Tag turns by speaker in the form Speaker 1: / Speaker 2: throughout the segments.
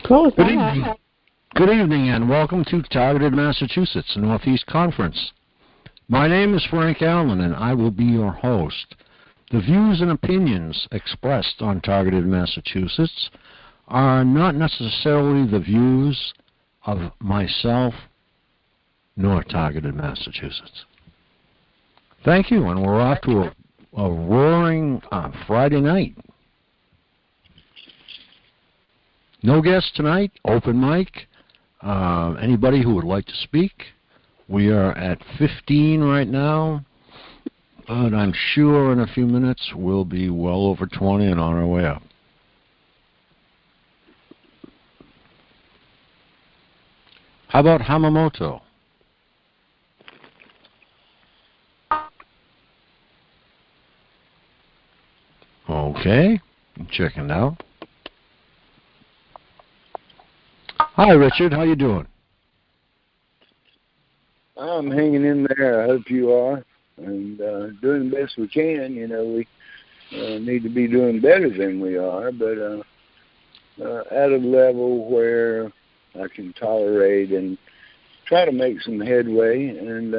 Speaker 1: Cool.
Speaker 2: Good evening. Good evening, and welcome to Targeted Massachusetts Northeast Conference. My name is Frank Allen, and I will be your host. The views and opinions expressed on Targeted Massachusetts are not necessarily the views of myself nor Targeted Massachusetts. Thank you, and we're off to a roaring Friday night. No guests tonight, open mic. Anybody who would like to speak. We are at 15 right now, but I'm sure in a few minutes we'll be well over 20 and on our way up. How about Hamamoto? Okay, I'm checking out. Hi, Richard. How you doing?
Speaker 3: I'm hanging in there. I hope you are. And doing the best we can. You know, we need to be doing better than we are, but at a level where I can tolerate and try to make some headway, and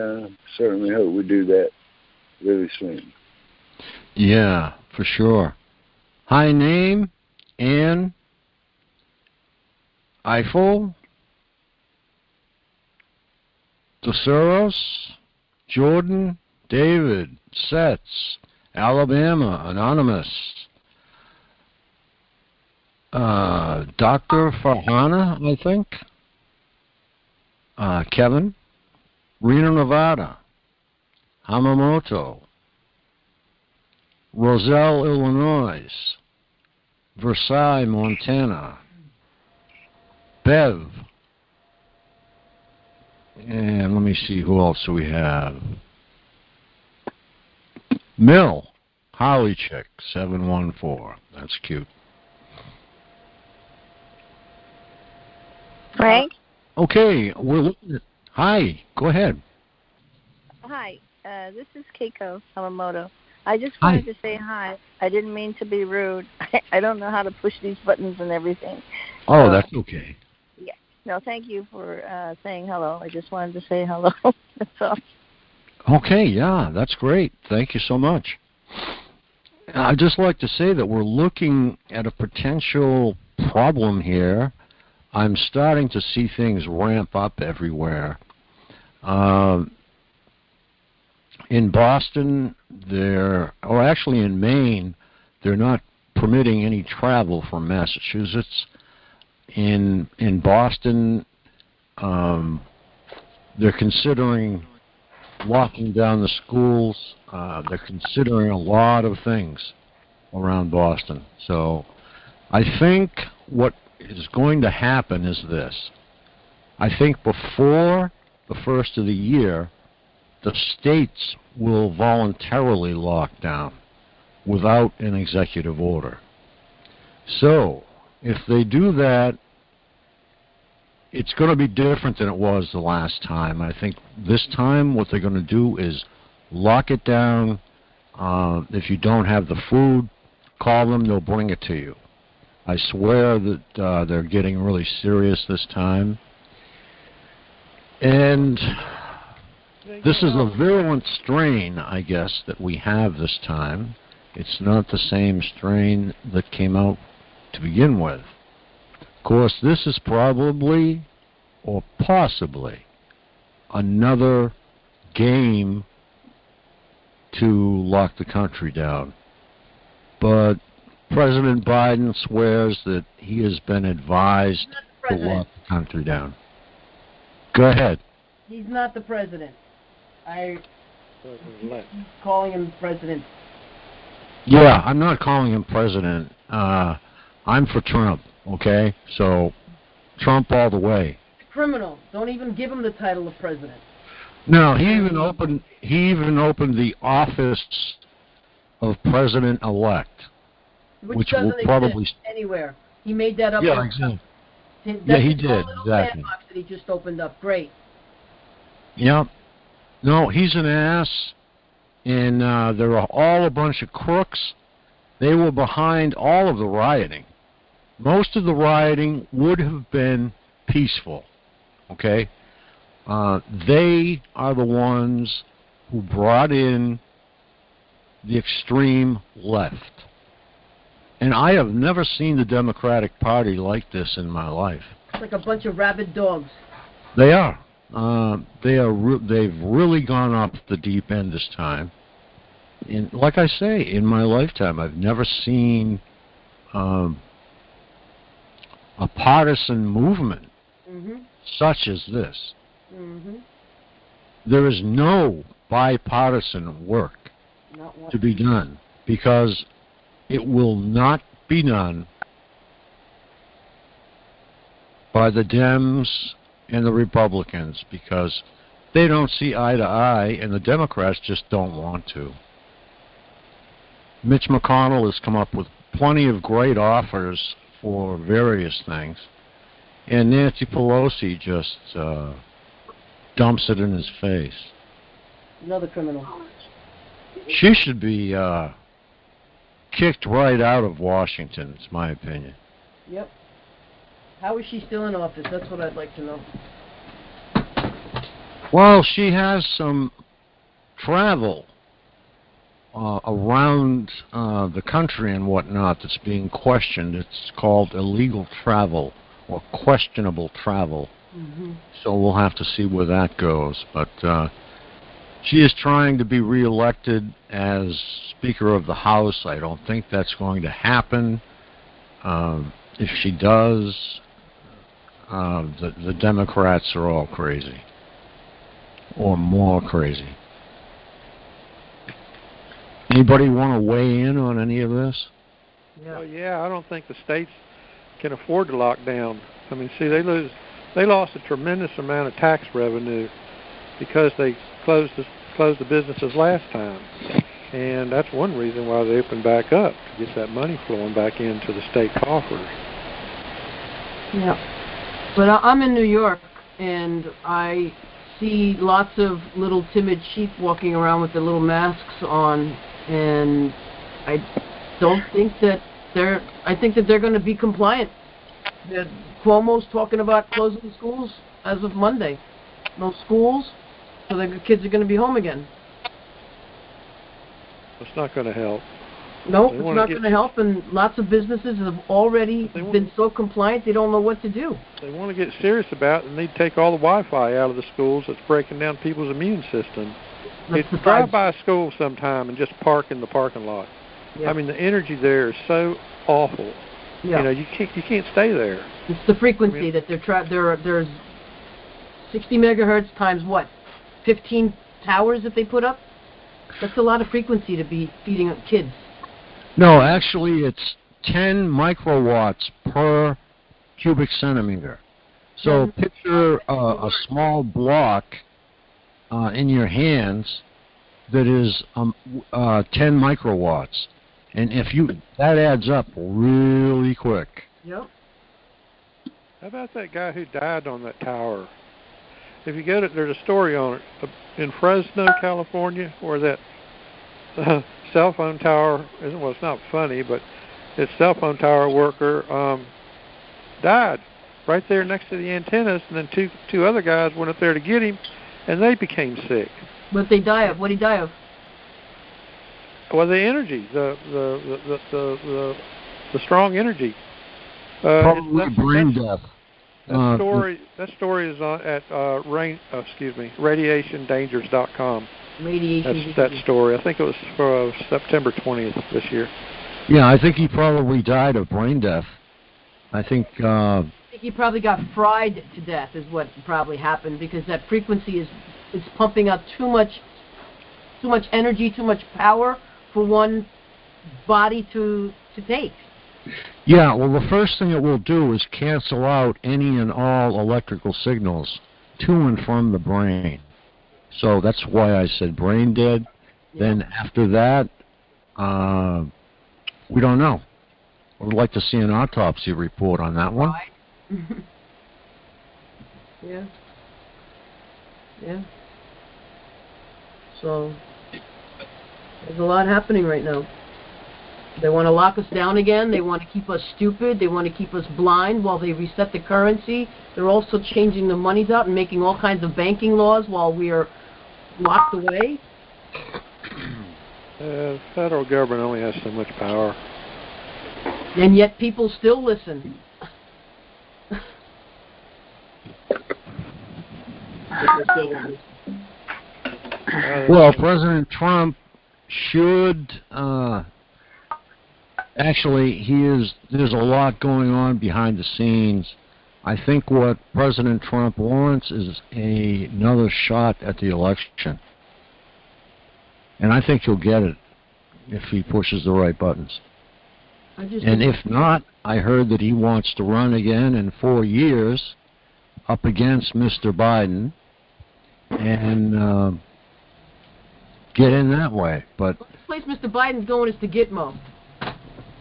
Speaker 3: certainly hope we do that really soon.
Speaker 2: Yeah, for sure. Hi, name, Ann, Eiffel, DeSoros, Jordan, David, Sets, Alabama, Anonymous, Dr. Farhana, I think, Kevin, Reno, Nevada, Hamamoto, Roselle, Illinois, Versailles, Montana, Bev, and let me see who else we have. Mill, Holly Chick, 714. That's cute.
Speaker 4: Frank?
Speaker 2: Okay, we're looking at... Hi, go ahead.
Speaker 4: Hi, this is Keiko Hamamoto. I just wanted to say hi. I didn't mean to be rude. I don't know how to push these buttons and everything.
Speaker 2: Oh, that's okay.
Speaker 4: Yeah. No, thank you for saying hello. I just wanted to say hello. That's all.
Speaker 2: Okay, yeah, that's great. Thank you so much. I'd just like to say that we're looking at a potential problem here. I'm starting to see things ramp up everywhere. In Boston, actually in Maine, they're not permitting any travel from Massachusetts. In Boston, they're considering locking down the schools. They're considering a lot of things around Boston. So I think what is going to happen is this. I think before the first of the year, the states will voluntarily lock down without an executive order. So if they do that, it's going to be different than it was the last time. I think this time what they're going to do is lock it down. If you don't have the food, call them, they'll bring it to you. I swear that they're getting really serious this time. And this is a virulent strain, I guess, that we have this time. It's not the same strain that came out to begin with. Of course, this is probably, or possibly, another game to lock the country down. But President Biden swears that he has been advised to lock the country down. Go ahead.
Speaker 1: He's not the president. I'm calling him president.
Speaker 2: Yeah, I'm not calling him president. I'm for Trump, okay? So, Trump all the way.
Speaker 1: Criminal. Don't even give him the title of president.
Speaker 2: No, he even opened the office of president-elect,
Speaker 1: which
Speaker 2: will probably
Speaker 1: exist anywhere. He made that up.
Speaker 2: Yeah, exactly. Yeah, he did, exactly.
Speaker 1: Sandbox that he just opened up. Great.
Speaker 2: Yep. No, he's an ass, and there are all a bunch of crooks. They were behind all of the rioting. most of the rioting would have been peaceful, okay? They are the ones who brought in the extreme left. And I have never seen the Democratic Party like this in my life.
Speaker 1: It's like a bunch of rabid dogs.
Speaker 2: They are. They've really gone off the deep end this time. And like I say, in my lifetime, I've never seen a partisan movement such as this. There is no bipartisan work to be done because it will not be done by the Dems and the Republicans because they don't see eye to eye and the Democrats just don't want to. Mitch McConnell has come up with plenty of great offers for various things, and Nancy Pelosi just dumps it in his face.
Speaker 1: Another criminal.
Speaker 2: She should be kicked right out of Washington, is my opinion.
Speaker 1: Yep. How is she still in office? That's what I'd like to know.
Speaker 2: Well, she has some travel around the country and whatnot that's being questioned. It's called illegal travel or questionable travel. So we'll have to see where that goes. But she is trying to be reelected as Speaker of the House. I don't think that's going to happen. If she does, the Democrats are all crazy. Or more crazy. Anybody want to weigh in on any of this?
Speaker 1: Yeah.
Speaker 5: Well, yeah, I don't think the states can afford to lock down. I mean, see, they lost a tremendous amount of tax revenue because they closed the businesses last time, and that's one reason why they opened back up, to get that money flowing back into the state coffers.
Speaker 1: Yeah, but I'm in New York, and I see lots of little timid sheep walking around with their little masks on, and I don't think that I think that they're going to be compliant. Cuomo's talking about closing the schools as of Monday. No schools, so the kids are going to be home again.
Speaker 5: It's not going to help.
Speaker 1: No, it's not going to help, and lots of businesses have already been so compliant they don't know what to do.
Speaker 5: They want to get serious about it, and they take all the Wi-Fi out of the schools that's breaking down people's immune system. You drive by a school sometime and just park in the parking lot. Yep. I mean, the energy there is so awful. Yep. You know, you can't stay there.
Speaker 1: It's the frequency that there's 60 megahertz times what? 15 towers that they put up? That's a lot of frequency to be feeding kids.
Speaker 2: No, actually it's 10 microwatts per cubic centimeter. So picture a small block in your hands that is 10 microwatts. And that adds up really quick.
Speaker 1: Yep.
Speaker 5: How about that guy who died on that tower? If you get it, there's a story on it in Fresno, California, where that cell phone tower, well, it's not funny, but this cell phone tower worker died right there next to the antennas, and then two other guys went up there to get him, and they became sick.
Speaker 1: What did he die of?
Speaker 5: Well, the energy, the strong energy.
Speaker 2: Probably brain death.
Speaker 5: That story is on at radiationdangers.com. That story. I think it was for September 20th this year.
Speaker 2: Yeah, I think he probably died of brain death. I think
Speaker 1: he probably got fried to death is what probably happened, because that frequency is pumping out too much energy, too much power for one body to take.
Speaker 2: Yeah, well, the first thing it will do is cancel out any and all electrical signals to and from the brain. So that's why I said brain dead. Yeah. Then after that, we don't know. I would like to see an autopsy report on that one.
Speaker 1: Yeah. Yeah. So there's a lot happening right now. They want to lock us down again. They want to keep us stupid. They want to keep us blind while they reset the currency. They're also changing the monies out and making all kinds of banking laws while we are locked away.
Speaker 5: The federal government only has so much power.
Speaker 1: And yet people still listen.
Speaker 2: Well, President Trump should actually, there's a lot going on behind the scenes. I think what President Trump wants is another shot at the election. And I think he'll get it if he pushes the right buttons. And if not, I heard that he wants to run again in 4 years up against Mr. Biden and get in that way. But
Speaker 1: the place Mr. Biden's going is to Gitmo.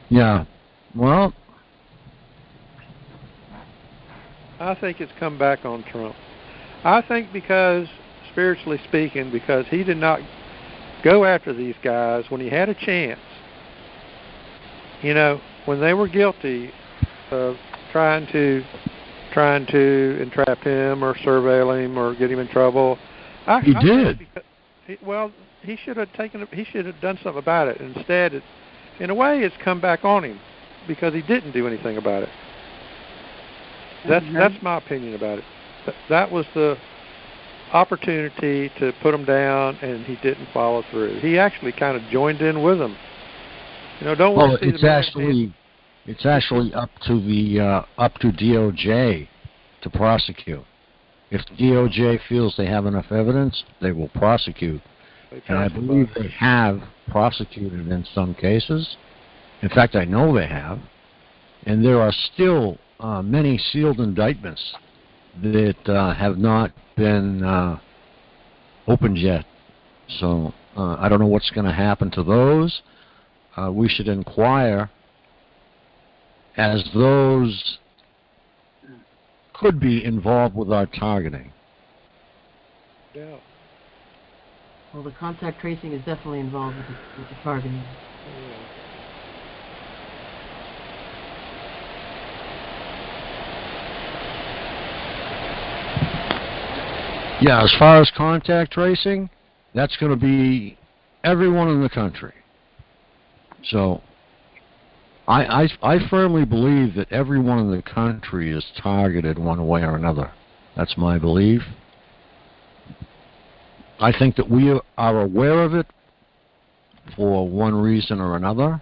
Speaker 2: Yeah. Well,
Speaker 5: I think it's come back on Trump. I think because, spiritually speaking, because he did not go after these guys when he had a chance. You know, when they were guilty of trying to entrap him or surveil him or get him in trouble.
Speaker 2: He did.
Speaker 5: He should have done something about it. Instead, in a way, it's come back on him because he didn't do anything about it. That's my opinion about it. That was the opportunity to put him down, and he didn't follow through. He actually kind of joined in with them. You know, don't want to see
Speaker 2: it's actually up to DOJ to prosecute. If DOJ feels they have enough evidence, they will prosecute. And I believe they have prosecuted in some cases. In fact, I know they have. And there are still many sealed indictments that have not been opened yet. So I don't know what's going to happen to those. We should inquire, as those could be involved with our targeting.
Speaker 5: Yeah.
Speaker 1: Well, the contact tracing is definitely involved with the targeting.
Speaker 2: Yeah, as far as contact tracing, that's going to be everyone in the country. So I firmly believe that everyone in the country is targeted one way or another. That's my belief. I think that we are aware of it for one reason or another.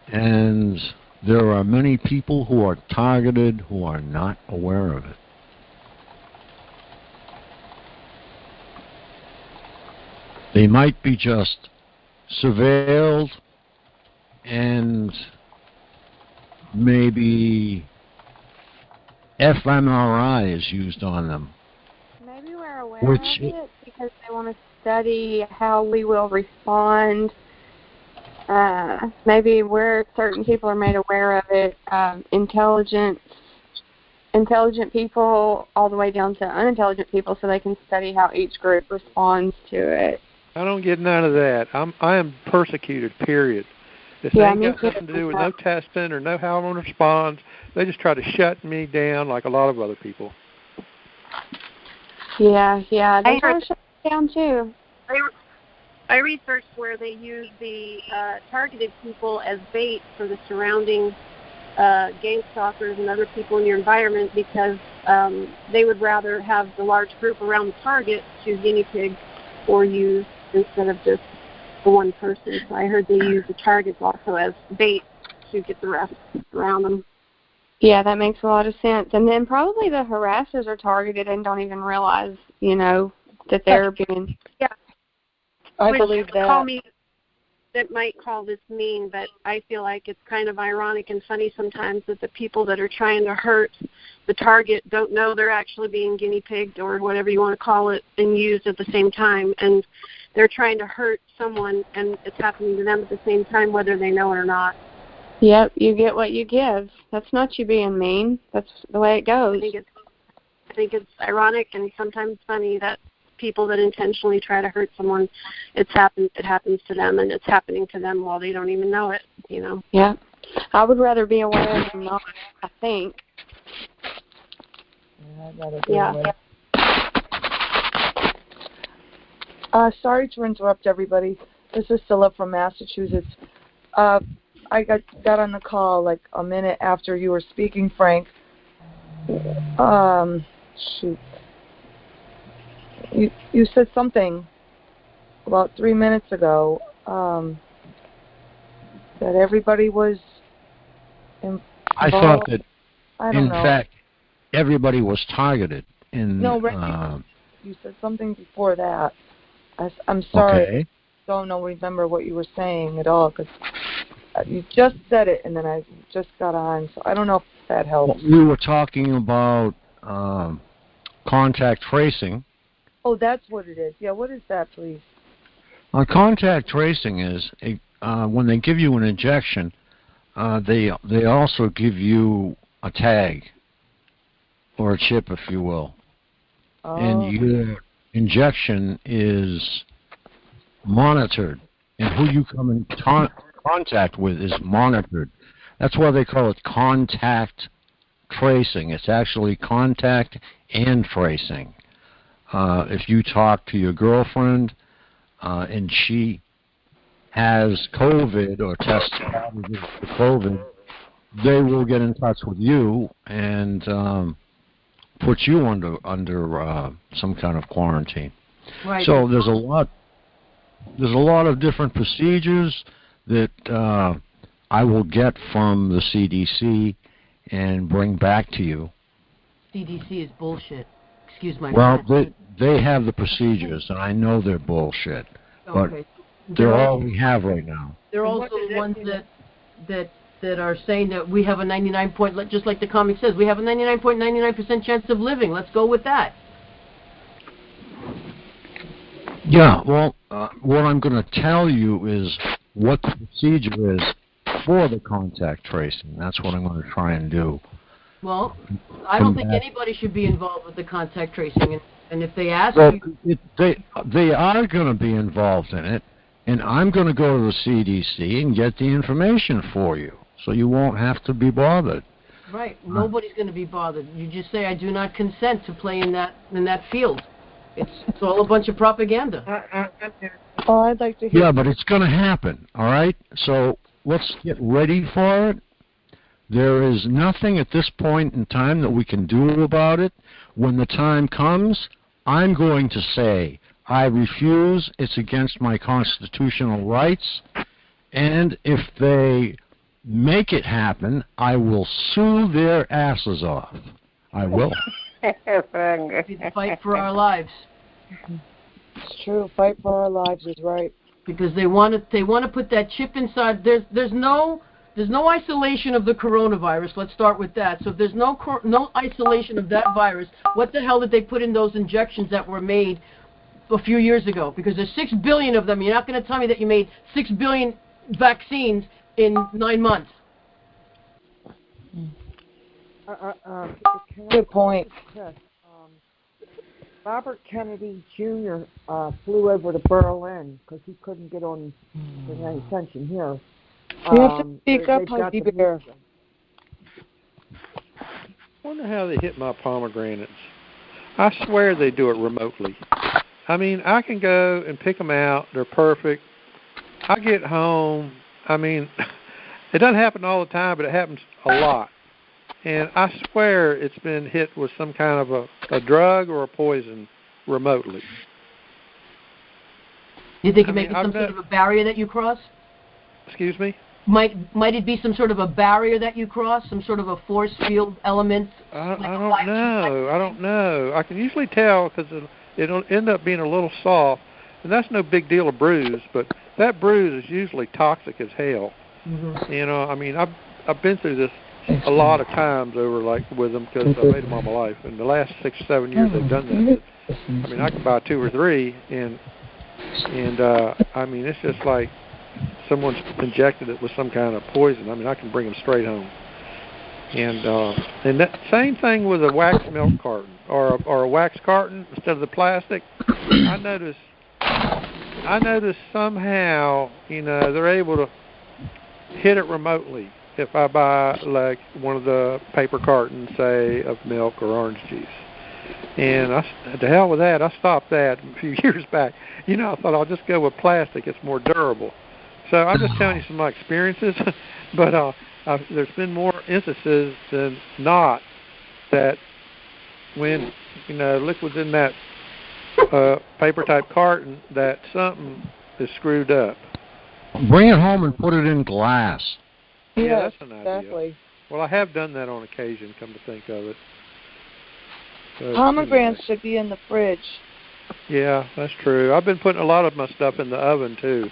Speaker 2: And there are many people who are targeted who are not aware of it. They might be just surveilled and maybe fMRI is used on them.
Speaker 6: Maybe we're aware of it because they want to study how we will respond. Maybe certain people are made aware of it. Intelligent people all the way down to unintelligent people, so they can study how each group responds to it.
Speaker 5: I don't get none of that. I am persecuted, period. This ain't got nothing to do with no testing or no how I'm going to respond. They just try to shut me down like a lot of other people.
Speaker 6: Yeah, they try to shut me down too.
Speaker 7: I researched where they use the targeted people as bait for the surrounding gang stalkers and other people in your environment because they would rather have the large group around the target to guinea pig or use instead of just the one person. So I heard they use the targets also as bait to get the rest around them.
Speaker 6: Yeah, that makes a lot of sense. And then probably the harassers are targeted and don't even realize, that they're being...
Speaker 7: Yeah.
Speaker 6: I believe that.
Speaker 7: That might call this mean, but I feel like it's kind of ironic and funny sometimes that the people that are trying to hurt the target don't know they're actually being guinea pigged or whatever you want to call it and used at the same time. And they're trying to hurt someone, and it's happening to them at the same time, whether they know it or not.
Speaker 6: Yep, you get what you give. That's not you being mean. That's the way it goes.
Speaker 7: I think it's ironic and sometimes funny that people that intentionally try to hurt someone, it happens to them, and it's happening to them while they don't even know it, you know.
Speaker 6: Yeah. I would rather be aware than not, I think.
Speaker 7: Yeah.
Speaker 8: Sorry to interrupt everybody. This is Stella from Massachusetts. I got on the call like a minute after you were speaking, Frank. Shoot. You said something about 3 minutes ago that everybody was involved.
Speaker 2: I thought that, in
Speaker 8: know.
Speaker 2: fact, everybody was targeted.
Speaker 8: No, Rick, you said something before that. I'm sorry.
Speaker 2: Okay.
Speaker 8: I don't remember what you were saying at all, because you just said it, and then I just got on, so I don't know if that helps.
Speaker 2: Well, we were talking about contact tracing.
Speaker 8: Oh, that's what it is. Yeah, what is that, please?
Speaker 2: Contact tracing is when they give you an injection, they also give you a tag or a chip, if you will, and your injection is monitored, and who you come in contact with is monitored. That's why they call it contact tracing. It's actually contact and tracing. If you talk to your girlfriend and she has COVID or tests positive for COVID, they will get in touch with you and put you under some kind of quarantine.
Speaker 1: Right.
Speaker 2: So there's a lot of different procedures that I will get from the CDC and bring back to you.
Speaker 1: CDC is bullshit. Excuse my
Speaker 2: Well, they have the procedures, and I know they're bullshit, but they're all we have right now.
Speaker 1: They're also the ones that are saying that we have a 99 point, just like the comic says, we have a 99.99% chance of living. Let's go with that.
Speaker 2: Yeah, well, what I'm going to tell you is what the procedure is for the contact tracing. That's what I'm going to try and do.
Speaker 1: Well, I don't think anybody should be involved with the contact tracing, and if they ask you...
Speaker 2: They are going to be involved in it, and I'm going to go to the CDC and get the information for you, so you won't have to be bothered.
Speaker 1: Right. Nobody's going to be bothered. You just say, I do not consent to play in that field. It's all a bunch of propaganda.
Speaker 8: Oh, I'd like to hear...
Speaker 2: Yeah, but it's going to happen, all right? So let's get ready for it. There is nothing at this point in time that we can do about it. When the time comes, I'm going to say, I refuse, it's against my constitutional rights, and if they make it happen, I will sue their asses off. I will.
Speaker 1: Fight for our lives.
Speaker 8: It's true. Fight for our lives is right.
Speaker 1: Because they want to put that chip inside. There's no isolation of the coronavirus. Let's start with that. So if there's no isolation of that virus, what the hell did they put in those injections that were made a few years ago? Because there's 6 billion of them. You're not going to tell me that you made 6 billion vaccines in 9 months.
Speaker 8: Good point.
Speaker 9: Robert Kennedy Jr. Flew over to Berlin because he couldn't get on with any attention here.
Speaker 8: You have to speak up, Heidi Bear.
Speaker 5: I wonder how they hit my pomegranates. I swear they do it remotely. I mean, I can go and pick them out. They're perfect. I get home. I mean, it doesn't happen all the time, but it happens a lot. And I swear it's been hit with some kind of a drug or a poison remotely.
Speaker 1: You think it may be some sort of a barrier that you cross?
Speaker 5: Excuse me?
Speaker 1: Might it be some sort of a barrier that you cross, some sort of a force field element?
Speaker 5: I don't know. I can usually tell because it'll end up being a little soft, and that's no big deal, a bruise, but that bruise is usually toxic as hell. Mm-hmm. You know, I mean, I've been through this a lot of times over with them because I made them all my life. In the last 6 or 7 years, they've done that. I mean, I can buy 2 or 3, and I mean, it's just like someone's injected it with some kind of poison. I mean, I can bring them straight home. And that same thing with a wax milk carton or a wax carton instead of the plastic. I noticed somehow, they're able to hit it remotely if I buy like one of the paper cartons, say, of milk or orange juice. And to hell with that, I stopped that a few years back. I thought I'll just go with plastic. It's more durable. So I'm just telling you some of my experiences, but there's been more instances than not that when, liquid's in that paper-type carton, that something is screwed up.
Speaker 2: Bring it home and put it in glass.
Speaker 5: Yeah, that's an idea.
Speaker 8: Exactly.
Speaker 5: Well, I have done that on occasion, come to think of it. But,
Speaker 8: Pomegranates should be in the fridge.
Speaker 5: Yeah, that's true. I've been putting a lot of my stuff in the oven, too,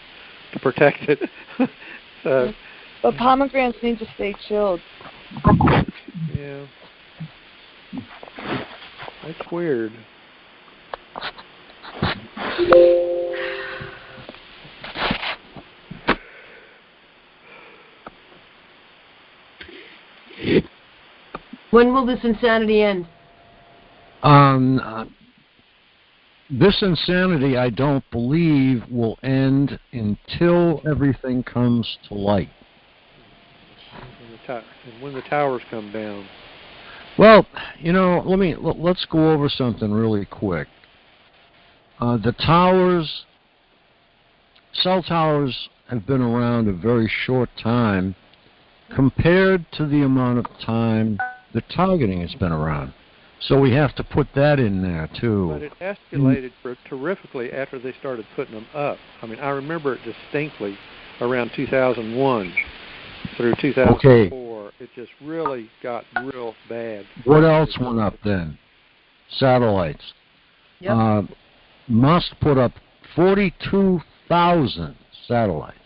Speaker 5: to protect it.
Speaker 8: But pomegranates need to stay chilled.
Speaker 5: Yeah. That's weird.
Speaker 1: When will this insanity end?
Speaker 2: This insanity, I don't believe, will end until everything comes to light.
Speaker 5: And when the towers come down.
Speaker 2: Well, let's go over something really quick. The towers, cell towers, have been around a very short time compared to the amount of time the targeting has been around. So we have to put that in there, too.
Speaker 5: But it escalated terrifically after they started putting them up. I mean, I remember it distinctly around 2001 through 2004. Okay. It just really got real bad.
Speaker 2: What else went up then? Satellites.
Speaker 1: Yep.
Speaker 2: Musk put up 42,000 satellites.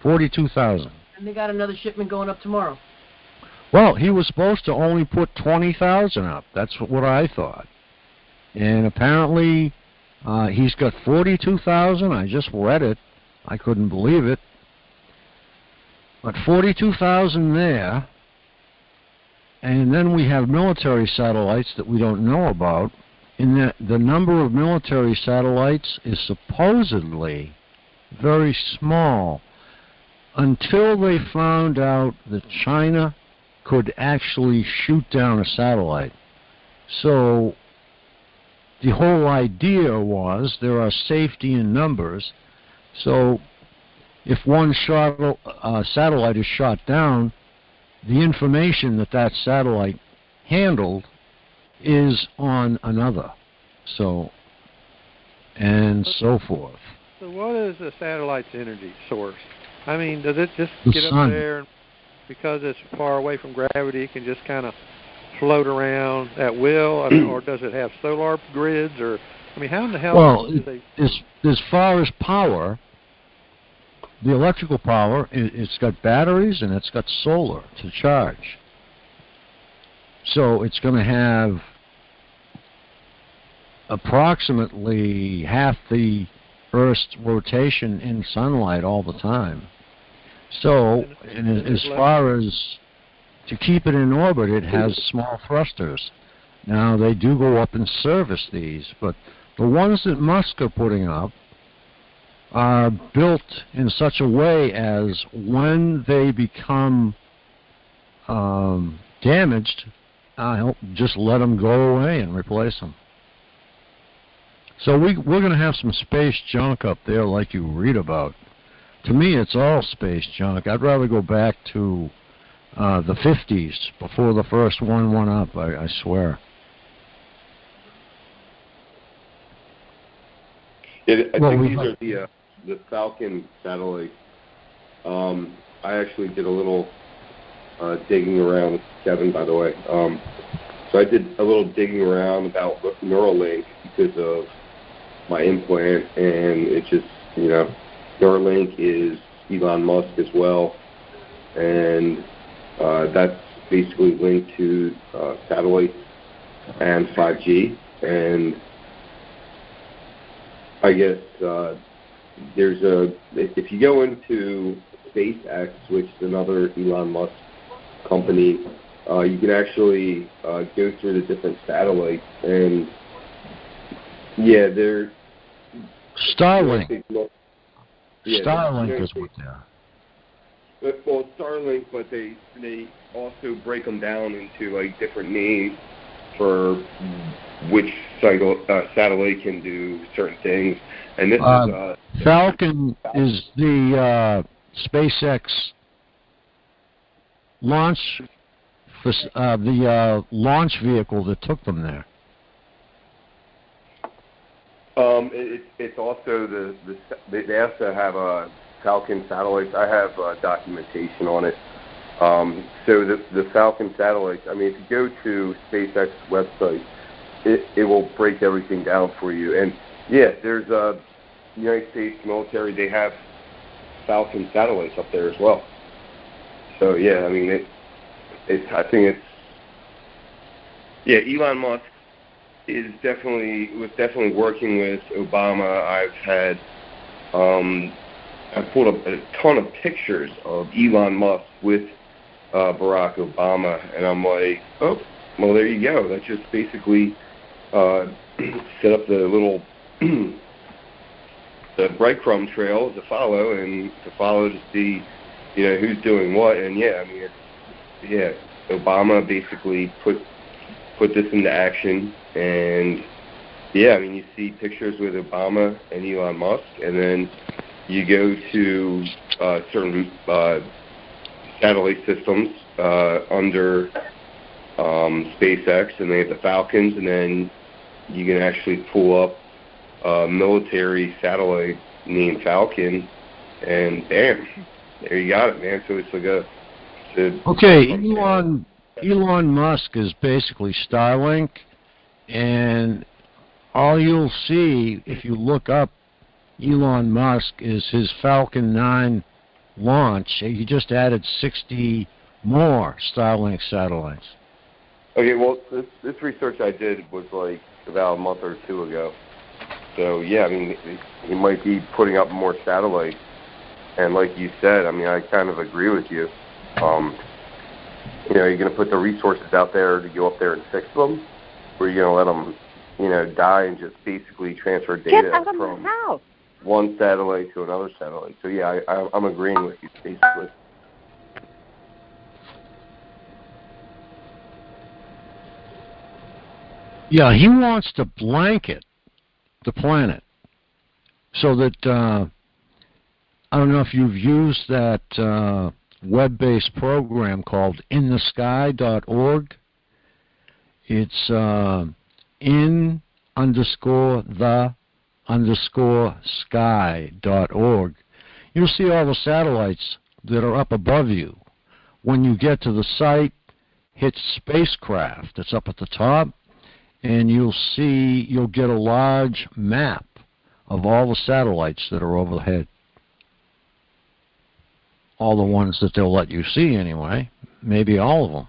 Speaker 2: 42,000.
Speaker 1: And they got another shipment going up tomorrow.
Speaker 2: Well, he was supposed to only put 20,000 up. That's what I thought. And apparently, he's got 42,000. I just read it. I couldn't believe it. But 42,000 there. And then we have military satellites that we don't know about. And the number of military satellites is supposedly very small until they found out that China could actually shoot down a satellite. So the whole idea was there are safety in numbers. So if one satellite is shot down, the information that satellite handled is on another. So, and so forth.
Speaker 5: So what is the satellite's energy source? I mean, does it just get
Speaker 2: sun.
Speaker 5: up there and because it's far away from gravity, it can just kind of float around at will? I mean, or does it have solar grids? Or, I mean, how in the hell do they...
Speaker 2: As far as power, the electrical power, it's got batteries and it's got solar to charge. So it's going to have approximately half the Earth's rotation in sunlight all the time. So, as far as to keep it in orbit, it has small thrusters. Now, they do go up and service these, but the ones that Musk are putting up are built in such a way as when they become damaged, I'll just let them go away and replace them. So we're going to have some space junk up there like you read about. To me, it's all space junk. I'd rather go back to the 50s before the first one went up, I swear.
Speaker 10: Yeah, I think these are the Falcon satellites. I actually did a little digging around with Kevin, by the way. So I did a little digging around about Neuralink because of my implant, and it just, Starlink is Elon Musk as well, and that's basically linked to satellites and 5G. And I guess if you go into SpaceX, which is another Elon Musk company, you can actually go through the different satellites, and yeah, they're
Speaker 2: Starlink.
Speaker 10: Yeah,
Speaker 2: Starlink is what they are.
Speaker 10: Well, Starlink, but they also break them down into like different names for which satellite can do certain things. And this is
Speaker 2: Falcon is the SpaceX launch for the launch vehicle that took them there.
Speaker 10: It's also they also have Falcon satellites. I have documentation on it. So the Falcon satellites, I mean, if you go to SpaceX website, it will break everything down for you. And yeah, there's United States military, they have Falcon satellites up there as well. So yeah, I mean, Elon Musk was definitely working with Obama. I've pulled up a ton of pictures of Elon Musk with Barack Obama, and I'm like, oh, well, there you go. That's just basically set up the little the breadcrumb trail to follow to see, who's doing what. And yeah, I mean, Obama basically put this into action, and yeah, I mean, you see pictures with Obama and Elon Musk, and then you go to certain satellite systems under SpaceX, and they have the Falcons, and then you can actually pull up a military satellite named Falcon, and bam, there you got it, man. So it's like
Speaker 2: Elon Musk is basically Starlink, and all you'll see if you look up Elon Musk is his Falcon 9 launch. He just added 60 more Starlink satellites.
Speaker 10: Okay, well, this research I did was like about a month or two ago. So yeah, I mean, he might be putting up more satellites. And like you said, I mean, I kind of agree with you. You're going to put the resources out there to go up there and fix them, or you're going to let them, die and just basically transfer data from one satellite to another satellite. So yeah, I'm agreeing with you basically.
Speaker 2: Yeah, he wants to blanket the planet so that I don't know if you've used that web-based program called inthesky.org. It's in_the_sky.org. You'll see all the satellites that are up above you. When you get to the site, hit spacecraft. It's up at the top, and you'll get a large map of all the satellites that are overhead. All the ones that they'll let you see anyway, maybe all of them.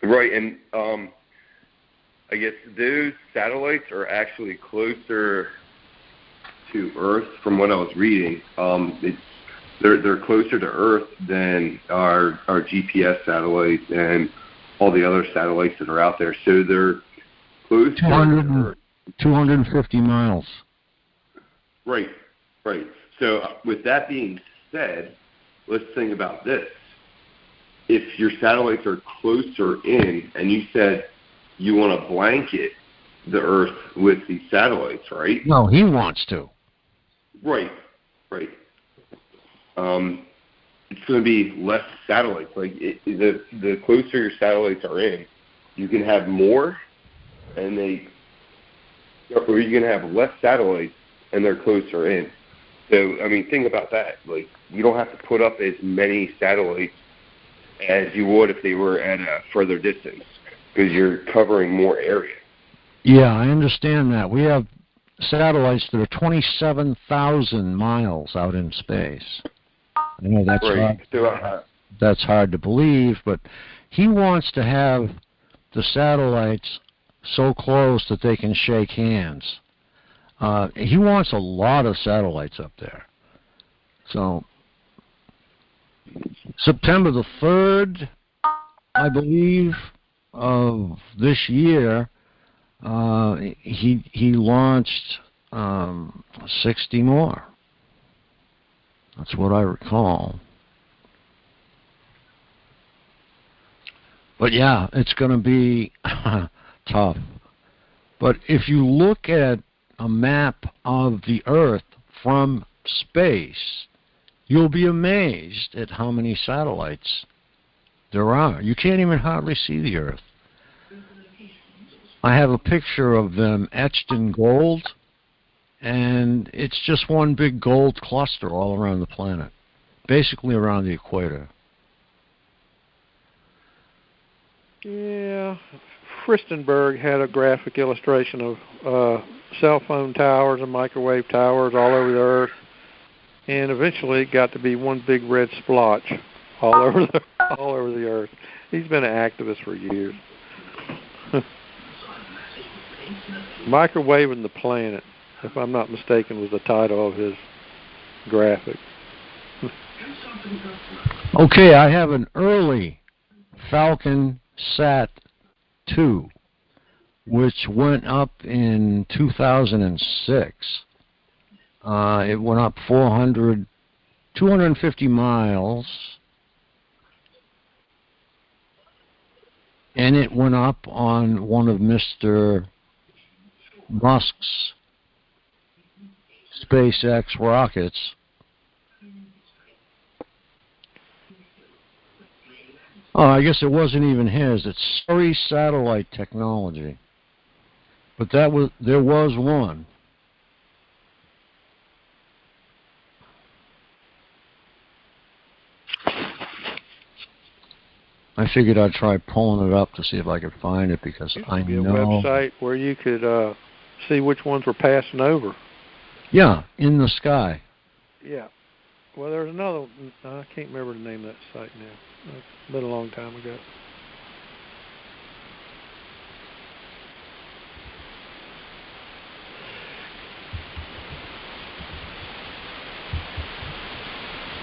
Speaker 10: Right, and I guess those satellites are actually closer to Earth from what I was reading. They're closer to Earth than our GPS satellites and all the other satellites that are out there. So they're close to Earth.
Speaker 2: 250 miles.
Speaker 10: Right. So with that being said, let's think about this. If your satellites are closer in, and you said you want to blanket the Earth with these satellites, right?
Speaker 2: No, he wants to.
Speaker 10: Right. It's going to be less satellites. Like the closer your satellites are in, you can have more, or you can have less satellites, and they're closer in. So, I mean, think about that. Like, you don't have to put up as many satellites as you would if they were at a further distance, because you're covering more area.
Speaker 2: Yeah, I understand that. We have satellites that are 27,000 miles out in space. I know that's
Speaker 10: right.
Speaker 2: That's hard to believe, but he wants to have the satellites so close that they can shake hands. He wants a lot of satellites up there. So, September the 3rd, I believe, of this year, he launched 60 more. That's what I recall. But yeah, it's going to be tough. But if you look at a map of the Earth from space, you'll be amazed at how many satellites there are. You can't even hardly see the Earth. I have a picture of them etched in gold, and it's just one big gold cluster all around the planet, basically around the equator.
Speaker 5: Yeah, Fristenberg had a graphic illustration of cell phone towers and microwave towers all over the Earth, and eventually it got to be one big red splotch all over the Earth. He's been an activist for years. Microwaving the Planet, if I'm not mistaken, was the title of his graphic.
Speaker 2: Okay, I have an early Falcon Sat 2, which went up in 2006. It went up 250 miles, and it went up on one of Mr. Musk's SpaceX rockets. Oh, I guess it wasn't even his. It's Surrey Satellite Technology. But there was one. I figured I'd try pulling it up to see if I could find it, because I know...
Speaker 5: a website where you could see which ones were passing over.
Speaker 2: Yeah, in the sky.
Speaker 5: Yeah. Well, there's another one. I can't remember the name of that site now. It's been a long time ago.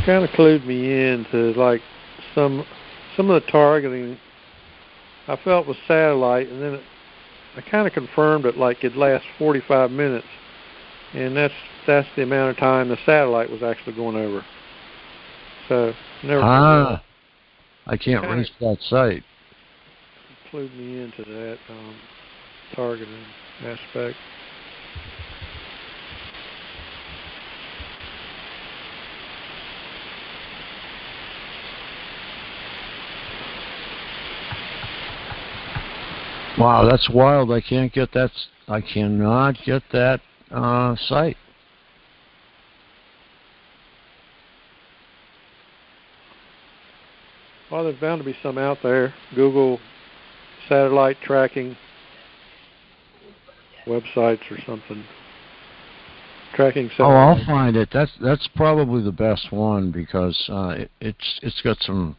Speaker 5: Kind of clued me into like some of the targeting I felt was satellite, and then I kind of confirmed it like it'd last 45 minutes, and that's the amount of time the satellite was actually going over. So never.
Speaker 2: I can't reach that site.
Speaker 5: Clued me into that targeting aspect.
Speaker 2: Wow, that's wild. I can't get that. I cannot get that site.
Speaker 5: Well, there's bound to be some out there. Google satellite tracking websites or something. Tracking satellite.
Speaker 2: Oh, I'll find it. That's probably the best one, because it's got some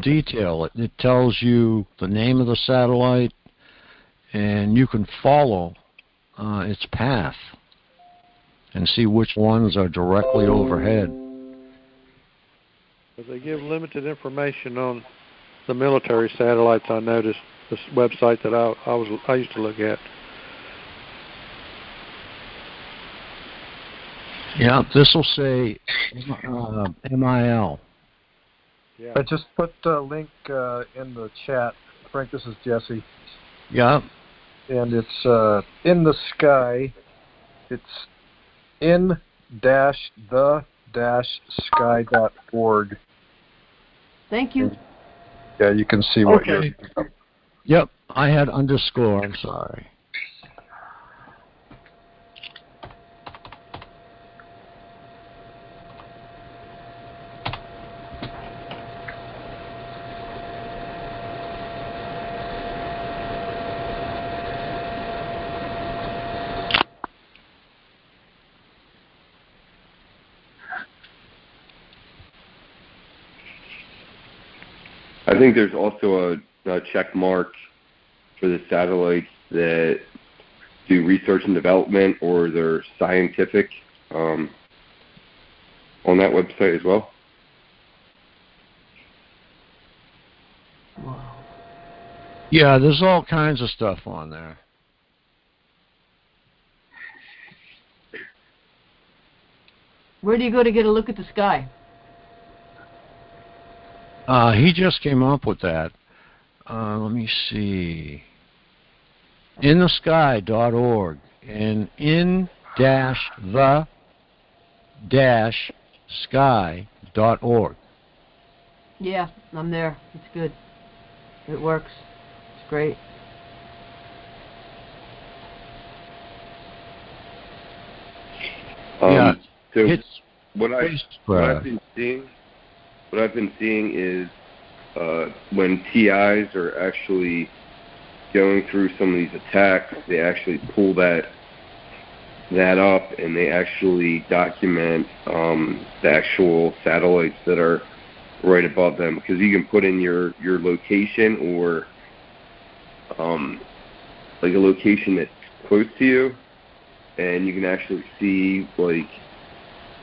Speaker 2: detail. It tells you the name of the satellite, and you can follow its path and see which ones are directly overhead.
Speaker 5: But they give limited information on the military satellites. I noticed this website that I used to look at.
Speaker 2: Yeah, this will say MIL.
Speaker 11: Yeah. I just put a link in the chat. Frank, this is Jesse.
Speaker 2: Yeah.
Speaker 11: And it's in the sky. It's in-the-sky.org.
Speaker 1: Thank you.
Speaker 11: Yeah, you can see what you're...
Speaker 2: Yep, I had underscore. I'm sorry.
Speaker 10: I think there's also a check mark for the satellites that do research and development, or they're scientific, on that website as well.
Speaker 1: Wow.
Speaker 2: Yeah, there's all kinds of stuff on there.
Speaker 1: Where do you go to get a look at the sky?
Speaker 2: He just came up with that. Let me see. InTheSky.org and in-the-sky.org.
Speaker 1: Yeah, I'm there. It's good. It works. It's great.
Speaker 2: Yeah,
Speaker 10: so
Speaker 2: it's
Speaker 10: what I've been seeing is when TIs are actually going through some of these attacks, they actually pull that up and they actually document the actual satellites that are right above them, because you can put in your location or like a location that's close to you, and you can actually see, like,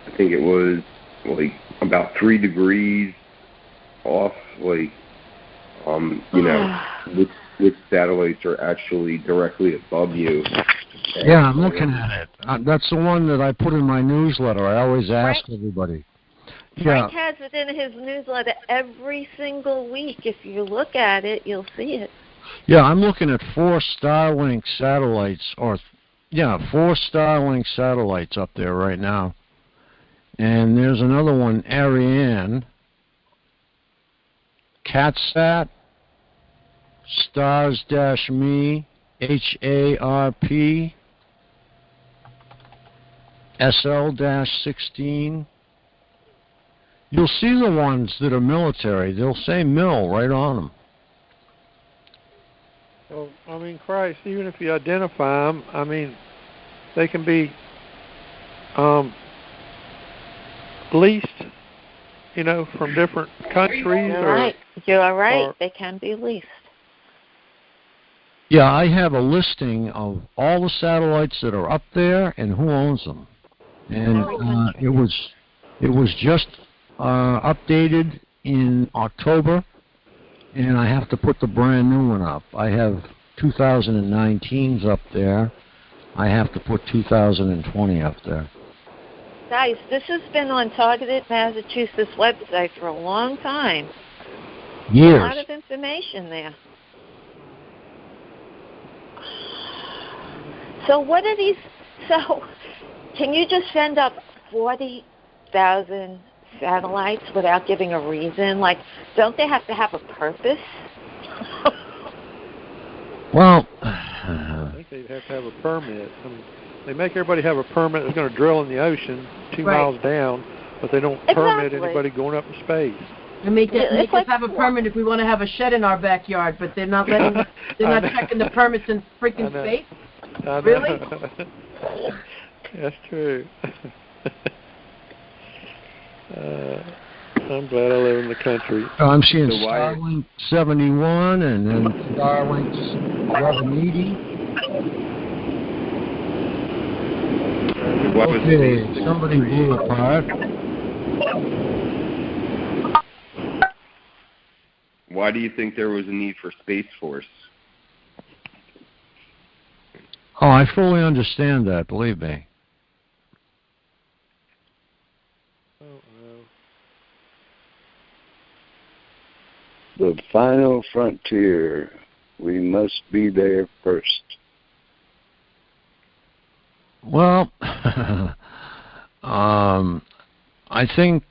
Speaker 10: I think it was like about 3 degrees off, like which satellites are actually directly above you.
Speaker 2: Yeah, I'm looking at it. That's the one that I put in my newsletter. I always ask everybody.
Speaker 12: Frank has it in his newsletter every single week. If you look at it, you'll see it.
Speaker 2: Yeah, I'm looking at 4 Starlink satellites, 4 Starlink satellites up there right now. And there's another one, Ariane, CatSat, Stars-Me, HARP, SL-16. You'll see the ones that are military. They'll say MIL right on them.
Speaker 5: Well, I mean, Christ, even if you identify them, I mean, they can be leased, from different countries.
Speaker 12: You're right. They can be leased.
Speaker 2: Yeah, I have a listing of all the satellites that are up there and who owns them. And it was just updated in October, and I have to put the brand new one up. I have 2019's up there. I have to put 2020 up there.
Speaker 12: Guys, this has been on Targeted Massachusetts website for a long time.
Speaker 2: Years.
Speaker 12: A lot of information there. So what are these? So can you just send up 40,000 satellites without giving a reason? Like, don't they have to have a purpose?
Speaker 2: Well,
Speaker 5: I think they'd have to have a permit. I mean, they make everybody have a permit that's going to drill in the ocean 2 miles down, but they don't permit anybody going up in space.
Speaker 1: They make us have a permit if we want to have a shed in our backyard, but they're not letting. They're not checking the permits in freaking space. Really?
Speaker 5: That's true. I'm glad I live in the country.
Speaker 2: I'm seeing Starlink 71 and then Starlink 1180. Okay, somebody blew apart.
Speaker 10: Why do you think there was a need for Space Force?
Speaker 2: Oh, I fully understand that, believe me.
Speaker 3: The final frontier. We must be there first.
Speaker 2: Well, I think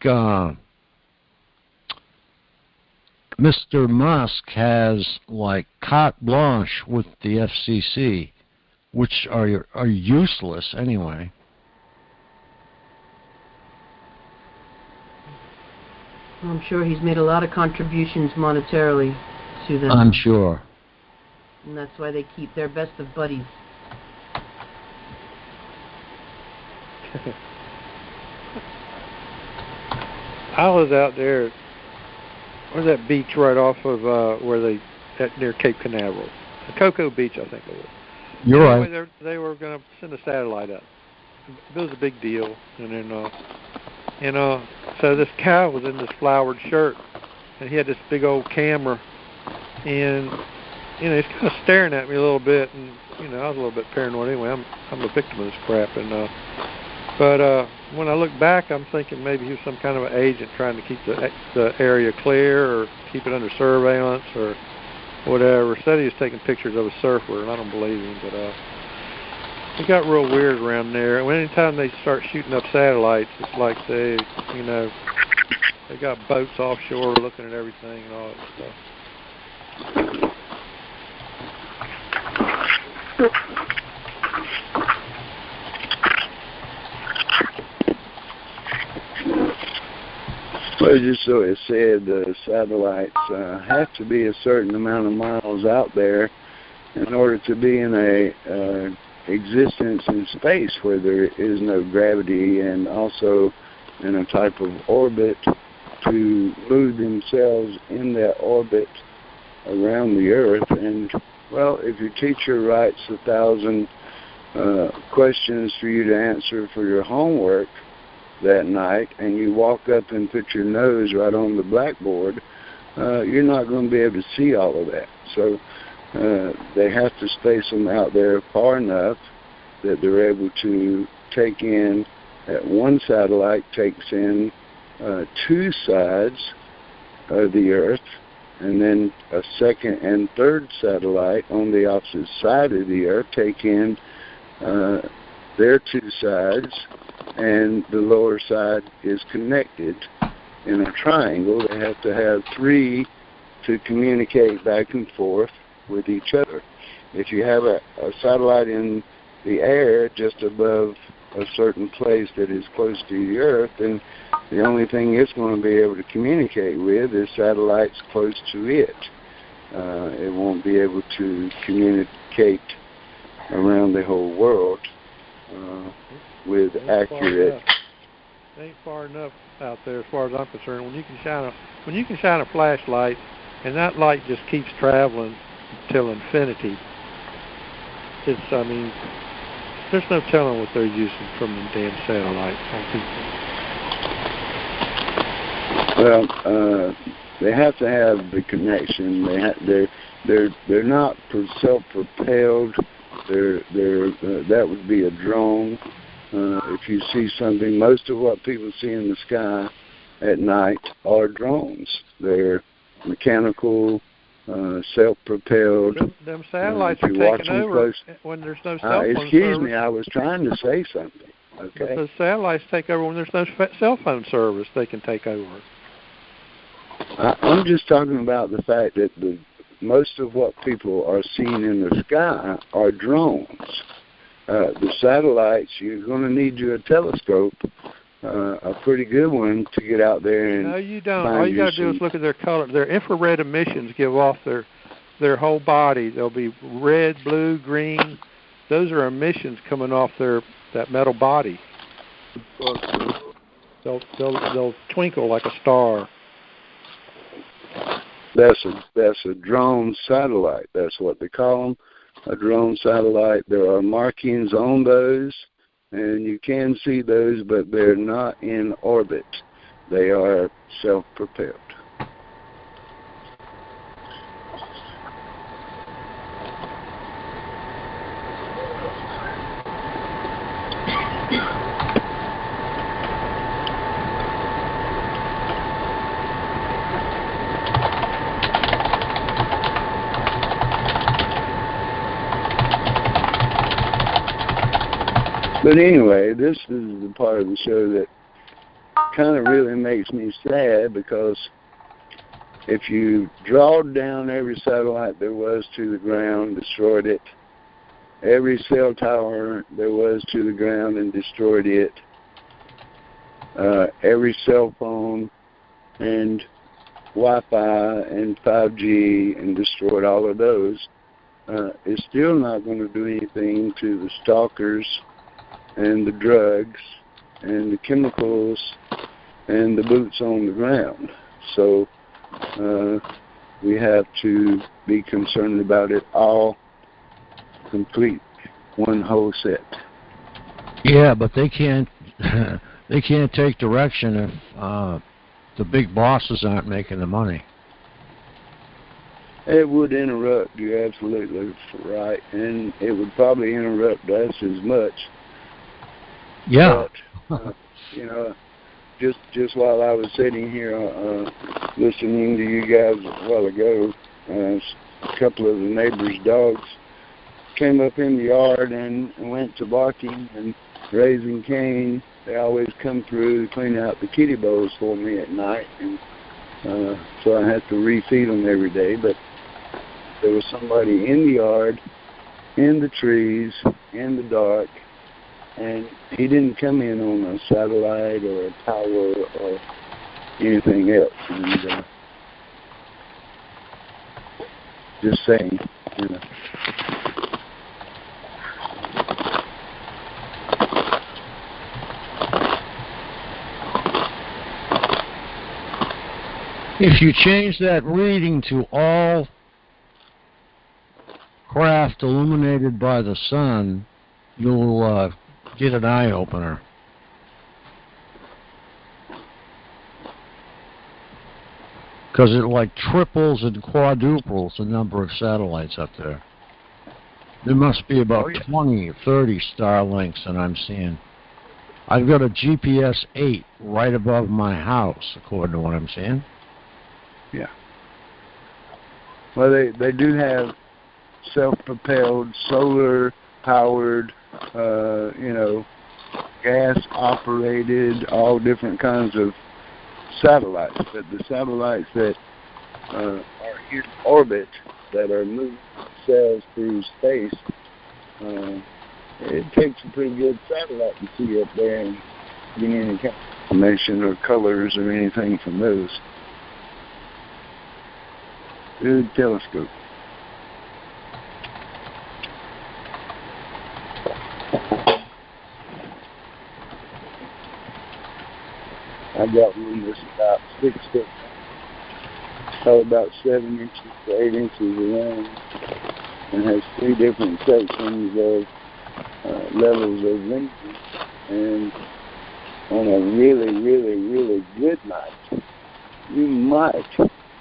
Speaker 2: Mr. Musk has like carte blanche with the FCC, which are useless anyway.
Speaker 1: I'm sure he's made a lot of contributions monetarily to them.
Speaker 2: I'm sure.
Speaker 1: And that's why they keep their best of buddies.
Speaker 5: I was out there. Where's that beach right off of near Cape Canaveral? Cocoa Beach, I think it was.
Speaker 2: You're right.
Speaker 5: They were going to send a satellite up. It was a big deal, and then so this guy was in this flowered shirt, and he had this big old camera, and he's kind of staring at me a little bit, and I was a little bit paranoid anyway. I'm a victim of this crap, and but when I look back, I'm thinking maybe he was some kind of an agent trying to keep the area clear or keep it under surveillance or whatever. Said he was taking pictures of a surfer, and I don't believe him, but it got real weird around there. And anytime they start shooting up satellites, it's like they got boats offshore looking at everything and all that stuff.
Speaker 3: Well, just so it said, the satellites have to be a certain amount of miles out there in order to be in a existence in space where there is no gravity, and also in a type of orbit to move themselves in that orbit around the Earth. And, well, if your teacher writes 1,000 questions for you to answer for your homework that night, and you walk up and put your nose right on the blackboard, you're not going to be able to see all of that. So they have to space them out there far enough that they're able to take in, that one satellite takes in 2 sides of the Earth, and then a second and third satellite on the opposite side of the Earth take in their 2 sides, and the lower side is connected in a triangle. They have to have 3 to communicate back and forth with each other. If you have a satellite in the air just above a certain place that is close to the Earth, then the only thing it's going to be able to communicate with is satellites close to it. It won't be able to communicate around the whole world with accurate.
Speaker 5: It ain't far enough out there, as far as I'm concerned. When you can shine a flashlight, and that light just keeps traveling till infinity. There's no telling what they're using from the damn satellites on people.
Speaker 3: Well, they have to have the connection. They're not self-propelled. That would be a drone. If you see something, most of what people see in the sky at night are drones. They're mechanical, self-propelled.
Speaker 5: Them satellites are taking over when there's no cell phone
Speaker 3: excuse
Speaker 5: service.
Speaker 3: me, I was trying to say something. Okay.
Speaker 5: But the satellites take over when there's no cell phone service. They can take over.
Speaker 3: I'm just talking about the fact that most of what people are seeing in the sky are drones. The satellites, you're going to need a telescope, a pretty good one, to get out there and
Speaker 5: no, you don't. All you got to do is look at their color. Their infrared emissions give off their whole body. They'll be red, blue, green. Those are emissions coming off that metal body. They'll twinkle like a star.
Speaker 3: That's a drone satellite. That's what they call them, a drone satellite. There are markings on those, and you can see those, but they're not in orbit. They are self-propelled. But anyway, this is the part of the show that kind of really makes me sad, because if you drawed down every satellite there was to the ground, destroyed it, every cell tower there was to the ground and destroyed it, every cell phone and Wi-Fi and 5G and destroyed all of those, it's still not going to do anything to the stalkers and the drugs and the chemicals and the boots on the ground. So we have to be concerned about it all, complete, one whole set.
Speaker 2: Yeah, but they can't take direction if the big bosses aren't making the money.
Speaker 3: It would interrupt. You're absolutely right, and it would probably interrupt us as much.
Speaker 2: Yeah.
Speaker 3: But, just while I was sitting here listening to you guys a while ago, a couple of the neighbors' dogs came up in the yard and went to barking and raising Cain. They always come through to clean out the kitty bowls for me at night, and so I have to refeed them every day. But there was somebody in the yard, in the trees, in the dark, and he didn't come in on a satellite or a tower or anything else. And just saying,
Speaker 2: If you change that reading to all craft illuminated by the sun, you'll get an eye-opener. Because it like triples and quadruples the number of satellites up there. There must be about 20 or 30 Starlinks that I'm seeing. I've got a GPS 8 right above my house, according to what I'm seeing.
Speaker 3: Yeah. Well, they do have self-propelled, solar-powered, gas-operated, all different kinds of satellites. But the satellites that are in orbit, that are moving themselves through space, it takes a pretty good satellite to see up there and get any kind of information or colors or anything from those. Good telescope. I got one that's about 6 foot, about 7 inches to 8 inches around, and has 3 different sections of levels of length. And on a really, really, really good night, you might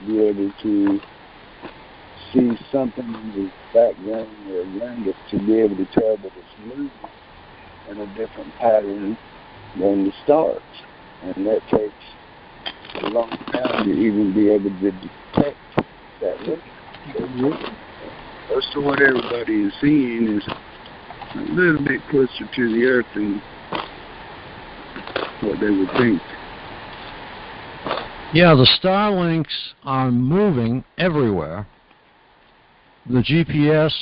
Speaker 3: be able to see something in the background or around it to be able to tell that it's moving in a different pattern than the stars. And that takes a long time to even be able to detect that movement. Most of what everybody is seeing is a little bit closer to the Earth than what they would think.
Speaker 2: Yeah, the Starlinks are moving everywhere. The GPS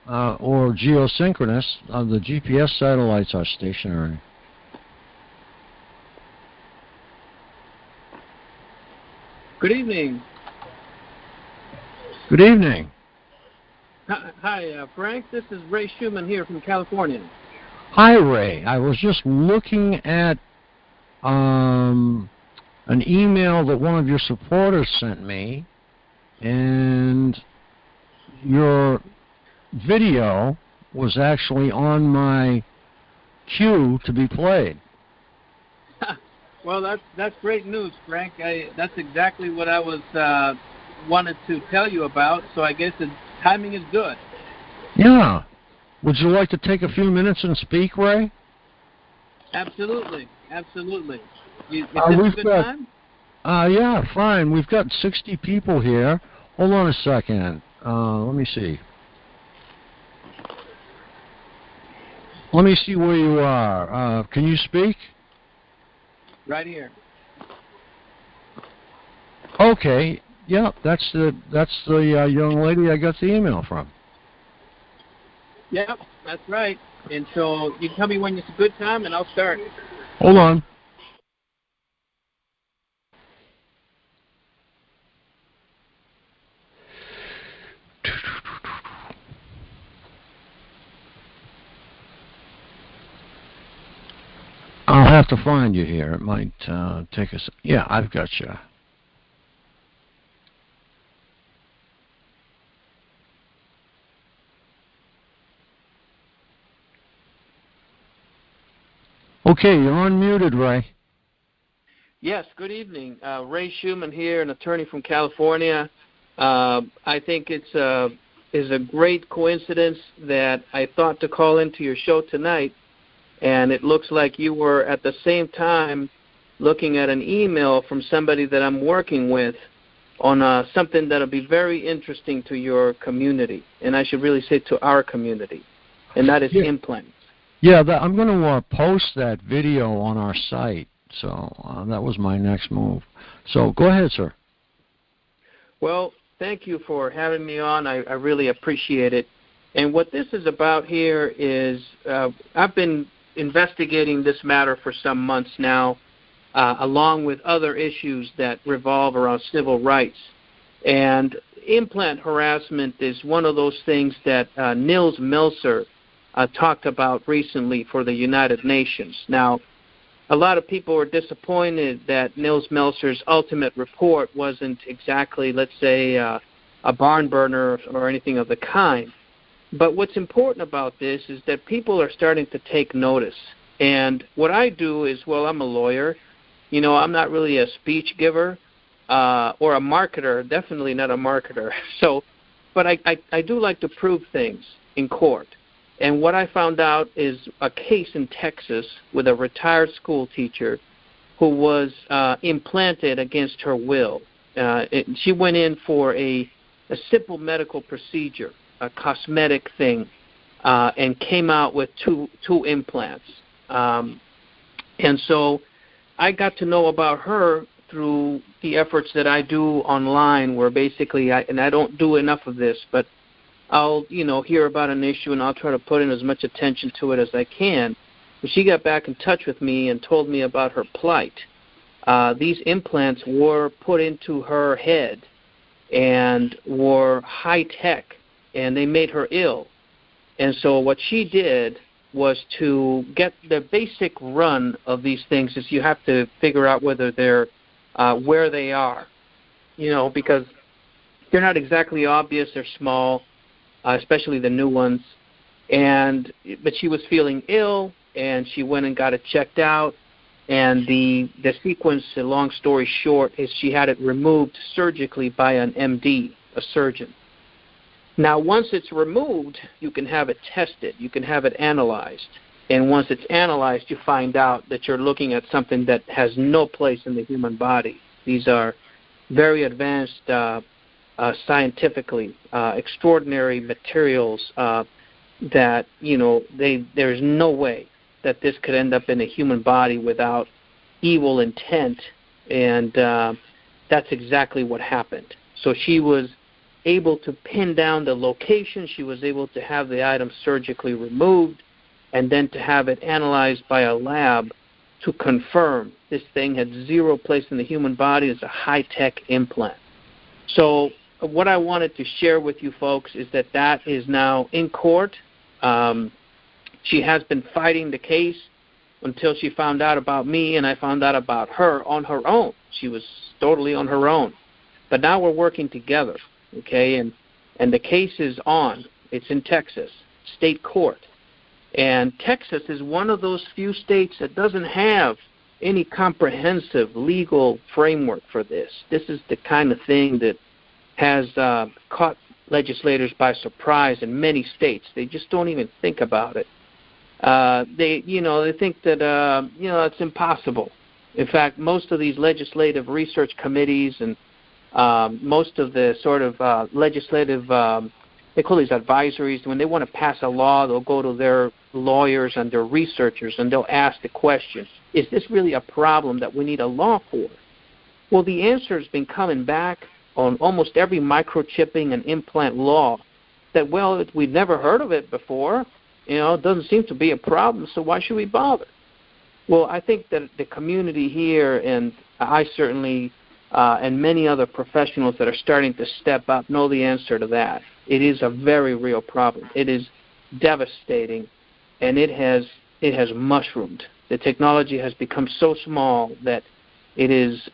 Speaker 2: or geosynchronous, the GPS satellites are stationary.
Speaker 13: Good evening.
Speaker 2: Good evening.
Speaker 13: Hi, Frank. This is Ray Schuman here from California.
Speaker 2: Hi, Ray. I was just looking at an email that one of your supporters sent me, and your video was actually on my queue to be played.
Speaker 13: Well, that's great news, Frank. That's exactly what I was wanted to tell you about. So I guess the timing is good.
Speaker 2: Yeah. Would you like to take a few minutes and speak, Ray?
Speaker 13: Absolutely, absolutely. Is this
Speaker 2: we've
Speaker 13: a good
Speaker 2: got,
Speaker 13: time?
Speaker 2: Yeah, fine. We've got 60 people here. Hold on a second. Let me see. Let me see where you are. Can you speak?
Speaker 13: Right here.
Speaker 2: Okay. Yeah, that's the young lady I got the email from.
Speaker 13: Yep, that's right. And so you can tell me when it's a good time, and I'll start.
Speaker 2: Hold on. I'll have to find you here. It might take us. Yeah, I've got you. Okay, you're unmuted, Ray.
Speaker 13: Yes, good evening. Ray Schuman here, an attorney from California. I think it's a great coincidence that I thought to call into your show tonight, and it looks like you were at the same time looking at an email from somebody that I'm working with on something that'll be very interesting to your community, and I should really say to our community, and that is Implant.
Speaker 2: Yeah, I'm going to post that video on our site, so that was my next move. So go ahead, sir.
Speaker 13: Well, thank you for having me on. I really appreciate it. And what this is about here is I've been investigating this matter for some months now, along with other issues that revolve around civil rights. And implant harassment is one of those things that Nils Melzer talked about recently for the United Nations. Now, a lot of people are disappointed that Nils Melzer's ultimate report wasn't exactly, let's say, a barn burner or anything of the kind. But what's important about this is that people are starting to take notice. And what I do is, well, I'm a lawyer. You know, I'm not really a speech giver or a marketer, definitely not a marketer. But I do like to prove things in court. And what I found out is a case in Texas with a retired school teacher who was implanted against her will. She went in for a simple medical procedure, a cosmetic thing, and came out with two implants. And so I got to know about her through the efforts that I do online, where basically, and I don't do enough of this, but I'll, hear about an issue and I'll try to put in as much attention to it as I can. But she got back in touch with me and told me about her plight. These implants were put into her head and were high-tech, and they made her ill. And so what she did was to get the basic run of these things is you have to figure out whether they're where they are, because they're not exactly obvious. They're small, especially the new ones. But she was feeling ill, and she went and got it checked out. And the sequence, long story short, is she had it removed surgically by an MD, a surgeon. Now, once it's removed, you can have it tested. You can have it analyzed. And once it's analyzed, you find out that you're looking at something that has no place in the human body. These are very advanced scientifically, extraordinary materials that, there's no way that this could end up in a human body without evil intent. And that's exactly what happened. So she was able to pin down the location. She was able to have the item surgically removed and then to have it analyzed by a lab to confirm this thing had zero place in the human body. It's a high-tech implant. So what I wanted to share with you folks is that is now in court. She has been fighting the case until she found out about me, and I found out about her on her own. She was totally on her own. But now we're working together. Okay, and the case is on. It's in Texas, state court. And Texas is one of those few states that doesn't have any comprehensive legal framework for this. This is the kind of thing that has caught legislators by surprise in many states. They just don't even think about it. They think that, it's impossible. In fact, most of these legislative research committees and most of the sort of legislative, they call these advisories. When they want to pass a law, they'll go to their lawyers and their researchers, and they'll ask the question, is this really a problem that we need a law for? Well, the answer has been coming back on almost every microchipping and implant law that, well, we've never heard of it before. It doesn't seem to be a problem, so why should we bother? Well, I think that the community here, and I certainly and many other professionals that are starting to step up know the answer to that. It is a very real problem. It is devastating, and it has mushroomed. The technology has become so small that it is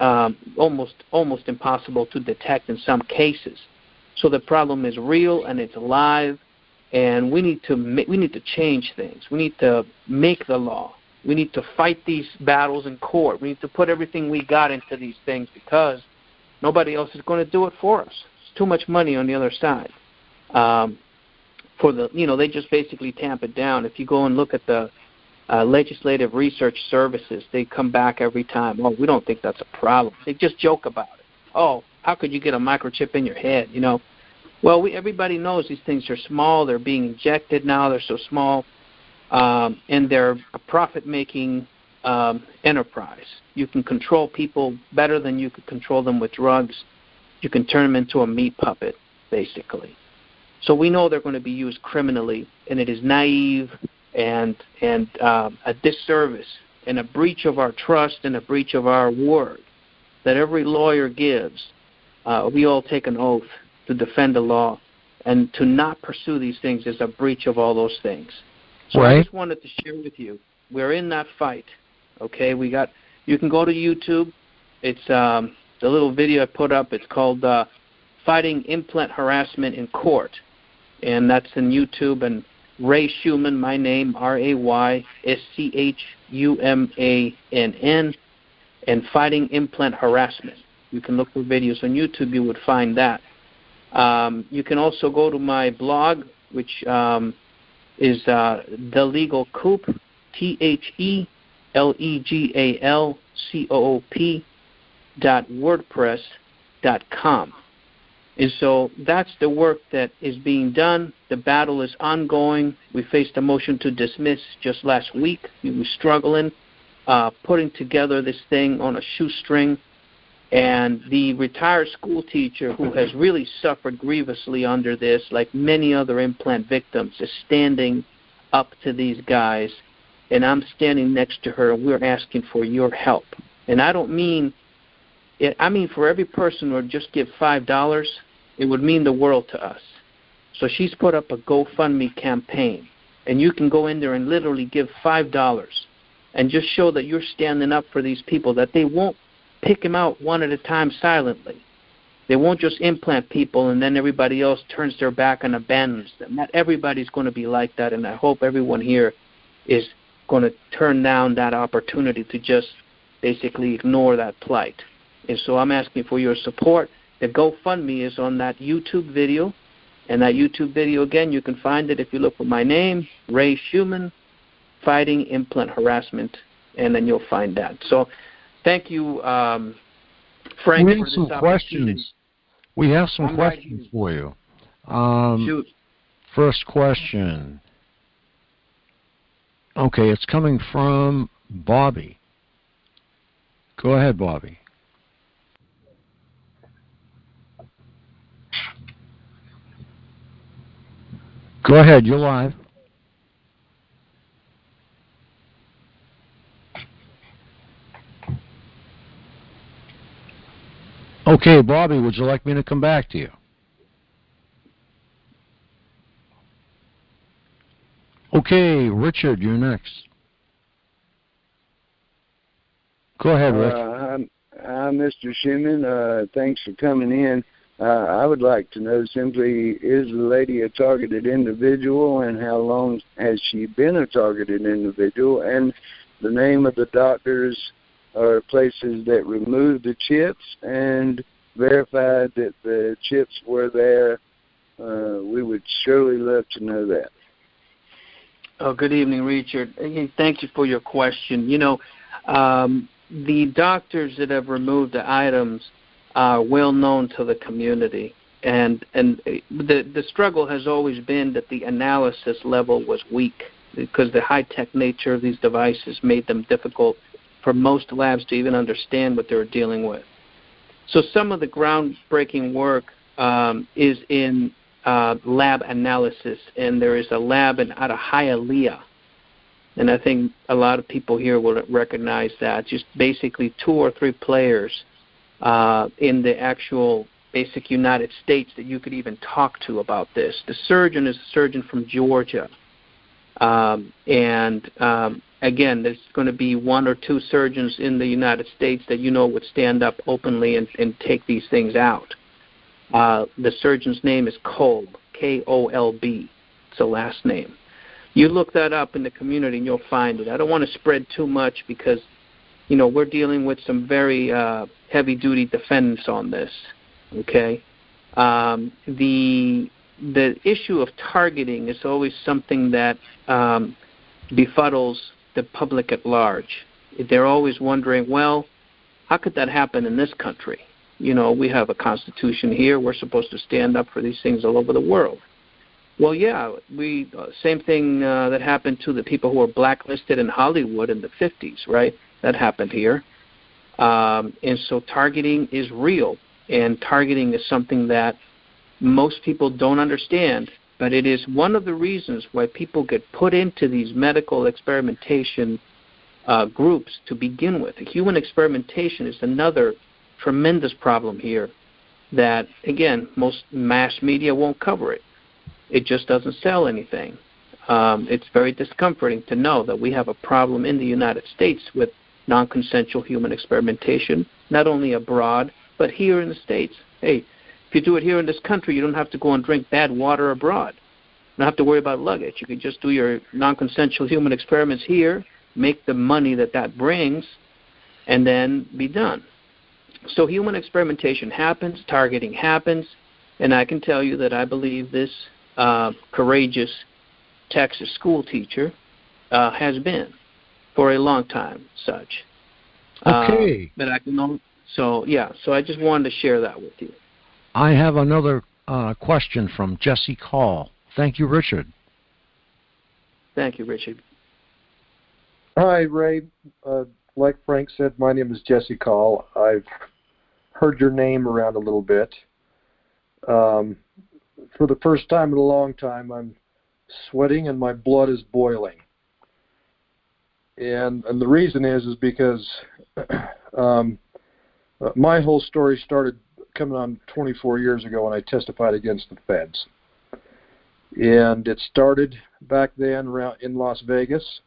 Speaker 13: almost impossible to detect in some cases. So the problem is real and it's alive, and we need to change things. We need to make the law. We need to fight these battles in court. We need to put everything we got into these things because nobody else is going to do it for us. It's too much money on the other side. They just basically tamp it down. If you go and look at the Legislative Research Services, they come back every time. Oh, we don't think that's a problem. They just joke about it. Oh, how could you get a microchip in your head? Well, everybody knows these things are small. They're being injected now. They're so small, and they're a profit-making enterprise. You can control people better than you could control them with drugs. You can turn them into a meat puppet, basically. So we know they're going to be used criminally, and it is naive and a disservice and a breach of our trust and a breach of our word that every lawyer gives. We all take an oath to defend the law, and to not pursue these things is a breach of all those things. So
Speaker 2: right.
Speaker 13: I just wanted to share with you, we're in that fight. Okay, you can go to YouTube. It's the little video I put up. It's called Fighting Implant Harassment in Court, and that's in YouTube. And Ray Schuman, my name, RaySchumann, and Fighting Implant Harassment. You can look for videos on YouTube. You would find that. You can also go to my blog, which is The Legal Coop, TheLegalCoop.wordpress.com. And so that's the work that is being done. The battle is ongoing. We faced a motion to dismiss just last week. We were struggling, putting together this thing on a shoestring. And the retired school teacher who has really suffered grievously under this, like many other implant victims, is standing up to these guys. And I'm standing next to her, and we're asking for your help. And I don't mean it. I mean for every person who would just give $5, it would mean the world to us. So she's put up a GoFundMe campaign, and you can go in there and literally give $5 and just show that you're standing up for these people, that they won't pick them out one at a time silently. They won't just implant people and then everybody else turns their back and abandons them. Not everybody's going to be like that, and I hope everyone here is going to turn down that opportunity to just basically ignore that plight. And so I'm asking for your support. The GoFundMe is on that YouTube video, and that YouTube video, again, you can find it if you look for my name, Ray Schuman, Fighting Implant Harassment, and then you'll find that. So thank you, Frank,
Speaker 2: we
Speaker 13: for
Speaker 2: have
Speaker 13: this
Speaker 2: some questions. We have some questions for you.
Speaker 13: Shoot.
Speaker 2: First question. Okay, it's coming from Bobby. Go ahead, Bobby. Go ahead, you're live. Okay, Bobby, would you like me to come back to you? Okay, Richard, you're next. Go ahead, Rick.
Speaker 3: Hi, Mr. Schuman. Thanks for coming in. I would like to know simply, is the lady a targeted individual, and how long has she been a targeted individual, and the name of the doctors or places that removed the chips and verified that the chips were there. We would surely love to know that.
Speaker 13: Oh, good evening, Richard. Thank you for your question. The doctors that have removed the items are well known to the community, and the struggle has always been that the analysis level was weak because the high-tech nature of these devices made them difficult for most labs to even understand what they were dealing with. So some of the groundbreaking work is in lab analysis, and there is a lab out of Hialeah, and I think a lot of people here will recognize that. Just basically 2 or 3 players in the actual basic United States that you could even talk to about this. The surgeon is a surgeon from Georgia, again, there's going to be 1 or 2 surgeons in the United States that would stand up openly and take these things out. The surgeon's name is Kolb, K-O-L-B. It's the last name. You look that up in the community and you'll find it. I don't want to spread too much because, we're dealing with some very heavy-duty defendants on this, okay? The issue of targeting is always something that befuddles the public at large. They're always wondering, well, how could that happen in this country? You know, we have a constitution here. We're supposed to stand up for these things all over the world. Well, yeah, same thing that happened to the people who were blacklisted in Hollywood in the 50s, right? That happened here. And so targeting is real, and targeting is something that most people don't understand, but it is one of the reasons why people get put into these medical experimentation groups to begin with. Human experimentation is another tremendous problem here that, again, most mass media won't cover it. It just doesn't sell anything. It's very discomforting to know that we have a problem in the United States with non-consensual human experimentation, not only abroad, but here in the States. Hey, if you do it here in this country, you don't have to go and drink bad water abroad. You don't have to worry about luggage. You can just do your non-consensual human experiments here, make the money that brings, and then be done. So human experimentation happens, targeting happens, and I can tell you that I believe this courageous Texas school teacher has been for a long time such.
Speaker 2: Okay.
Speaker 13: But I can so I just wanted to share that with you.
Speaker 2: I have another question from Jesse Call. Thank you, Richard.
Speaker 13: Thank you, Richard.
Speaker 11: Hi, Ray. Like Frank said, my name is Jesse Call. I've heard your name around a little bit. For the first time in a long time, I'm sweating and my blood is boiling. And the reason is because my whole story started coming on 24 years ago when I testified against the feds. And it started back then around in Las Vegas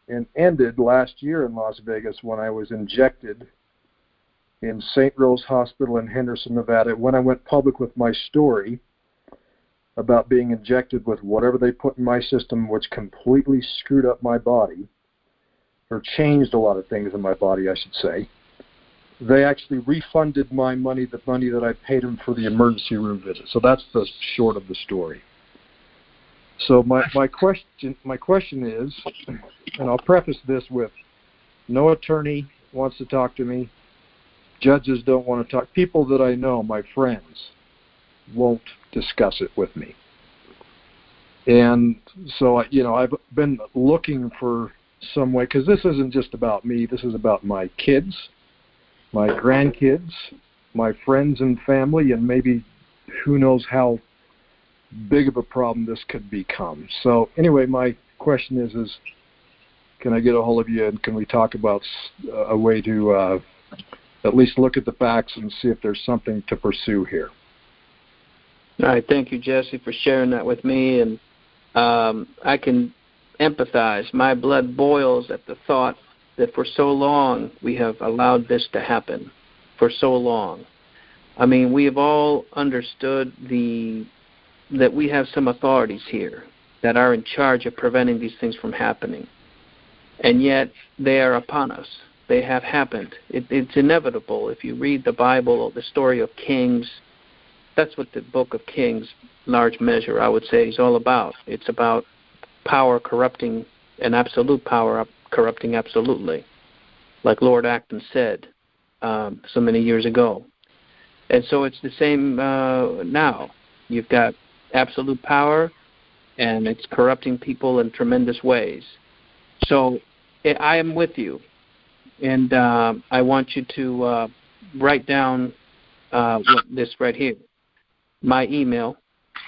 Speaker 11: and ended last year in Las Vegas when I was injected in St. Rose Hospital in Henderson, Nevada, when I went public with my story about being injected with whatever they put in my system, which completely screwed up my body, or changed a lot of things in my body, I should say. They actually refunded my money, the money that I paid them for the emergency room visit. So that's the short of the story. So my question is, and I'll preface this with, no attorney wants to talk to me. Judges don't want to talk. People that I know, my friends, won't discuss it with me. And so, I've been looking for some way, because this isn't just about me. This is about my kids, my grandkids, my friends and family, and maybe who knows how big of a problem this could become. So anyway, my question is can I get a hold of you and can we talk about a way to at least look at the facts and see if there's something to pursue here?
Speaker 13: All right, thank you, Jesse, for sharing that with me. And I can empathize. My blood boils at the thought that for so long we have allowed this to happen, for so long. I mean, we have all understood that we have some authorities here that are in charge of preventing these things from happening. And yet they are upon us. They have happened. It's inevitable. If you read the Bible, the story of kings, that's what the book of Kings, large measure, I would say, is all about. It's about power corrupting, and absolute power corrupting absolutely, like Lord Acton said so many years ago. And so it's the same now. You've got absolute power, and it's corrupting people in tremendous ways. So I am with you, and I want you to write down this right here. My email,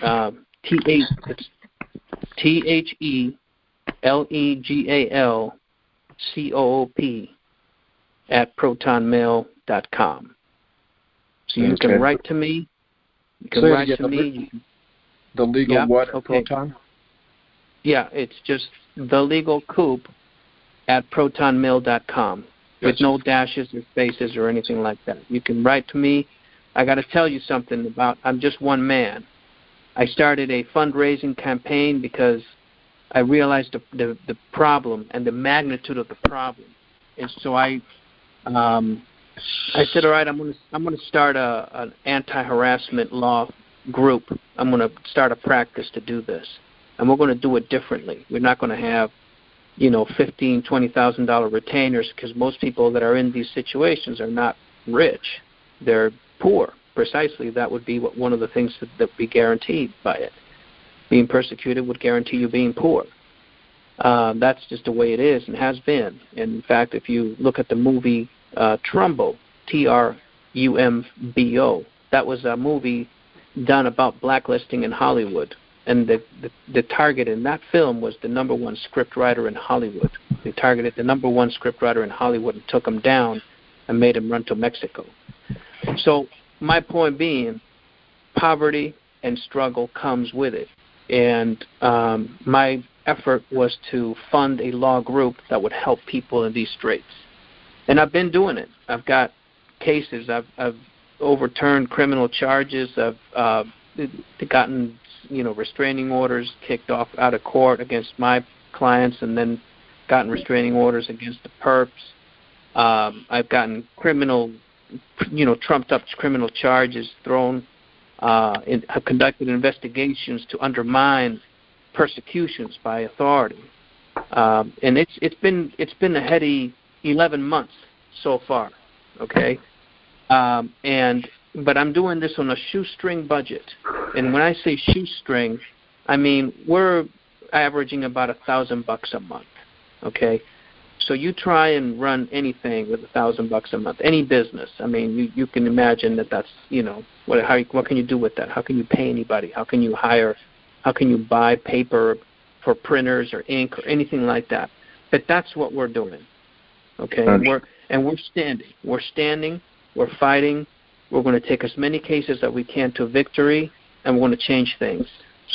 Speaker 13: THELEGALCOOP@protonmail.com. So you can write to me. You can write to me.
Speaker 11: The legal what at Proton?
Speaker 13: Yeah, it's just TheLegalCoop@protonmail.com with no dashes or spaces or anything like that. You can write to me. I got to tell you something about, I'm just one man. I started a fundraising campaign because I realized the problem and the magnitude of the problem. And so I I said, all right, I'm gonna start an anti-harassment law group. I'm gonna start a practice to do this, and we're gonna do it differently. We're not gonna have, $15,000, $20,000 retainers, because most people that are in these situations are not rich; they're poor. Precisely, that would be one of the things that would be guaranteed by it. Being persecuted would guarantee you being poor. That's just the way it is and has been. And in fact, if you look at the movie Trumbo, Trumbo, that was a movie done about blacklisting in Hollywood. And the target in that film was the number one scriptwriter in Hollywood. They targeted the number one scriptwriter in Hollywood and took him down and made him run to Mexico. So my point being, poverty and struggle comes with it. And my effort was to fund a law group that would help people in these straits. And I've been doing it. I've got cases. I've overturned criminal charges. I've gotten restraining orders kicked off out of court against my clients, and then gotten restraining orders against the perps. I've gotten trumped up criminal charges thrown. Have conducted investigations to undermine persecutions by authority, and it's been a heady 11 months so far. Okay, but I'm doing this on a shoestring budget, and when I say shoestring, I mean we're averaging about $1,000 a month. Okay. So you try and run anything with $1,000 a month, any business. I mean, you can imagine that's what can you do with that? How can you pay anybody? How can you hire? How can you buy paper for printers or ink or anything like that? But that's what we're doing. Okay, and we're standing. We're standing. We're fighting. We're going to take as many cases that we can to victory, and we're going to change things.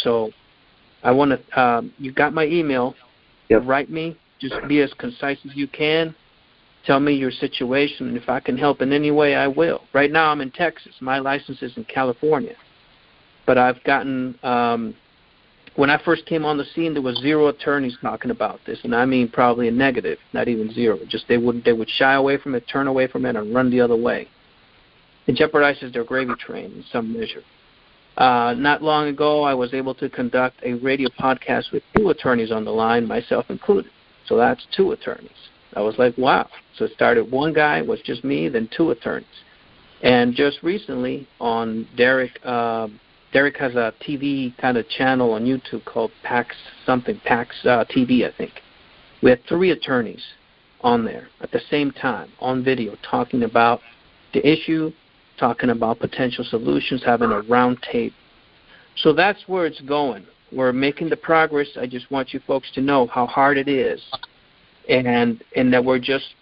Speaker 13: So, I want to. You got my email. Yep. Write me. Just be as concise as you can. Tell me your situation, and if I can help in any way, I will. Right now, I'm in Texas. My license is in California. But I've gotten, when I first came on the scene, there was 0 attorneys talking about this, and I mean probably a negative, not even 0. Just they would shy away from it, turn away from it, and run the other way. It jeopardizes their gravy train in some measure. Not long ago, I was able to conduct a radio podcast with 2 attorneys on the line, myself included. So that's 2 attorneys. I was like, wow. So it started, one guy was just me, then 2 attorneys. And just recently on Derek has a TV kind of channel on YouTube called PAX TV, I think. We had 3 attorneys on there at the same time, on video, talking about the issue, talking about potential solutions, having a round table. So that's where it's going. We're making the progress. I just want you folks to know how hard it is, and that we're just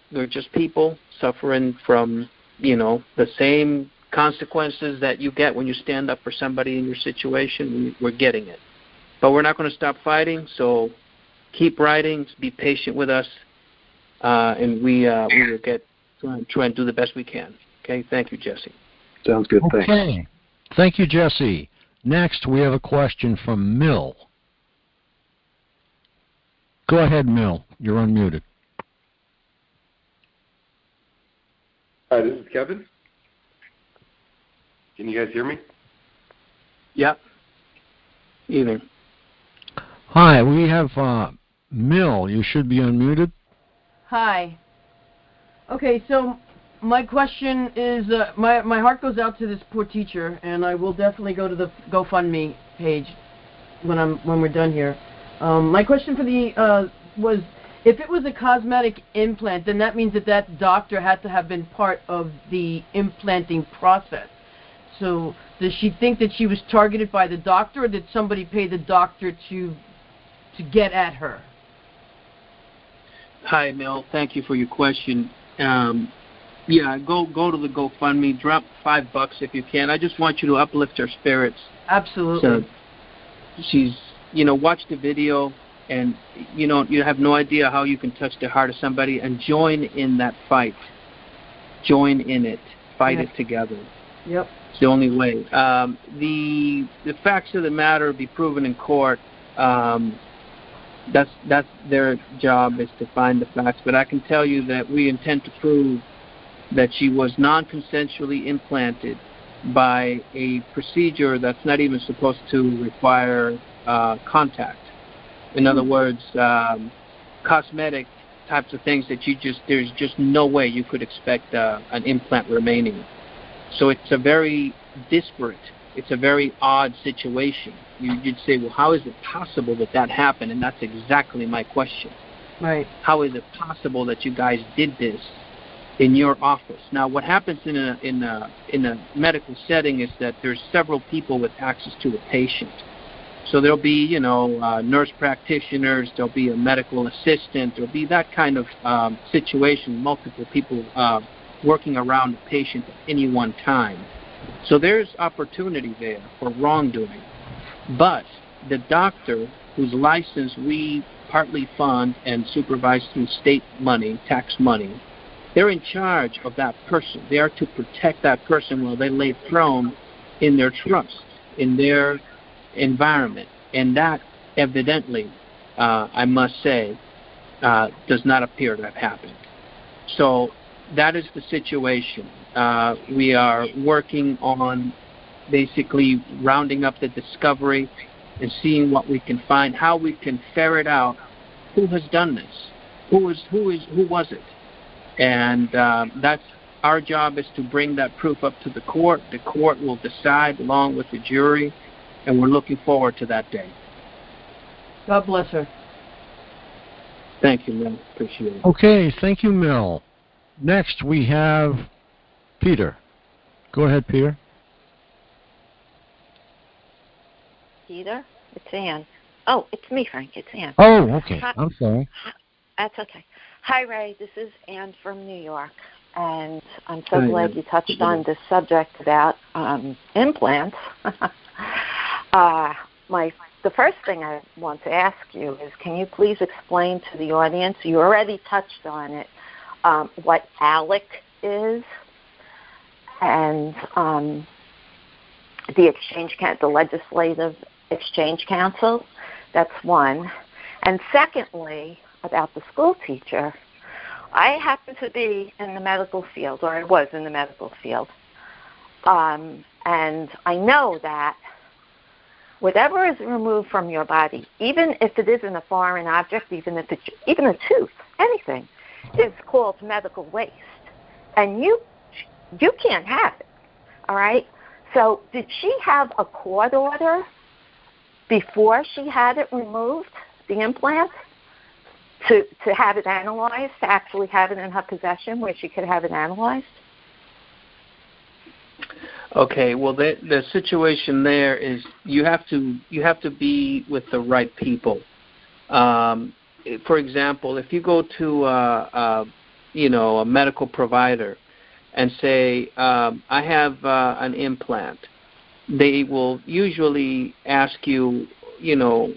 Speaker 13: people suffering from the same consequences that you get when you stand up for somebody in your situation. We're getting it, but we're not going to stop fighting. So keep writing. Be patient with us, and we will try and do the best we can. Okay. Thank you, Jesse.
Speaker 11: Sounds good.
Speaker 2: Okay.
Speaker 11: Thanks.
Speaker 2: Thank you, Jesse. Next, we have a question from Mill. Go ahead, Mill. You're unmuted.
Speaker 10: Hi, this is Kevin. Can you guys hear me?
Speaker 13: Yep. Evening.
Speaker 2: Hi, we have Mill. You should be unmuted.
Speaker 1: Hi. Okay, so my question is, my heart goes out to this poor teacher, and I will definitely go to the GoFundMe page when we're done here. My question for was, if it was a cosmetic implant, then that means that doctor had to have been part of the implanting process. So does she think that she was targeted by the doctor, or did somebody pay the doctor to get at her?
Speaker 13: Hi, Mel. Thank you for your question. Yeah, go to the GoFundMe. Drop $5 if you can. I just want you to uplift her spirits.
Speaker 1: Absolutely.
Speaker 13: So she's, watch the video, and you have no idea how you can touch the heart of somebody, and join in that fight. Join in it. Fight it together.
Speaker 1: Yep.
Speaker 13: It's the only way. The facts of the matter be proven in court. That's their job, is to find the facts. But I can tell you that we intend to prove that she was non-consensually implanted by a procedure that's not even supposed to require contact. In other words, cosmetic types of things that there's just no way you could expect an implant remaining. So it's a very disparate, it's a very odd situation. You'd say, well, how is it possible that happened? And that's exactly my question.
Speaker 1: Right.
Speaker 13: How is it possible that you guys did this in your office? Now, what happens in a medical setting is that there's several people with access to a patient. So there'll be, nurse practitioners, there'll be a medical assistant, there'll be that kind of situation, multiple people working around the patient at any one time. So there's opportunity there for wrongdoing. But the doctor whose license we partly fund and supervise through state money, tax money, they're in charge of that person. They are to protect that person while they lay prone in their trust, in their environment. And that evidently, I must say, does not appear to have happened. So that is the situation. We are working on basically rounding up the discovery and seeing what we can find, how we can ferret out who has done this, who was it. And that's our job, is to bring that proof up to the court. The court will decide along with the jury, and we're looking forward to that day.
Speaker 1: God bless her.
Speaker 13: Thank you, Mel. Appreciate it.
Speaker 2: Okay, thank you, Mel. Next, we have Peter. Go ahead, Peter.
Speaker 12: Peter? It's Ann. Oh, it's me, Frank. It's Ann.
Speaker 2: Oh, okay.
Speaker 12: Hi.
Speaker 2: I'm sorry.
Speaker 12: That's okay. Hi, Ray. This is Ann from New York, and I'm so glad you touched on this subject about implants. The first thing I want to ask you is, can you please explain to the audience, you already touched on it, what ALEC is, and the Legislative Exchange Council? That's one. And secondly, about the school teacher, I happen to be in the medical field, or I was in the medical field, and I know that whatever is removed from your body, even if it isn't a foreign object, even a tooth, anything, is called medical waste, and you can't have it. All right. So, did she have a court order before she had it removed, the implant, to have it analyzed, to actually have it in her possession where she could have it analyzed?
Speaker 13: Okay, well, the situation there is you have to be with the right people. For example, if you go to a medical provider and say, I have an implant, they will usually ask you,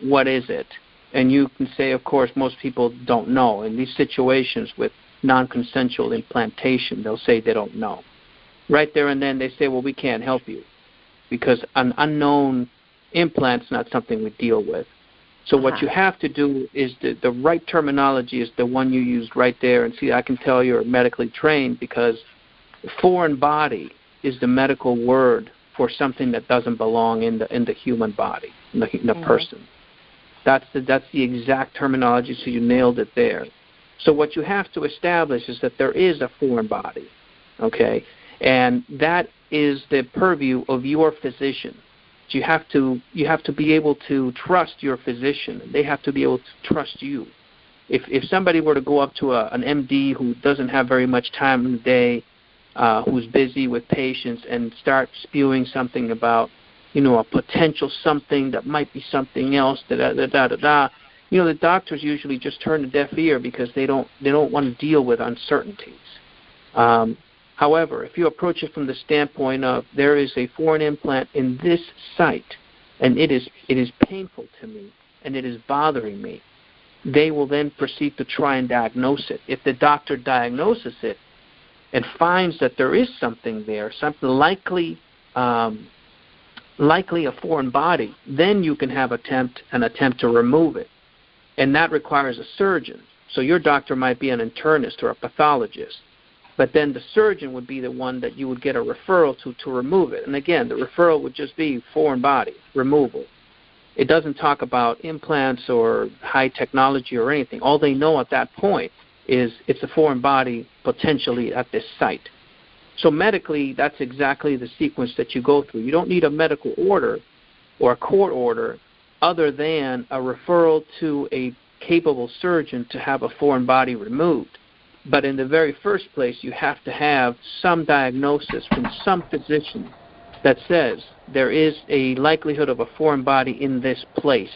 Speaker 13: what is it? And you can say, of course, most people don't know. In these situations with non-consensual implantation, they'll say they don't know. Right there and then they say, well, we can't help you because an unknown implant's not something we deal with. So what you have to do is the right terminology is the one you used right there. And see, I can tell you're medically trained because foreign body is the medical word for something that doesn't belong in the human body, in the person. That's the exact terminology, so you nailed it there. So what you have to establish is that there is a foreign body, okay? And that is the purview of your physician. You have to be able to trust your physician. They have to be able to trust you. If somebody were to go up to an MD who doesn't have very much time in the day, who's busy with patients, and start spewing something about, a potential something that might be something else, the doctors usually just turn a deaf ear because they don't want to deal with uncertainties. However, if you approach it from the standpoint of there is a foreign implant in this site, and it is painful to me, and it is bothering me, they will then proceed to try and diagnose it. If the doctor diagnoses it and finds that there is something there, something likely a foreign body, then you can have an attempt to remove it, and that requires a surgeon. So your doctor might be an internist or a pathologist. But then the surgeon would be the one that you would get a referral to remove it. And again, the referral would just be foreign body removal. It doesn't talk about implants or high technology or anything. All they know at that point is it's a foreign body potentially at this site. So medically, that's exactly the sequence that you go through. You don't need a medical order or a court order other than a referral to a capable surgeon to have a foreign body removed. But in the very first place, you have to have some diagnosis from some physician that says there is a likelihood of a foreign body in this place.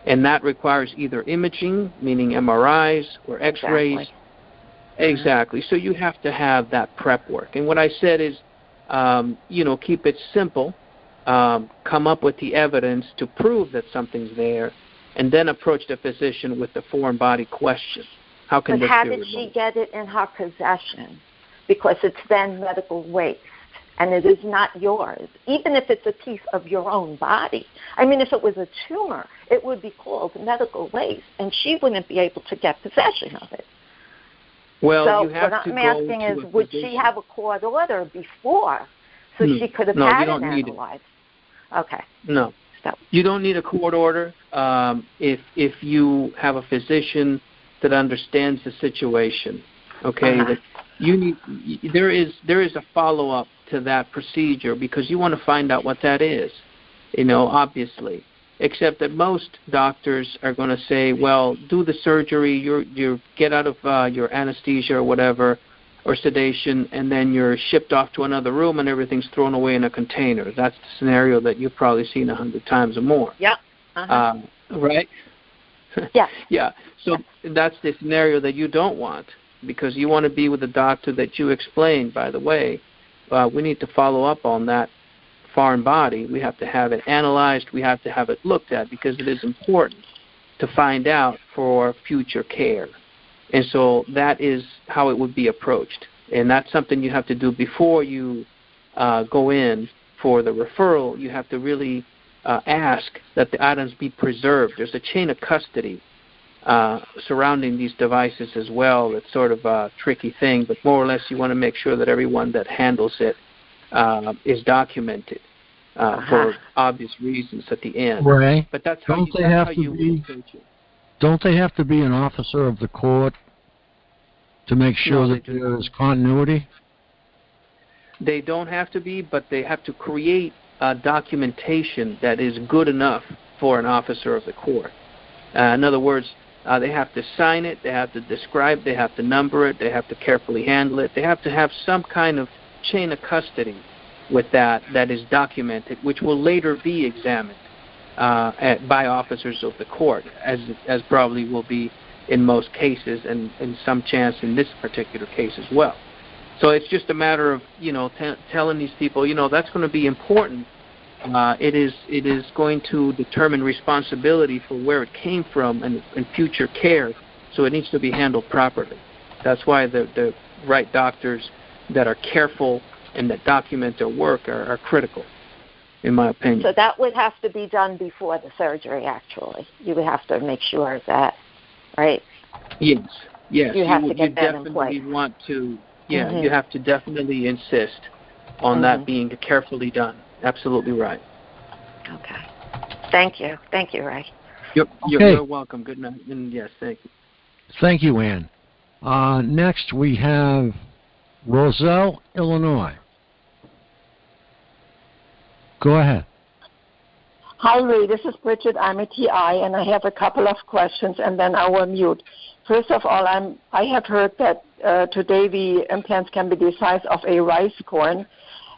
Speaker 13: And that requires either imaging, meaning MRIs or X-rays. Exactly. So you have to have that prep work. And what I said is, keep it simple, come up with the evidence to prove that something's there, and then approach the physician with the foreign body question. How can this be removed?
Speaker 12: But how did she get it in her possession? Because it's then medical waste, and it is not yours, even if it's a piece of your own body. I mean, if it was a tumor, it would be called medical waste, and she wouldn't be able to get possession of it.
Speaker 13: Well,
Speaker 12: so
Speaker 13: you have
Speaker 12: what
Speaker 13: to
Speaker 12: I'm
Speaker 13: go
Speaker 12: asking
Speaker 13: to
Speaker 12: is, would she have a court order before so she could have had it analyzed? Okay.
Speaker 13: No. You don't need a court order if you have a physician that understands the situation. Okay, that you need. There is a follow-up to that procedure because you want to find out what that is. Obviously, except that most doctors are going to say, well, do the surgery. You get out of your anesthesia or whatever, or sedation, and then you're shipped off to another room and everything's thrown away in a container. That's the scenario that you've probably seen 100 times or more.
Speaker 12: Yeah.
Speaker 13: Right?
Speaker 12: Yeah.
Speaker 13: Yeah. So that's the scenario that you don't want because you want to be with a doctor that you explained, by the way, we need to follow up on that foreign body. We have to have it analyzed. We have to have it looked at because it is important to find out for future care. And so that is how it would be approached. And that's something you have to do before you go in for the referral. You have to really ask that the items be preserved. There's a chain of custody surrounding these devices as well. It's sort of a tricky thing, but more or less you want to make sure that everyone that handles it is documented for obvious reasons at the end.
Speaker 2: Right.
Speaker 13: But that's how you approach it.
Speaker 2: Don't they have to be an officer of the court to make sure that there is continuity?
Speaker 13: They don't have to be, but they have to create documentation that is good enough for an officer of the court. In other words, they have to sign it, they have to describe, they have to number it, they have to carefully handle it. They have to have some kind of chain of custody with that is documented, which will later be examined by officers of the court, as probably will be in most cases, and in some chance in this particular case as well. So it's just a matter of telling these people, that's going to be important. It is going to determine responsibility for where it came from and future care. So it needs to be handled properly. That's why the right doctors that are careful and that document their work are critical, in my opinion.
Speaker 12: So that would have to be done before the surgery, actually. You would have to make sure of that, right?
Speaker 13: Yes.
Speaker 12: You have to get that in
Speaker 13: definitely
Speaker 12: place.
Speaker 13: Want to, you have to definitely insist on that being carefully done. Absolutely right.
Speaker 12: Okay. Thank you. Thank you, Ray.
Speaker 13: You're welcome. Good night. And yes, thank you.
Speaker 2: Thank you, Ann. Next, we have Roselle, Illinois. Go ahead.
Speaker 14: Hi, Ray. This is Bridget. I'm a TI, and I have a couple of questions, and then I will mute. First of all, I have heard that today the implants can be the size of a rice corn.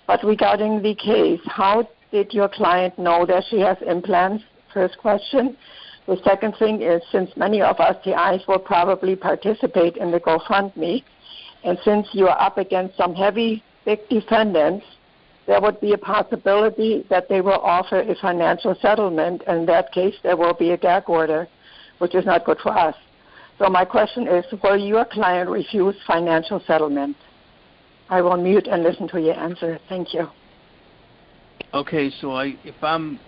Speaker 14: But regarding the case, how did your client know that she has implants? First question. The second thing is, since many of us TIs will probably participate in the GoFundMe, and since you are up against some heavy, big defendants, there would be a possibility that they will offer a financial settlement. In that case, there will be a gag order, which is not good for us. So my question is, will your client refuse financial settlement? I will mute and listen to your answer. Thank you.
Speaker 13: Okay, so if I'm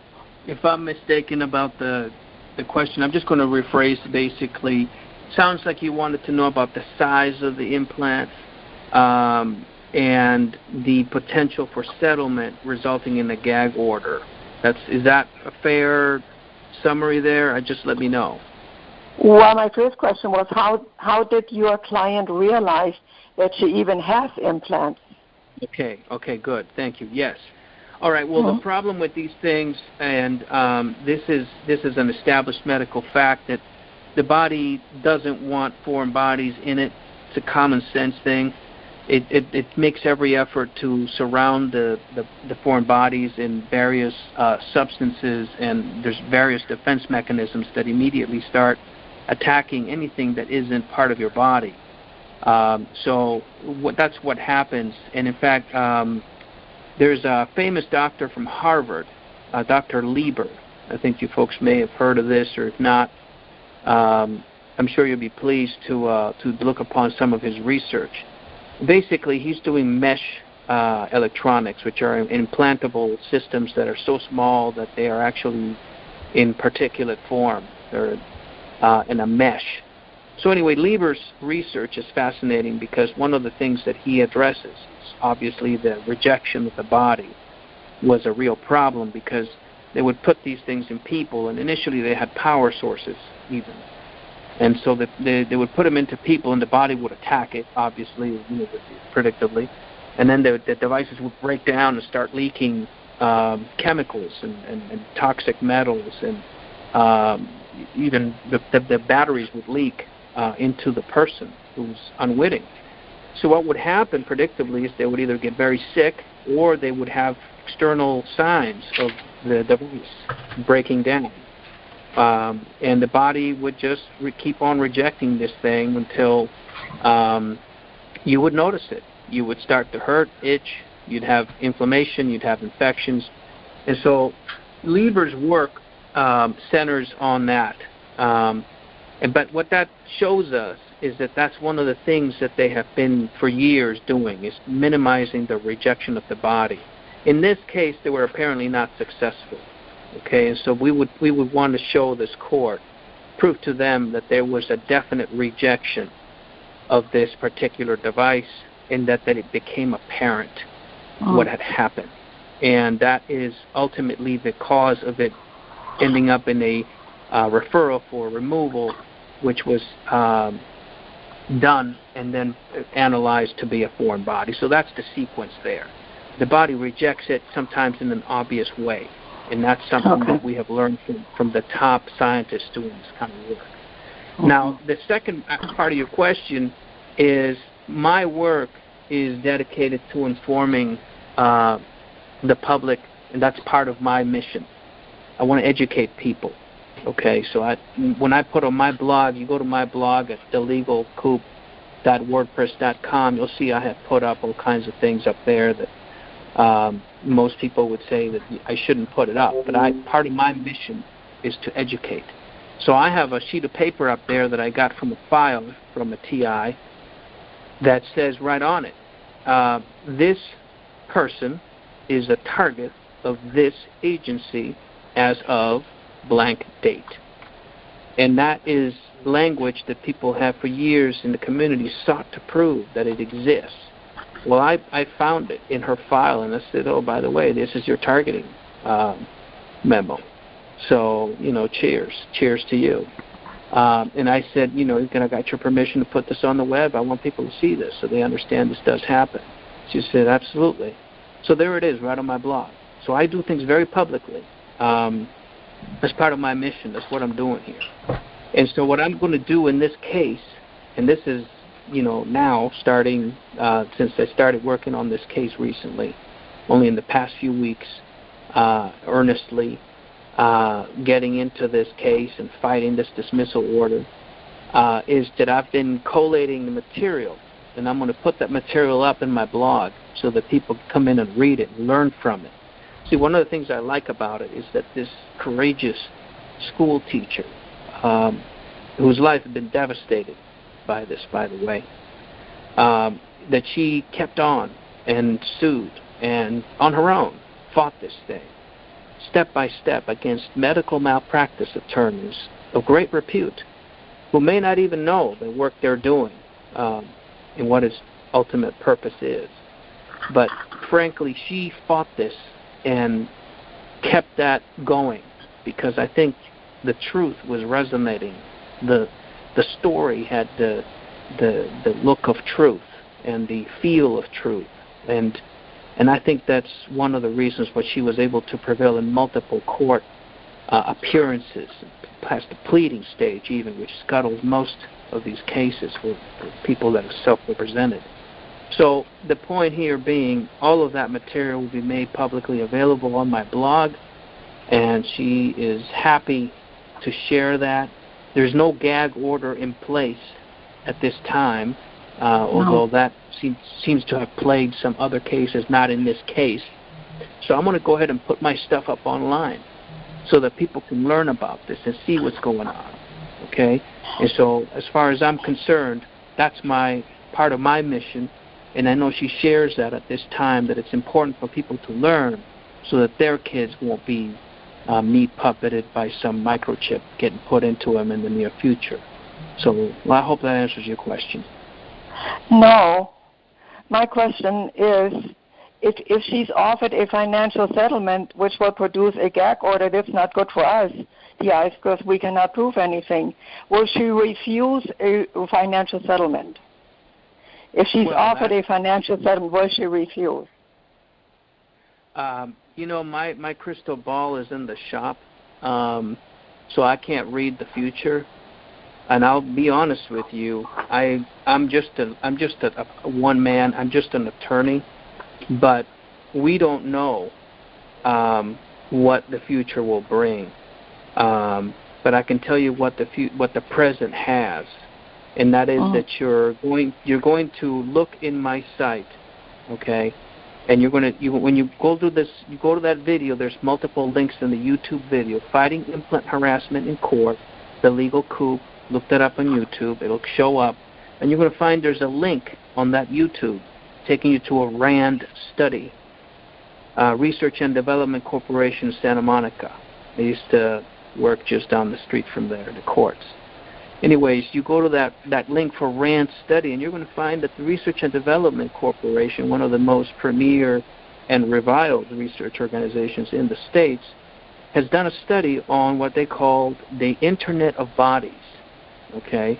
Speaker 13: mistaken about the question, I'm just going to rephrase basically. Sounds like you wanted to know about the size of the implant. and the potential for settlement resulting in a gag order. Is that a fair summary there? Just let me know.
Speaker 14: Well, my first question was how did your client realize that she even has implants?
Speaker 13: Okay, good. Thank you. Yes. All right. Well, the problem with these things, and this is an established medical fact, that the body doesn't want foreign bodies in it. It's a common sense thing. It makes every effort to surround the foreign bodies in various substances, and there's various defense mechanisms that immediately start attacking anything that isn't part of your body. So that's what happens. And in fact, there's a famous doctor from Harvard, Dr. Lieber. I think you folks may have heard of this, or if not, I'm sure you'll be pleased to look upon some of his research. Basically, he's doing mesh electronics, which are implantable systems that are so small that they are actually in particulate form. They're in a mesh. So anyway, Lieber's research is fascinating because one of the things that he addresses is obviously the rejection of the body was a real problem, because they would put these things in people, and initially they had power sources even. And so they would put them into people, and the body would attack it, obviously, predictably. And then the devices would break down and start leaking chemicals and toxic metals, and even the batteries would leak into the person who's unwitting. So what would happen, predictably, is they would either get very sick, or they would have external signs of the device breaking down. And the body would just keep on rejecting this thing until you would notice it. You would start to hurt, itch, you'd have inflammation, you'd have infections. And so Lieber's work centers on that. But what that shows us is that that's one of the things that they have been for years doing, is minimizing the rejection of the body. In this case, they were apparently not successful. Okay, and so we would want to show this court, prove to them that there was a definite rejection of this particular device, and that it became apparent what had happened. And that is ultimately the cause of it ending up in a referral for removal, which was done and then analyzed to be a foreign body. So that's the sequence there. The body rejects it sometimes in an obvious way. And that's something that we have learned from the top scientists doing this kind of work. Now, the second part of your question is my work is dedicated to informing the public, and that's part of my mission. I want to educate people. Okay, so when I put on my blog, you go to my blog at thelegalcoop.wordpress.com, you'll see I have put up all kinds of things up there that most people would say that I shouldn't put it up, but part of my mission is to educate. So I have a sheet of paper up there that I got from a file from a TI that says right on it, this person is a target of this agency as of blank date. And that is language that people have for years in the community sought to prove that it exists. Well, I found it in her file, and I said, oh, by the way, this is your targeting memo. So, cheers to you. And I said, I got your permission to put this on the web. I want people to see this so they understand this does happen. She said, absolutely. So there it is, right on my blog. So I do things very publicly. That's part of my mission. That's what I'm doing here. And so what I'm going to do in this case, and this is, now starting since I started working on this case recently, only in the past few weeks, earnestly getting into this case and fighting this dismissal order, is that I've been collating the material, and I'm going to put that material up in my blog so that people can come in and read it and learn from it. See, one of the things I like about it is that this courageous school teacher, whose life had been devastated by this, by the way, that she kept on and sued and on her own fought this thing step by step against medical malpractice attorneys of great repute who may not even know the work they're doing and what is ultimate purpose is. But frankly, she fought this and kept that going because I think the truth was resonating. The story had the look of truth and the feel of truth, and I think that's one of the reasons why she was able to prevail in multiple court appearances, past the pleading stage even, which scuttles most of these cases for people that are self-represented. So the point here being, all of that material will be made publicly available on my blog, and she is happy to share that. There's no gag order in place at this time, although that seems to have plagued some other cases, not in this case. So I'm going to go ahead and put my stuff up online so that people can learn about this and see what's going on, okay? And so as far as I'm concerned, that's part of my mission, and I know she shares that at this time, that it's important for people to learn so that their kids won't be meat puppeted by some microchip getting put into them in the near future. So I hope that answers your question.
Speaker 14: No. My question is, if she's offered a financial settlement which will produce a gag order, that's not good for us, because we cannot prove anything. Will she refuse a financial settlement? If she's offered a financial settlement, will she refuse?
Speaker 13: My crystal ball is in the shop, so I can't read the future. And I'll be honest with you, I'm just a one man. I'm just an attorney, but we don't know what the future will bring. But I can tell you what the present has, and that is that you're going to look in my site, okay? And when you go to that video, there's multiple links in the YouTube video. Fighting Implant Harassment in Court, the legal coup. Look that up on YouTube. It'll show up. And you're going to find there's a link on that YouTube taking you to a RAND study, Research and Development Corporation, Santa Monica. I used to work just down the street from there, the courts. Anyways, you go to that link for RAND study, and you're going to find that the Research and Development Corporation, one of the most premier and reviled research organizations in the States, has done a study on what they called the Internet of Bodies. Okay?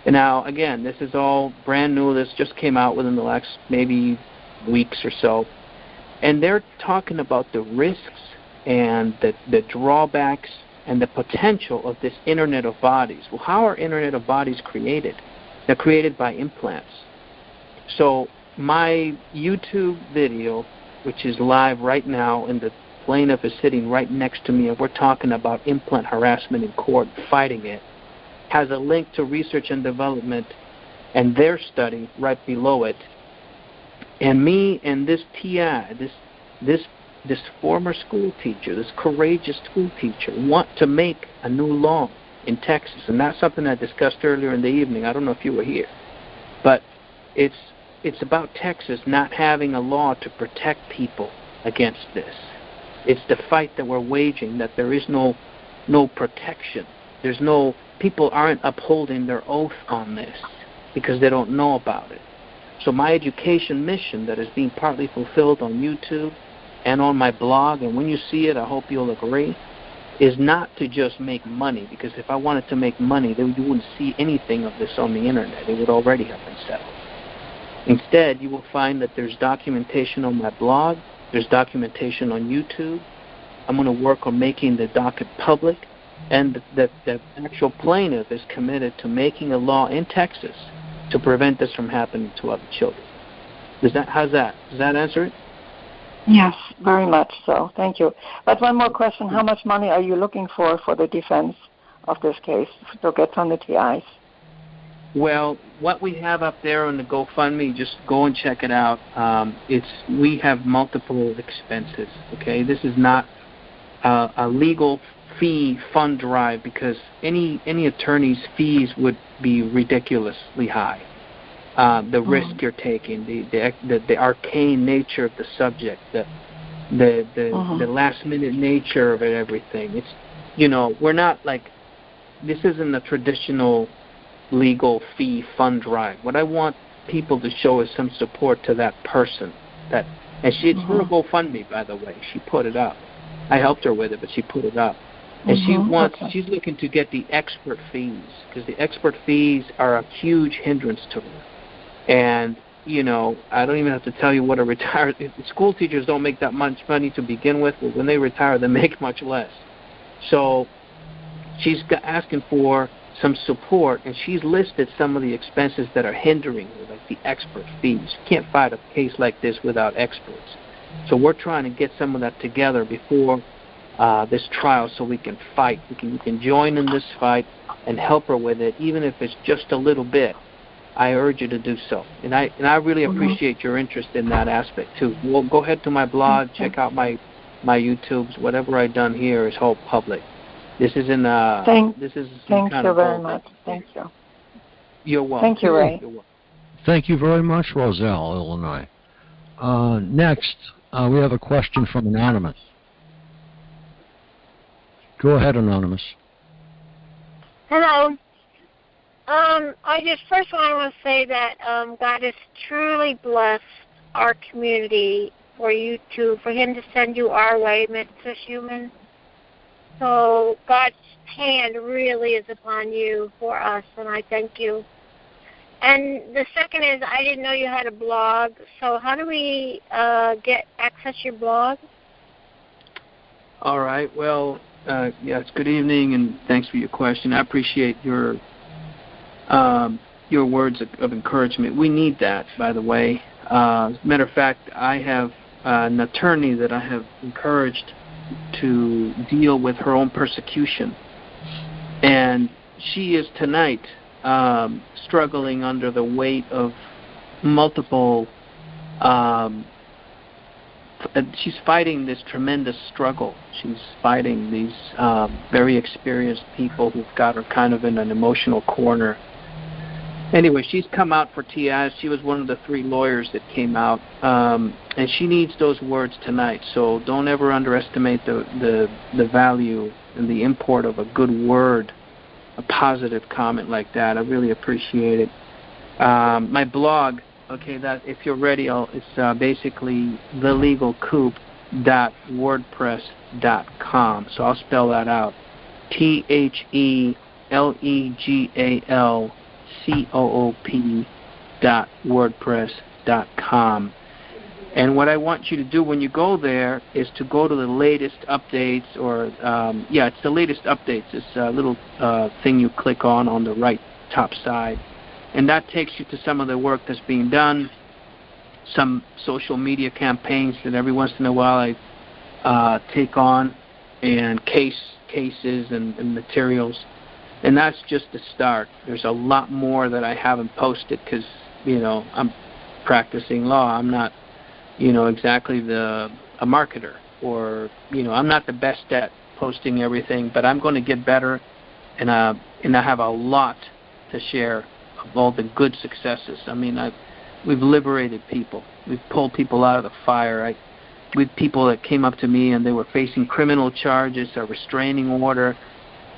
Speaker 13: And now, again, this is all brand new. This just came out within the last maybe weeks or so. And they're talking about the risks and the drawbacks and the potential of this Internet of Bodies. Well, how are Internet of Bodies created? They're created by implants. So my YouTube video, which is live right now, and the plaintiff is sitting right next to me, and we're talking about implant harassment in court, fighting it, has a link to Research and Development and their study right below it. And me and this TI, this former school teacher, this courageous school teacher, want to make a new law in Texas. And that's something I discussed earlier in the evening. I don't know if you were here. But it's about Texas not having a law to protect people against this. It's the fight that we're waging, that there is no protection. People aren't upholding their oath on this because they don't know about it. So my education mission that is being partly fulfilled on YouTube and on my blog, and when you see it, I hope you'll agree, is not to just make money, because if I wanted to make money, then you wouldn't see anything of this on the Internet. It would already have been settled. Instead, you will find that there's documentation on my blog, there's documentation on YouTube. I'm going to work on making the docket public, and the actual plaintiff is committed to making a law in Texas to prevent this from happening to other children. How's that? Does that answer it?
Speaker 14: Yes, very much so. Thank you. But one more question. How much money are you looking for the defense of this case to get from the TIs?
Speaker 13: Well, what we have up there on the GoFundMe, just go and check it out. We have multiple expenses, okay? This is not a legal fee fund drive, because any attorney's fees would be ridiculously high. The risk you're taking, the arcane nature of the subject, the last minute nature of it, everything. It's we're not like, this isn't a traditional legal fee fund drive. What I want people to show us some support to that person. And it's her GoFundMe, by the way. She put it up. I helped her with it, but she put it up. And she's looking to get the expert fees, because the expert fees are a huge hindrance to her. And, I don't even have to tell you what a retired school teachers don't make that much money to begin with, but when they retire, they make much less. So she's asking for some support, and she's listed some of the expenses that are hindering her, like the expert fees. You can't fight a case like this without experts. So we're trying to get some of that together before this trial, so we can fight. We can join in this fight and help her with it, even if it's just a little bit. I urge you to do so. And I really appreciate your interest in that aspect too. Well, go ahead to my blog, check out my YouTubes. Whatever I've done here is all public. This isn't
Speaker 14: Thank
Speaker 13: you
Speaker 14: very much. Thank you.
Speaker 13: You're welcome.
Speaker 14: Thank you, Ray.
Speaker 2: Thank you very much, Roselle, Illinois. Next, we have a question from Anonymous. Go ahead, Anonymous.
Speaker 15: Hello. I just first want to say that God has truly blessed our community for him to send you our way, Mr. Schuman. So God's hand really is upon you for us, and I thank you. And the second is, I didn't know you had a blog. So how do we access your blog?
Speaker 13: All right. Well, yes. Good evening, and thanks for your question. I appreciate your words of encouragement. We need that, by the way. As a matter of fact, I have an attorney that I have encouraged to deal with her own persecution, and she is tonight struggling under the weight of multiple she's fighting this tremendous struggle. She's fighting these very experienced people who've got her kind of in an emotional corner. Anyway, she's come out for TI. She was one of the 3 lawyers that came out, and she needs those words tonight. So don't ever underestimate the value and the import of a good word, a positive comment like that. I really appreciate it. My blog, okay, that if you're ready, it's basically thelegalcoop.wordpress.com. So I'll spell that out: THELEGALCOOP.wordpress.com. And what I want you to do when you go there is to go to the latest updates, or it's the latest updates. It's a little thing you click on the right top side, and that takes you to some of the work that's being done, some social media campaigns that every once in a while I take on, and cases and materials. And that's just the start. There's a lot more that I haven't posted because, I'm practicing law. I'm not, exactly a marketer, or, I'm not the best at posting everything, but I'm going to get better, and I have a lot to share of all the good successes. I mean, we've liberated people. We've pulled people out of the fire. With people that came up to me and they were facing criminal charges, a restraining order,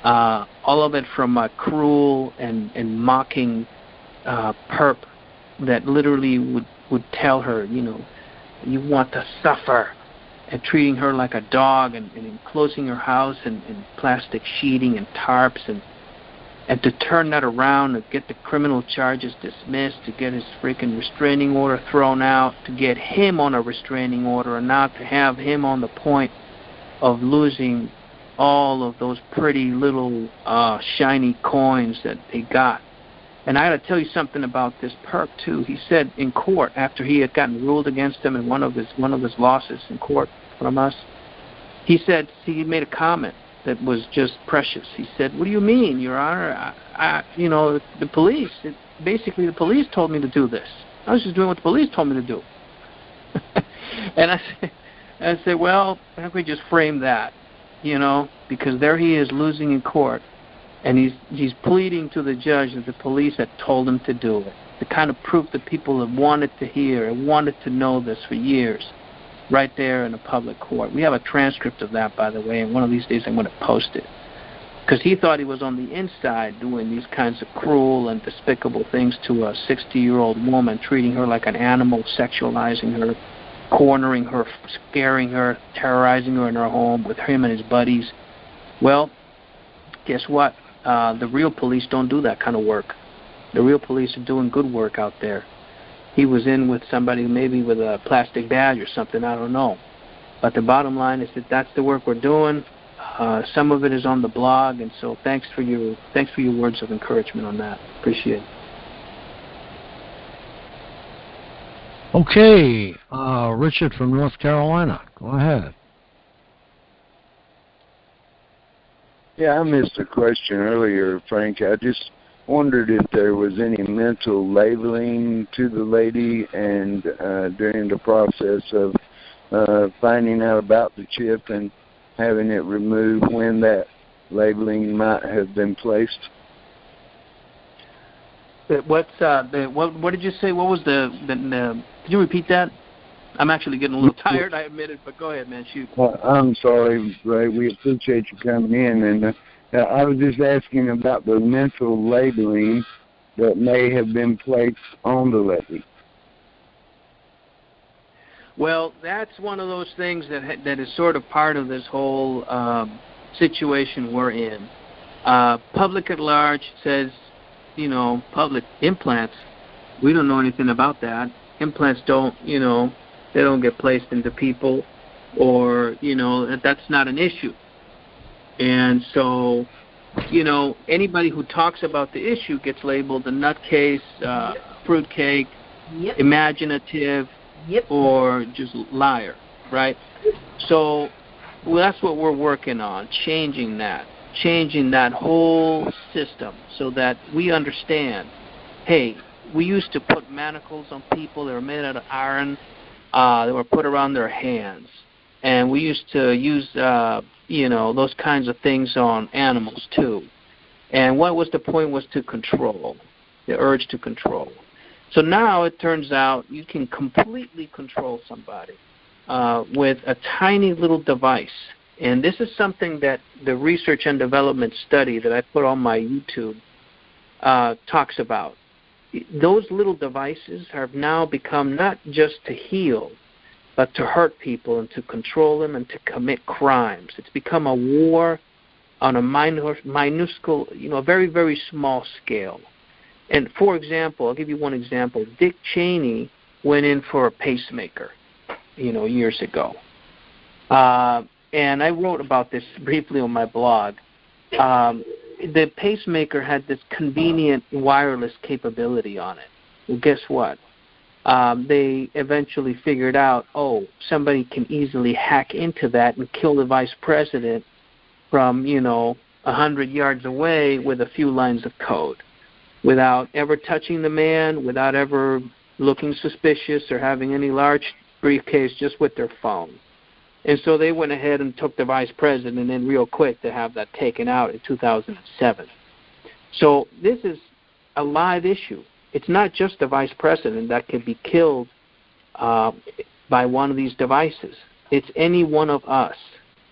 Speaker 13: all of it from a cruel and mocking perp that literally would tell her, you want to suffer, and treating her like a dog, and enclosing her house in plastic sheeting and tarps, and to turn that around, to get the criminal charges dismissed, to get his freaking restraining order thrown out, to get him on a restraining order, and now to have him on the point of losing all of those pretty little shiny coins that they got. And I got to tell you something about this perp too. He said in court, after he had gotten ruled against him in one of his losses in court from us, he said he made a comment that was just precious. He said, "What do you mean, Your Honor? The police. Basically, the police told me to do this. I was just doing what the police told me to do." And I said, well, how can we just frame that? Because there he is losing in court, and he's pleading to the judge that the police had told him to do it. The kind of proof that people have wanted to hear and wanted to know this for years, right there in a public court. We have a transcript of that, by the way, and one of these days I'm going to post it. because he thought he was on the inside doing these kinds of cruel and despicable things to a 60-year-old woman, treating her like an animal, sexualizing her, cornering her, scaring her, terrorizing her in her home with him and his buddies. Well, guess what? The real police don't do that kind of work. The real police are doing good work out there. He was in with somebody maybe with a plastic badge or something, I don't know. But the bottom line is that that's the work we're doing. Some of it is on the blog, and so thanks for your words of encouragement on that. Appreciate it.
Speaker 2: Okay, Richard from North Carolina, go ahead.
Speaker 3: Yeah, I missed a question earlier, Frank. I just wondered if there was any mental labeling to the lady, and during the process of finding out about the chip and having it removed, when that labeling might have been placed.
Speaker 13: What did you say? What was the could you repeat that? I'm actually getting a little tired, I admit it, but go ahead, man, shoot.
Speaker 3: I'm sorry, Ray. We appreciate you coming in, and I was just asking about the mental labeling that may have been placed on the lady.
Speaker 13: Well, that's one of those things that is sort of part of this whole situation we're in. Public at large says, public implants, we don't know anything about that. Implants don't, they don't get placed into people, or, that's not an issue. And so, anybody who talks about the issue gets labeled a nutcase, fruitcake, imaginative, or just liar, right? So that's what we're working on, changing that whole system so that we understand, hey, we used to put manacles on people that were made out of iron, that were put around their hands. And we used to use, those kinds of things on animals too. And what was the point was to control, the urge to control. So now it turns out you can completely control somebody with a tiny little device. And this is something that the research and development study that I put on my YouTube talks about. Those little devices have now become not just to heal, but to hurt people and to control them and to commit crimes. It's become a war on a minuscule, very, very small scale. And for example, I'll give you one example. Dick Cheney went in for a pacemaker, years ago. And I wrote about this briefly on my blog. The pacemaker had this convenient wireless capability on it. Well, guess what? They eventually figured out, somebody can easily hack into that and kill the vice president from, 100 yards away with a few lines of code, without ever touching the man, without ever looking suspicious or having any large briefcase, just with their phone. And so they went ahead and took the vice president in real quick to have that taken out in 2007. So this is a live issue. It's not just the vice president that can be killed by one of these devices. It's any one of us.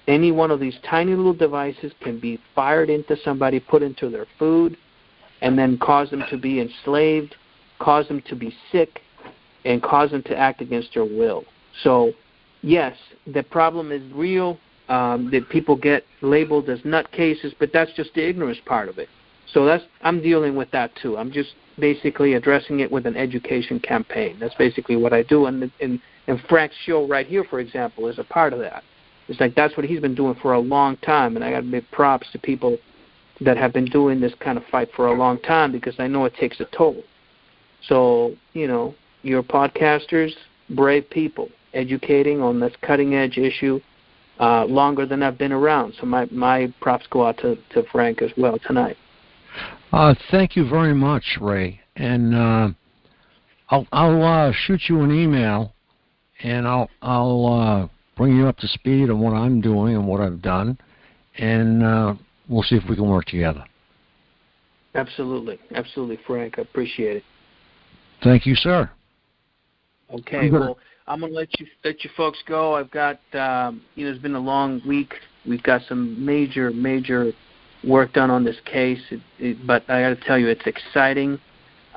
Speaker 13: Any one of these tiny little devices can be fired into somebody, put into their food, and then cause them to be enslaved, cause them to be sick, and cause them to act against their will. So, yes, the problem is real, that people get labeled as nutcases, but that's just the ignorance part of it. So I'm dealing with that too. I'm just basically addressing it with an education campaign. That's basically what I do. And Frank's show right here, for example, is a part of that. It's like that's what he's been doing for a long time, and I got to give props to people that have been doing this kind of fight for a long time, because I know it takes a toll. So, you're podcasters, brave people, educating on this cutting-edge issue longer than I've been around. So my props go out to Frank as well tonight.
Speaker 2: Thank you very much, Ray. And I'll shoot you an email, and I'll bring you up to speed on what I'm doing and what I've done, and we'll see if we can work together.
Speaker 13: Absolutely, Frank. I appreciate it.
Speaker 2: Thank you, sir.
Speaker 13: Okay, well, I'm going to let you folks go. I've got, it's been a long week. We've got some major work done on this case. But I got to tell you, it's exciting.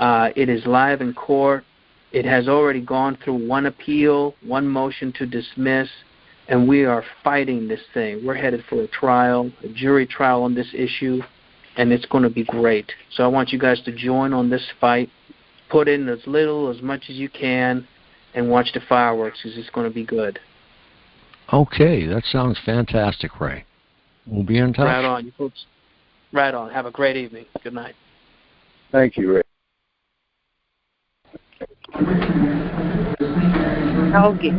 Speaker 13: It is live in court. It has already gone through one appeal, one motion to dismiss, and we are fighting this thing. We're headed for a trial, a jury trial on this issue, and it's going to be great. So I want you guys to join on this fight. Put in as little, as much as you can, and watch the fireworks, because it's going to be good.
Speaker 2: Okay, that sounds fantastic, Ray. We'll be in touch.
Speaker 13: Right on, you folks. Right on. Have a great evening. Good night.
Speaker 3: Thank you, Ray.
Speaker 4: Okay.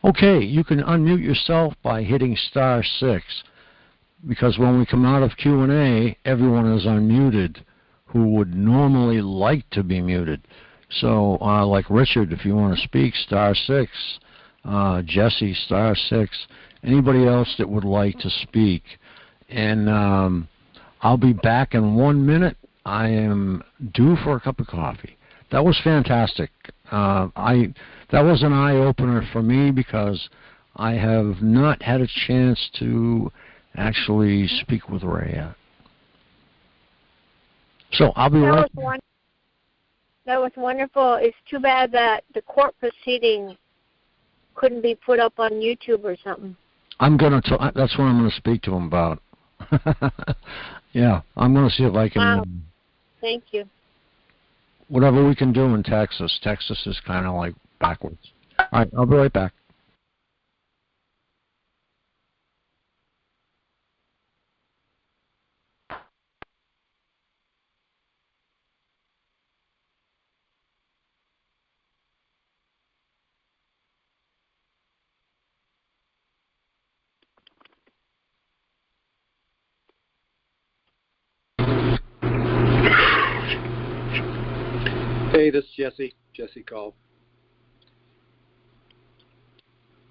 Speaker 2: Okay, you can unmute yourself by hitting *6, because when we come out of Q&A, everyone is unmuted who would normally like to be muted. So, like Richard, if you want to speak, *6. Jesse, *6. Anybody else that would like to speak. And I'll be back in 1 minute. I am due for a cup of coffee. That was fantastic. That was an eye-opener for me, because I have not had a chance to actually speak with Ray yet. So I'll be right back.
Speaker 15: That was wonderful. It's too bad that the court proceeding couldn't be put up on YouTube or something.
Speaker 2: That's what I'm going to speak to him about. Yeah, I'm going to see if I can.
Speaker 15: Wow. Thank you.
Speaker 2: Whatever we can do in Texas. Texas is kind of like backwards. All right, I'll be right back.
Speaker 11: Hey, this is Jesse. Jesse called.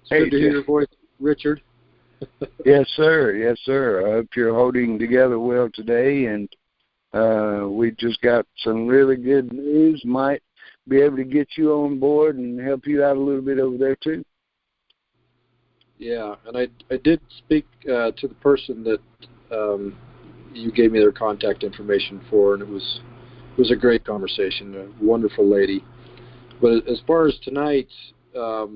Speaker 11: It's
Speaker 3: Hey,
Speaker 11: good to hear your voice, Richard.
Speaker 3: Yes, sir. Yes, sir. I hope you're holding together well today, and we just got some really good news. Might be able to get you on board and help you out a little bit over there too.
Speaker 11: Yeah, and I did speak to the person that you gave me their contact information for, and it was a great conversation. A wonderful lady. But as far as tonight, gosh,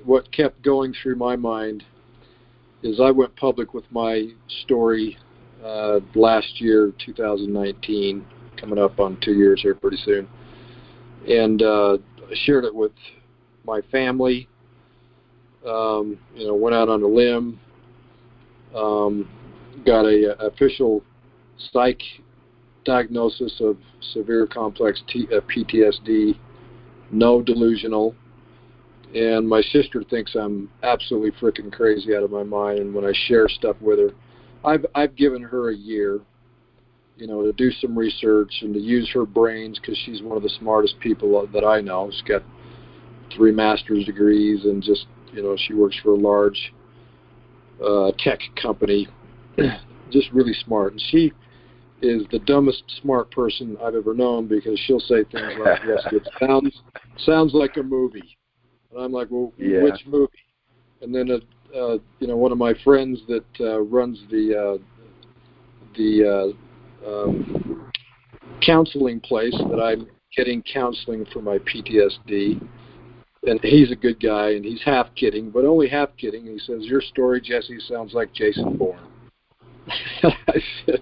Speaker 11: what kept going through my mind is I went public with my story last year, 2019, coming up on 2 years here pretty soon. And I shared it with my family, went out on a limb, got a official psych diagnosis of severe complex PTSD, no delusional. And my sister thinks I'm absolutely freaking crazy out of my mind. And when I share stuff with her, I've given her a year, to do some research and to use her brains, because she's one of the smartest people that I know. She's got 3 master's degrees, and just, she works for a large tech company. Just really smart. And she is the dumbest smart person I've ever known, because she'll say things like, yes, it sounds like a movie. And I'm like, well, yeah. Which movie? And then, one of my friends that runs the counseling place that I'm getting counseling for my PTSD, and he's a good guy, and he's half kidding, but only half kidding. He says, your story, Jesse, sounds like Jason Bourne. I said,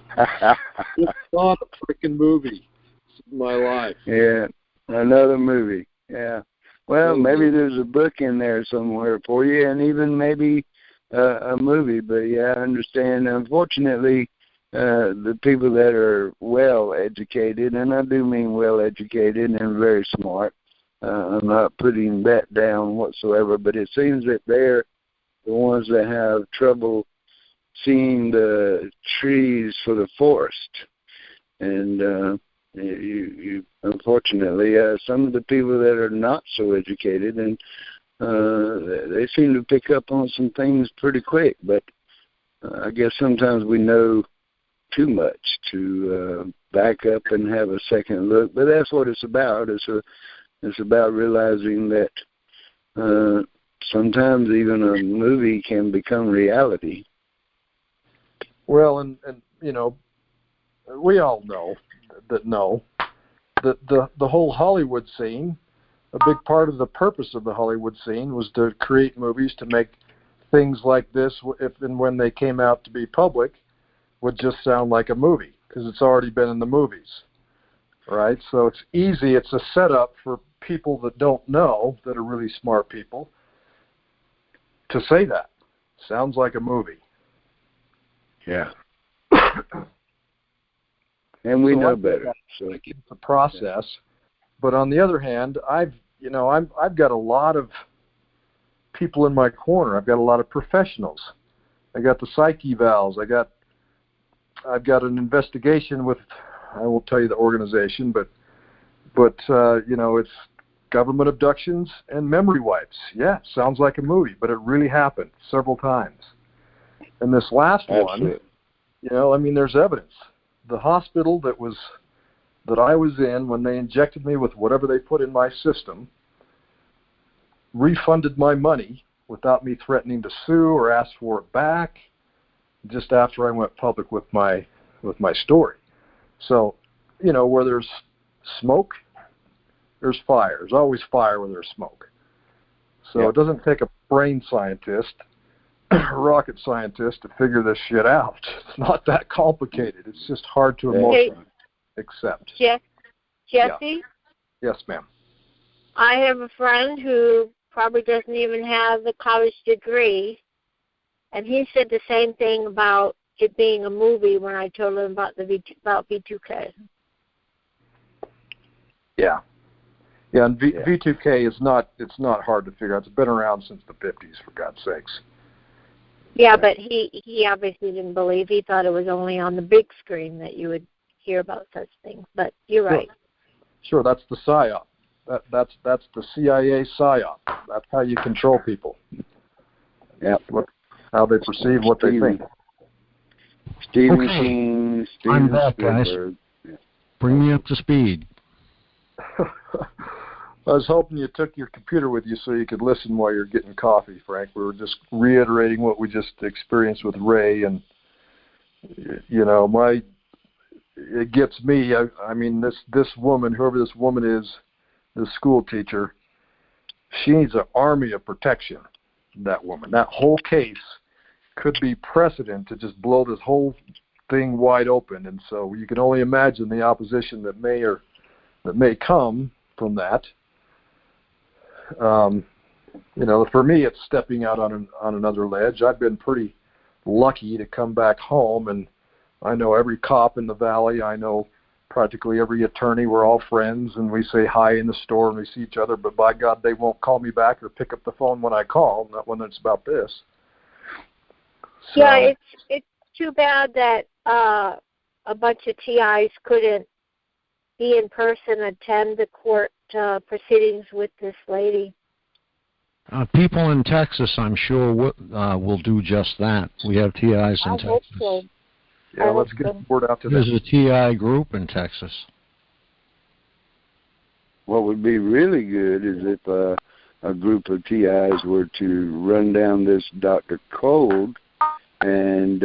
Speaker 11: it's not a freaking movie. It's my life.
Speaker 3: Yeah, another movie. Yeah. Well, maybe there's a book in there somewhere for you, and even maybe a movie. But yeah, I understand. Unfortunately, the people that are well educated, and I do mean well educated and very smart, I'm not putting that down whatsoever, but it seems that they're the ones that have trouble seeing the trees for the forest. And you unfortunately, some of the people that are not so educated, and they seem to pick up on some things pretty quick. But I guess sometimes we know too much to back up and have a second look. But that's what it's about. It's about realizing that sometimes even a movie can become reality.
Speaker 11: Well, and you know, we all know that the whole Hollywood scene, a big part of the purpose of the Hollywood scene was to create movies to make things like this, if and when they came out to be public, would just sound like a movie because it's already been in the movies, right? So it's easy. It's a setup for people that don't know, that are really smart people, to say that. Sounds like a movie.
Speaker 3: Yeah. And we know better. So
Speaker 11: it's a process. But on the other hand, I've got a lot of people in my corner. I've got a lot of professionals. I got the psych evals. I've got an investigation with, I won't tell you the organization, but it's government abductions and memory wipes. Yeah, sounds like a movie, but it really happened several times. And this last one, there's evidence. The hospital that I was in when they injected me with whatever they put in my system refunded my money without me threatening to sue or ask for it back, just after I went public with my story. So, where there's smoke, there's fire. There's always fire where there's smoke. So It doesn't take a brain scientist, rocket scientist, to figure this shit out. It's not that complicated. It's just hard to emotionally accept.
Speaker 15: Jesse?
Speaker 11: Yes, ma'am.
Speaker 15: I have a friend who probably doesn't even have the college degree, and he said the same thing about it being a movie when I told him about about V2K. Yeah, and V2K it's not hard to figure out. It's been around since the 50s, for God's sakes. Yeah, but he obviously didn't believe. He thought it was only on the big screen that you would hear about such things. But you're right. Sure, that's the PSYOP. That's the CIA PSYOP. That's how you control people. Yeah, how they perceive what they think.
Speaker 3: Stephen King,
Speaker 2: I'm back, guys. Bring me up to speed.
Speaker 11: I was hoping you took your computer with you so you could listen while you're getting coffee, Frank. We were just reiterating what we just experienced with Ray, and it gets me. I mean, this woman, whoever this woman is, this school teacher, she needs an army of protection. That woman, that whole case could be precedent to just blow this whole thing wide open, and so you can only imagine the opposition that may come from that. For me, it's stepping out on another ledge. I've been pretty lucky to come back home, and I know every cop in the valley. I know practically every attorney. We're all friends, and we say hi in the store and we see each other, but by God, they won't call me back or pick up the phone when I call, not when it's about this. So, yeah, it's too bad that a bunch of TIs couldn't be in person, attend the court proceedings with this lady.
Speaker 2: People in Texas, I'm sure, will do just that. We have TIs in Texas.
Speaker 11: Hope so. Yeah, let's get the word out to them.
Speaker 2: There's a TI group in Texas.
Speaker 3: What would be really good is if a group of TIs were to run down this Dr. Cold and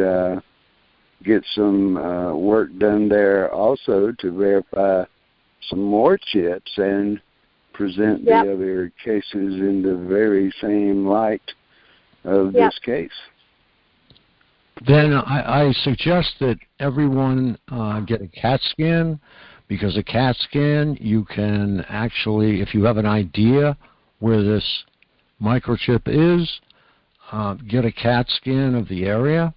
Speaker 3: get some work done there also to verify some more chips and present the other cases in the very same light of this case.
Speaker 2: Then I suggest that everyone get a CAT scan, because a CAT scan, you can actually, if you have an idea where this microchip is, get a CAT scan of the area.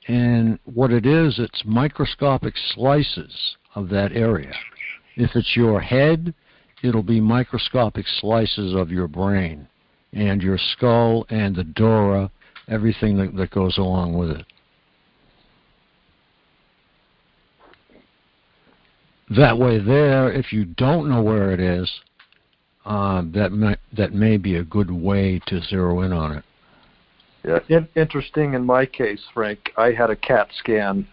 Speaker 2: And what it is, it's microscopic slices of that area. If it's your head, it'll be microscopic slices of your brain and your skull and the dura, everything that goes along with it. That way there, if you don't know where it is, that may be a good way to zero in on it.
Speaker 11: Yeah, interesting in my case, Frank, I had a CAT scan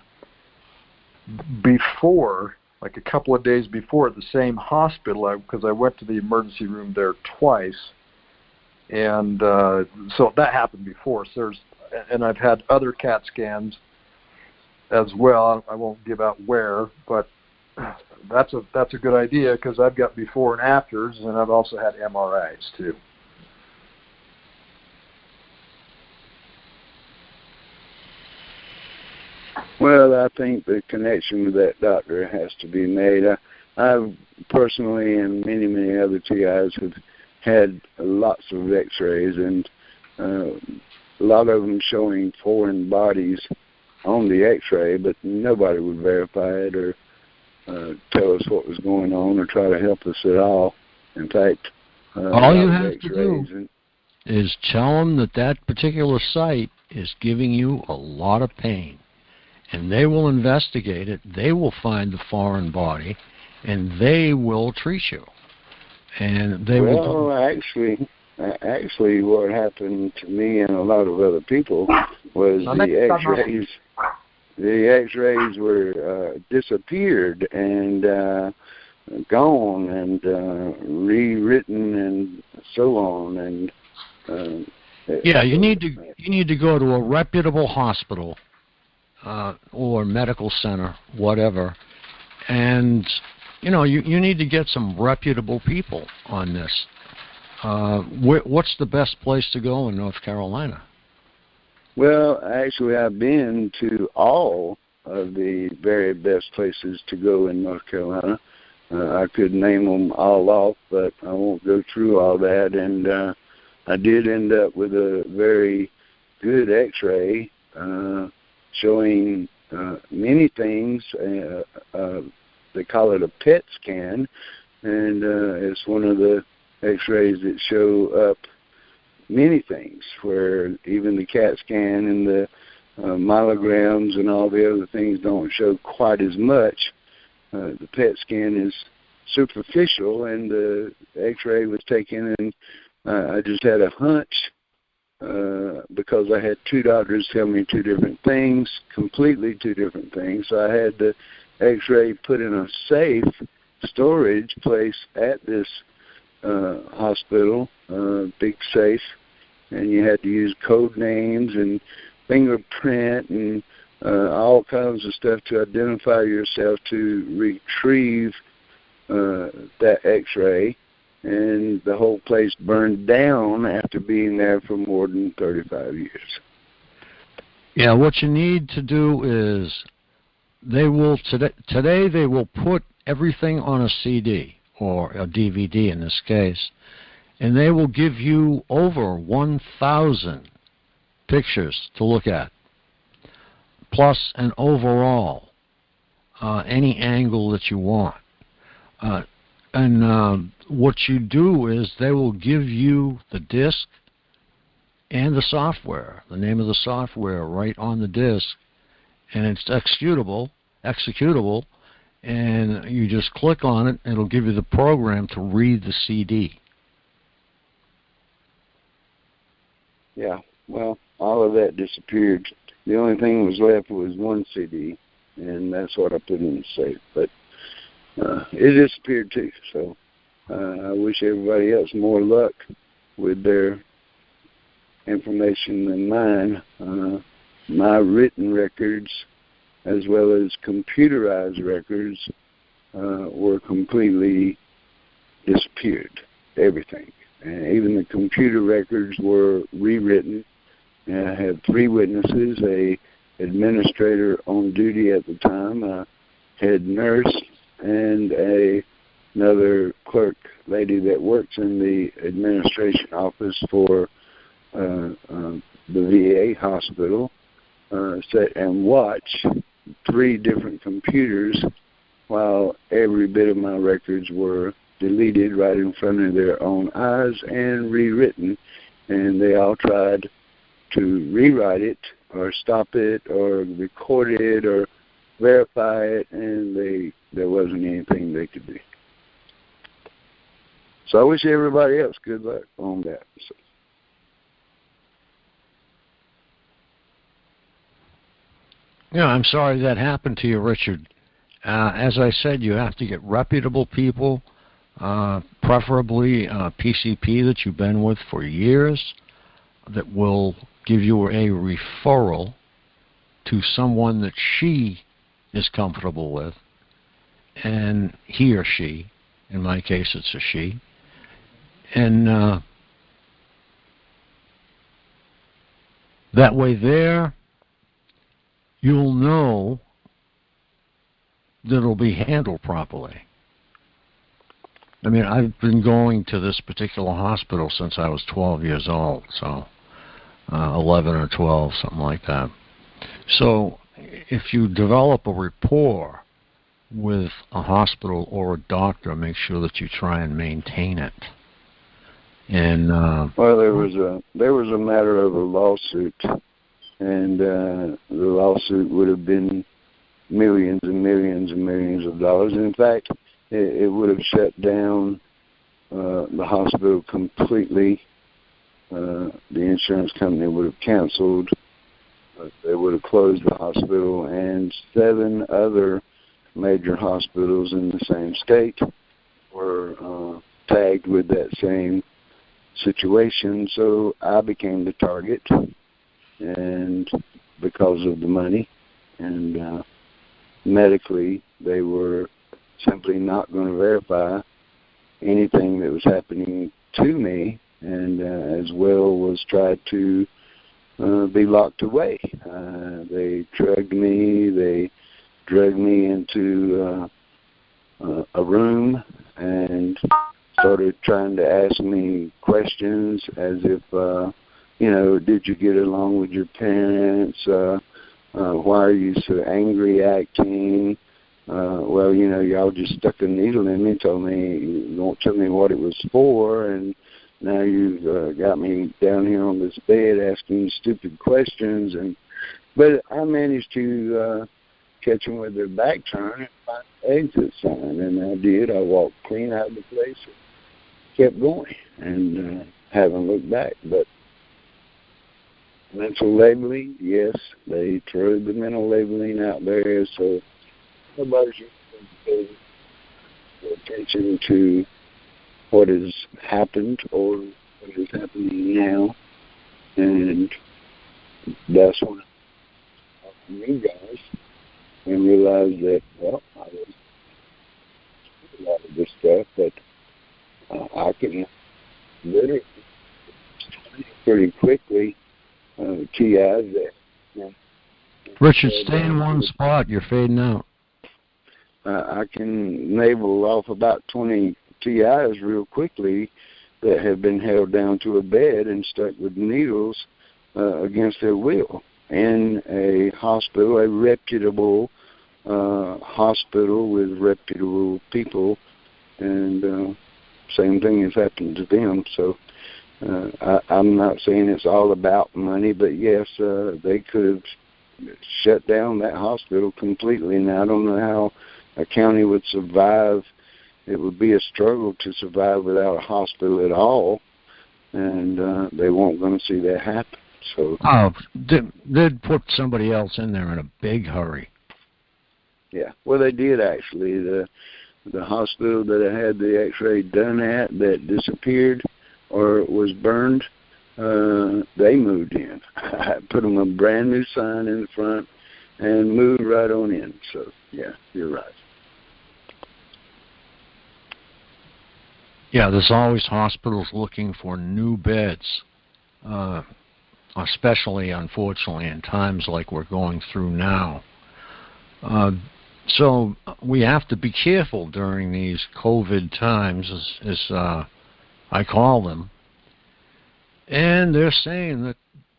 Speaker 11: before, like a couple of days before, at the same hospital, because I went to the emergency room there twice, and so that happened before. So and I've had other CAT scans as well. I won't give out where, but that's a good idea because I've got before and afters, and I've also had MRIs too.
Speaker 3: Well, I think the connection with that doctor has to be made. I've personally and many other TIs have had lots of x-rays, and a lot of them showing foreign bodies on the x-ray, but nobody would verify it or tell us what was going on or try to help us at all. In fact,
Speaker 2: all you have to do is tell them that particular site is giving you a lot of pain. And they will investigate it, they will find the foreign body, and they will treat you. And they will.
Speaker 3: Well, actually, what happened to me and a lot of other people was the X-rays. The X-rays were disappeared and gone and rewritten and so on. And
Speaker 2: yeah, you need to go to a reputable hospital. Or medical center, whatever, and you need to get some reputable people on this. What's the best place to go in North Carolina?
Speaker 3: Well, actually, I've been to all of the very best places to go in North Carolina. I could name them all off, but I won't go through all that. And I did end up with a very good X-ray showing many things. They call it a PET scan, and it's one of the X-rays that show up many things, where even the CAT scan and the myelograms and all the other things don't show quite as much. The PET scan is superficial, and the X-ray was taken, and I just had a hunch because I had two doctors tell me two different things, completely two different things. So I had the X-ray put in a safe storage place at this hospital, big safe, and you had to use code names and fingerprint and all kinds of stuff to identify yourself to retrieve that X-ray. And the whole place burned down after being there for more than 35 years.
Speaker 2: Yeah, what you need to do is today they will put everything on a CD or a DVD in this case, and they will give you over 1,000 pictures to look at, plus an overall, any angle that you want. And what you do is they will give you the disk and the software, the name of the software right on the disk, and it's executable, and you just click on it, and it'll give you the program to read the CD.
Speaker 3: Yeah, well, all of that disappeared. The only thing that was left was one CD, and that's what I put in the safe. But it disappeared too, so I wish everybody else more luck with their information than mine. My written records, as well as computerized records, were completely disappeared, everything. And even the computer records were rewritten. And I had 3 witnesses, a administrator on duty at the time, a head nurse, and another clerk lady that works in the administration office for the VA hospital, sit and watch 3 different computers while every bit of my records were deleted right in front of their own eyes and rewritten, and they all tried to rewrite it or stop it or record it or verify it, and there wasn't anything they could do. So I wish everybody else good luck on that. So.
Speaker 2: Yeah, I'm sorry that happened to you, Richard. As I said, you have to get reputable people, preferably PCP that you've been with for years, that will give you a referral to someone that she is comfortable with, and he or she, in my case it's a she, and that way there you'll know that it'll be handled properly. I mean, I've been going to this particular hospital since I was 12 years old, so 11 or 12, something like that. So if you develop a rapport with a hospital or a doctor, make sure that you try and maintain it. And
Speaker 3: well, there was a matter of a lawsuit, and the lawsuit would have been millions and millions and millions of dollars. And in fact, it would have shut down the hospital completely. The insurance company would have canceled. They would have closed the hospital, and 7 other major hospitals in the same state were tagged with that same situation. So I became the target, and because of the money, and medically they were simply not going to verify anything that was happening to me, and as well was tried to be locked away. They drugged me. They dragged me into a room and started trying to ask me questions as if, did you get along with your parents? Why are you so angry acting? Well, y'all just stuck a needle in me, won't tell me what it was for, and now you've got me down here on this bed asking stupid questions. But I managed to catch them with their back turned and find an exit sign, and I did. I walked clean out of the place and kept going, and haven't looked back. But mental labeling, yes, they threw the mental labeling out there, so nobody should pay attention to what has happened or what is happening now. And that's when I talked to you guys and realized that, well, I was a lot of this stuff, but I can literally pretty quickly TIs that.
Speaker 2: Richard, stay in one spot. You're fading out.
Speaker 3: I can navel off about 20 TIs real quickly that have been held down to a bed and stuck with needles against their will in a hospital, a reputable hospital with reputable people, and same thing has happened to them. So I'm not saying it's all about money, but yes, they could have shut down that hospital completely. Now, I don't know how a county would survive. It would be a struggle to survive without a hospital at all, and they weren't going to see that happen. So
Speaker 2: they'd put somebody else in there in a big hurry.
Speaker 3: Yeah, well, they did actually. The hospital that I had the X-ray done at that disappeared or was burned, they moved in. I put them a brand new sign in the front and moved right on in. So yeah, you're right.
Speaker 2: Yeah, there's always hospitals looking for new beds, especially, unfortunately, in times like we're going through now. So we have to be careful during these COVID times, as I call them. And they're saying that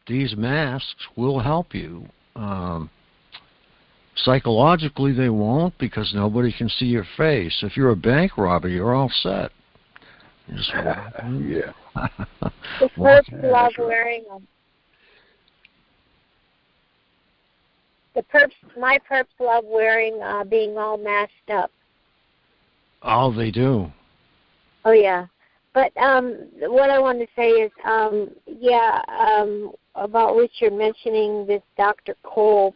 Speaker 2: these masks will help you. Psychologically, they won't, because nobody can see your face. If you're a bank robber, you're all set.
Speaker 3: Yeah.
Speaker 15: The perps love wearing them. My perps love wearing, being all masked up.
Speaker 2: Oh, they do.
Speaker 15: Oh yeah, but what I wanted to say is, about Richard mentioning this Dr. Kolb.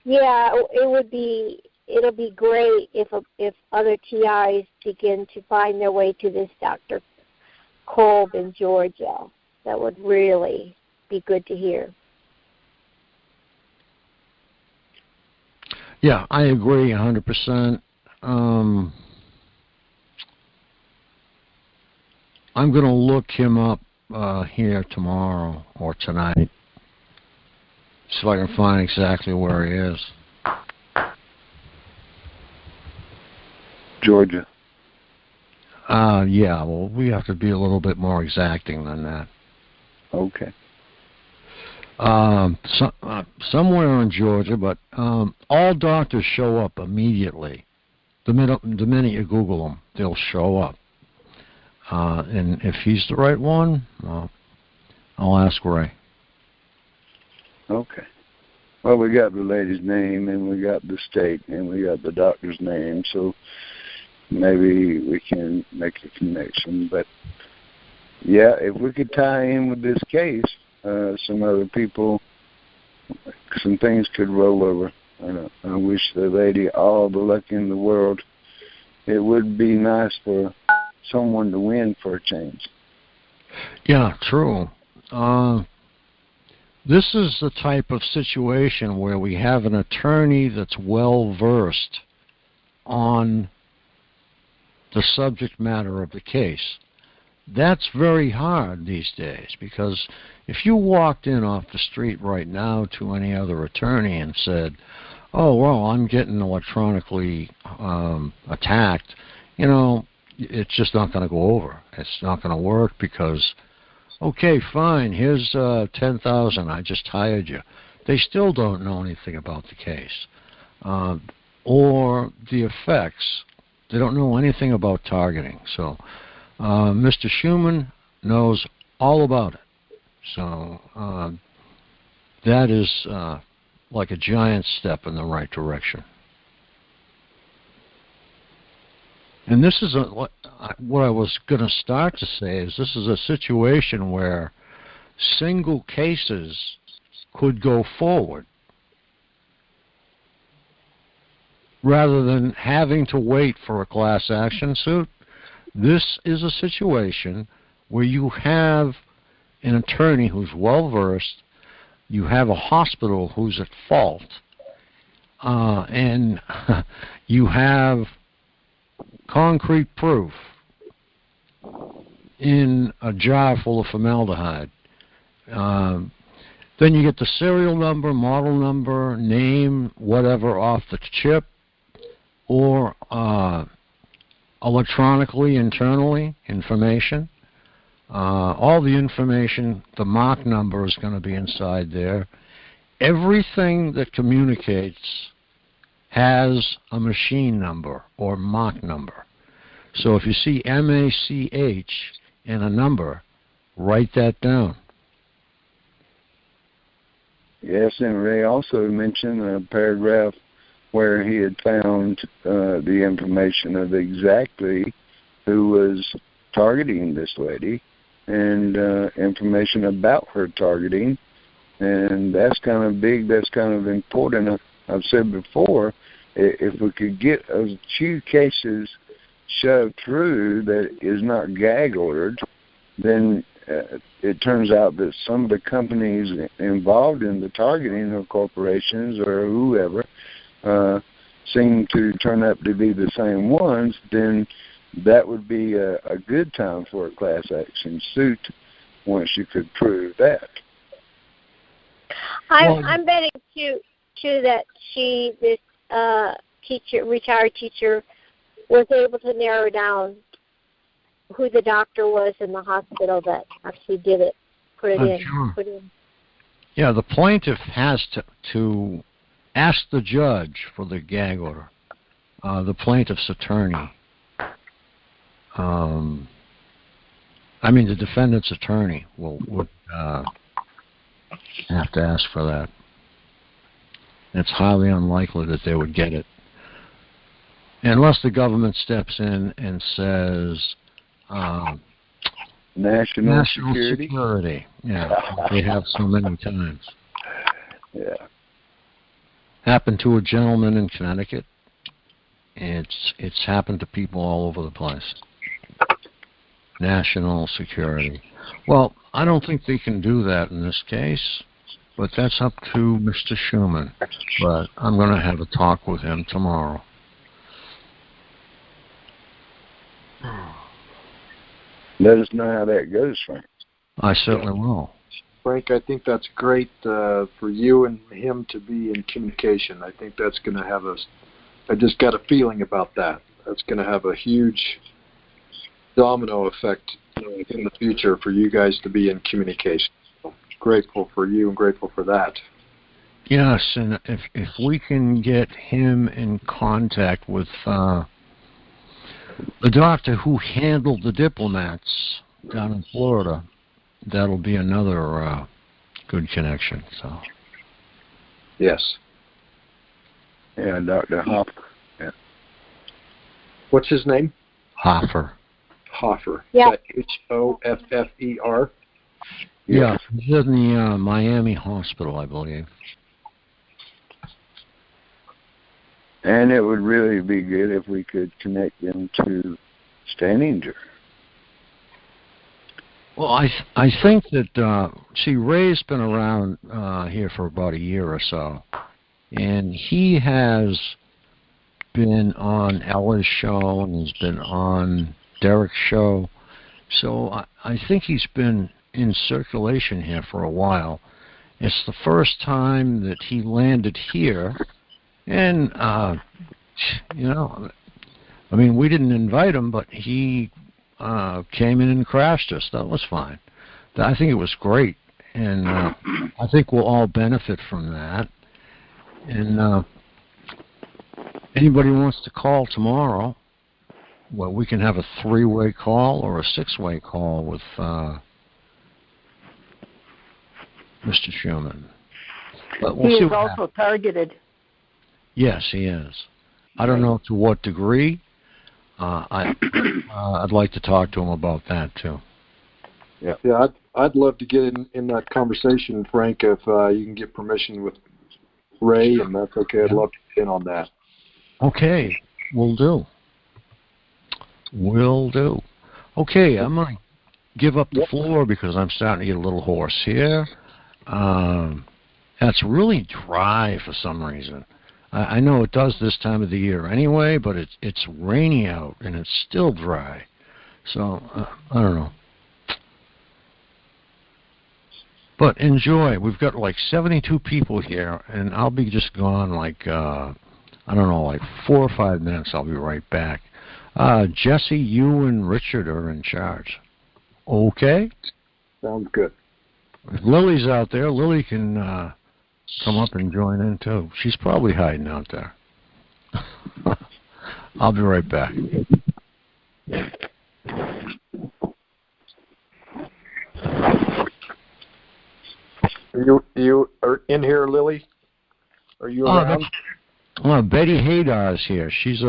Speaker 15: Yeah, it would be it'll be great if other TIs begin to find their way to this Dr. Kolb in Georgia. That would really be good to hear.
Speaker 2: Yeah, I agree 100%. I'm going to look him up here tomorrow or tonight, so I can find exactly where he is.
Speaker 3: Georgia.
Speaker 2: Yeah, well, we have to be a little bit more exacting than that.
Speaker 3: Okay.
Speaker 2: Somewhere in Georgia, but all doctors show up immediately. The minute you Google them, they'll show up. And if he's the right one, well, I'll ask Ray.
Speaker 3: Okay. Well, we got the lady's name, and we got the state, and we got the doctor's name, so maybe we can make a connection. But, yeah, if we could tie in with this case, some other people, some things could roll over. I wish the lady all the luck in the world. It would be nice for someone to win for a change.
Speaker 2: Yeah, true. This is the type of situation where we have an attorney that's well-versed on the subject matter of the case. That's very hard these days, because if you walked in off the street right now to any other attorney and said, oh, well, I'm getting electronically attacked, you know, it's just not going to go over. It's not going to work because, okay, fine, here's $10,000, I just hired you. They still don't know anything about the case or the effects. They don't know anything about targeting. So Mr. Schuman knows all about it. So that is like a giant step in the right direction. And this is what I was going to start to say is this is a situation where single cases could go forward rather than having to wait for a class action suit. This is a situation where you have an attorney who's well-versed, you have a hospital who's at fault, and you have concrete proof in a jar full of formaldehyde. Then you get the serial number, model number, name, whatever off the chip, or electronically, internally, information. All the information, the MOC number is going to be inside there. Everything that communicates has a machine number or MOC number. So if you see MACH in a number, write that down.
Speaker 3: Yes, and Ray also mentioned a paragraph where he had found the information of exactly who was targeting this lady and information about her targeting. And that's kind of big, that's kind of important. I've said before, if we could get a few cases shoved through that is not gag ordered, then it turns out that some of the companies involved in the targeting of corporations or whoever seem to turn up to be the same ones, then that would be a good time for a class action suit once you could prove that.
Speaker 15: I'm betting too that this retired teacher, was able to narrow down who the doctor was in the hospital that actually did it. Put it in.
Speaker 2: Yeah, the plaintiff has to ask the judge for the gag order. The plaintiff's attorney. The defendant's attorney would have to ask for that. It's highly unlikely that they would get it. Unless the government steps in and says,
Speaker 3: National security.
Speaker 2: Yeah, they have so many times.
Speaker 3: Yeah.
Speaker 2: Happened to a gentleman in Connecticut It's happened to people all over the place. National security. Well, I don't think they can do that in this case, but that's up to Mr. Schuman. But I'm going to have a talk with him tomorrow.
Speaker 3: Let us know how that goes, Frank.
Speaker 2: I certainly will.
Speaker 11: Frank, I think that's great for you and him to be in communication. I think that's going to have I just got a feeling about that. That's going to have a huge domino effect in the future for you guys to be in communication. So, grateful for you and grateful for that.
Speaker 2: Yes, and if we can get him in contact with the doctor who handled the diplomats down in Florida, that'll be another good connection. So.
Speaker 11: Yes.
Speaker 3: Yeah, Dr. Hoffer. Yeah.
Speaker 11: What's his name?
Speaker 2: Hoffer.
Speaker 11: Hoffer.
Speaker 15: Yeah.
Speaker 11: Hoffer?
Speaker 2: Yeah, he's in the Miami hospital, I believe.
Speaker 3: And it would really be good if we could connect them to Staninger.
Speaker 2: Well, I think that, Ray's been around here for about a year or so, and he has been on Ella's show and he's been on Derek's show, so I think he's been in circulation here for a while. It's the first time that he landed here, and, I mean, we didn't invite him, but he came in and crashed us. That was fine. I think it was great, and I think we'll all benefit from that. And anybody wants to call tomorrow, well, we can have a 3-way call or a 6-way call with Mr. Schuman. But we'll
Speaker 14: he
Speaker 2: see
Speaker 14: is also
Speaker 2: happens.
Speaker 14: targeted.
Speaker 2: Yes, he is. I don't know to what degree. I'd like to talk to him about that too.
Speaker 11: Yeah, I'd love to get in that conversation, Frank, if you can get permission with Ray, and that's okay. I'd love to get in on that.
Speaker 2: Okay, will do. Okay, I'm going to give up the floor because I'm starting to get a little hoarse here. It's really dry for some reason. I know it does this time of the year anyway, but it's rainy out and it's still dry. So, I don't know. But enjoy. We've got like 72 people here, and I'll be just gone like, I don't know, like 4 or 5 minutes. I'll be right back. Jesse, you and Richard are in charge. Okay?
Speaker 11: Sounds good.
Speaker 2: If Lily's out there, Lily can come up and join in too. She's probably hiding out there. I'll be right back.
Speaker 11: You are in here, Lily? Are you around?
Speaker 2: Well, Betty Haydar's here. She's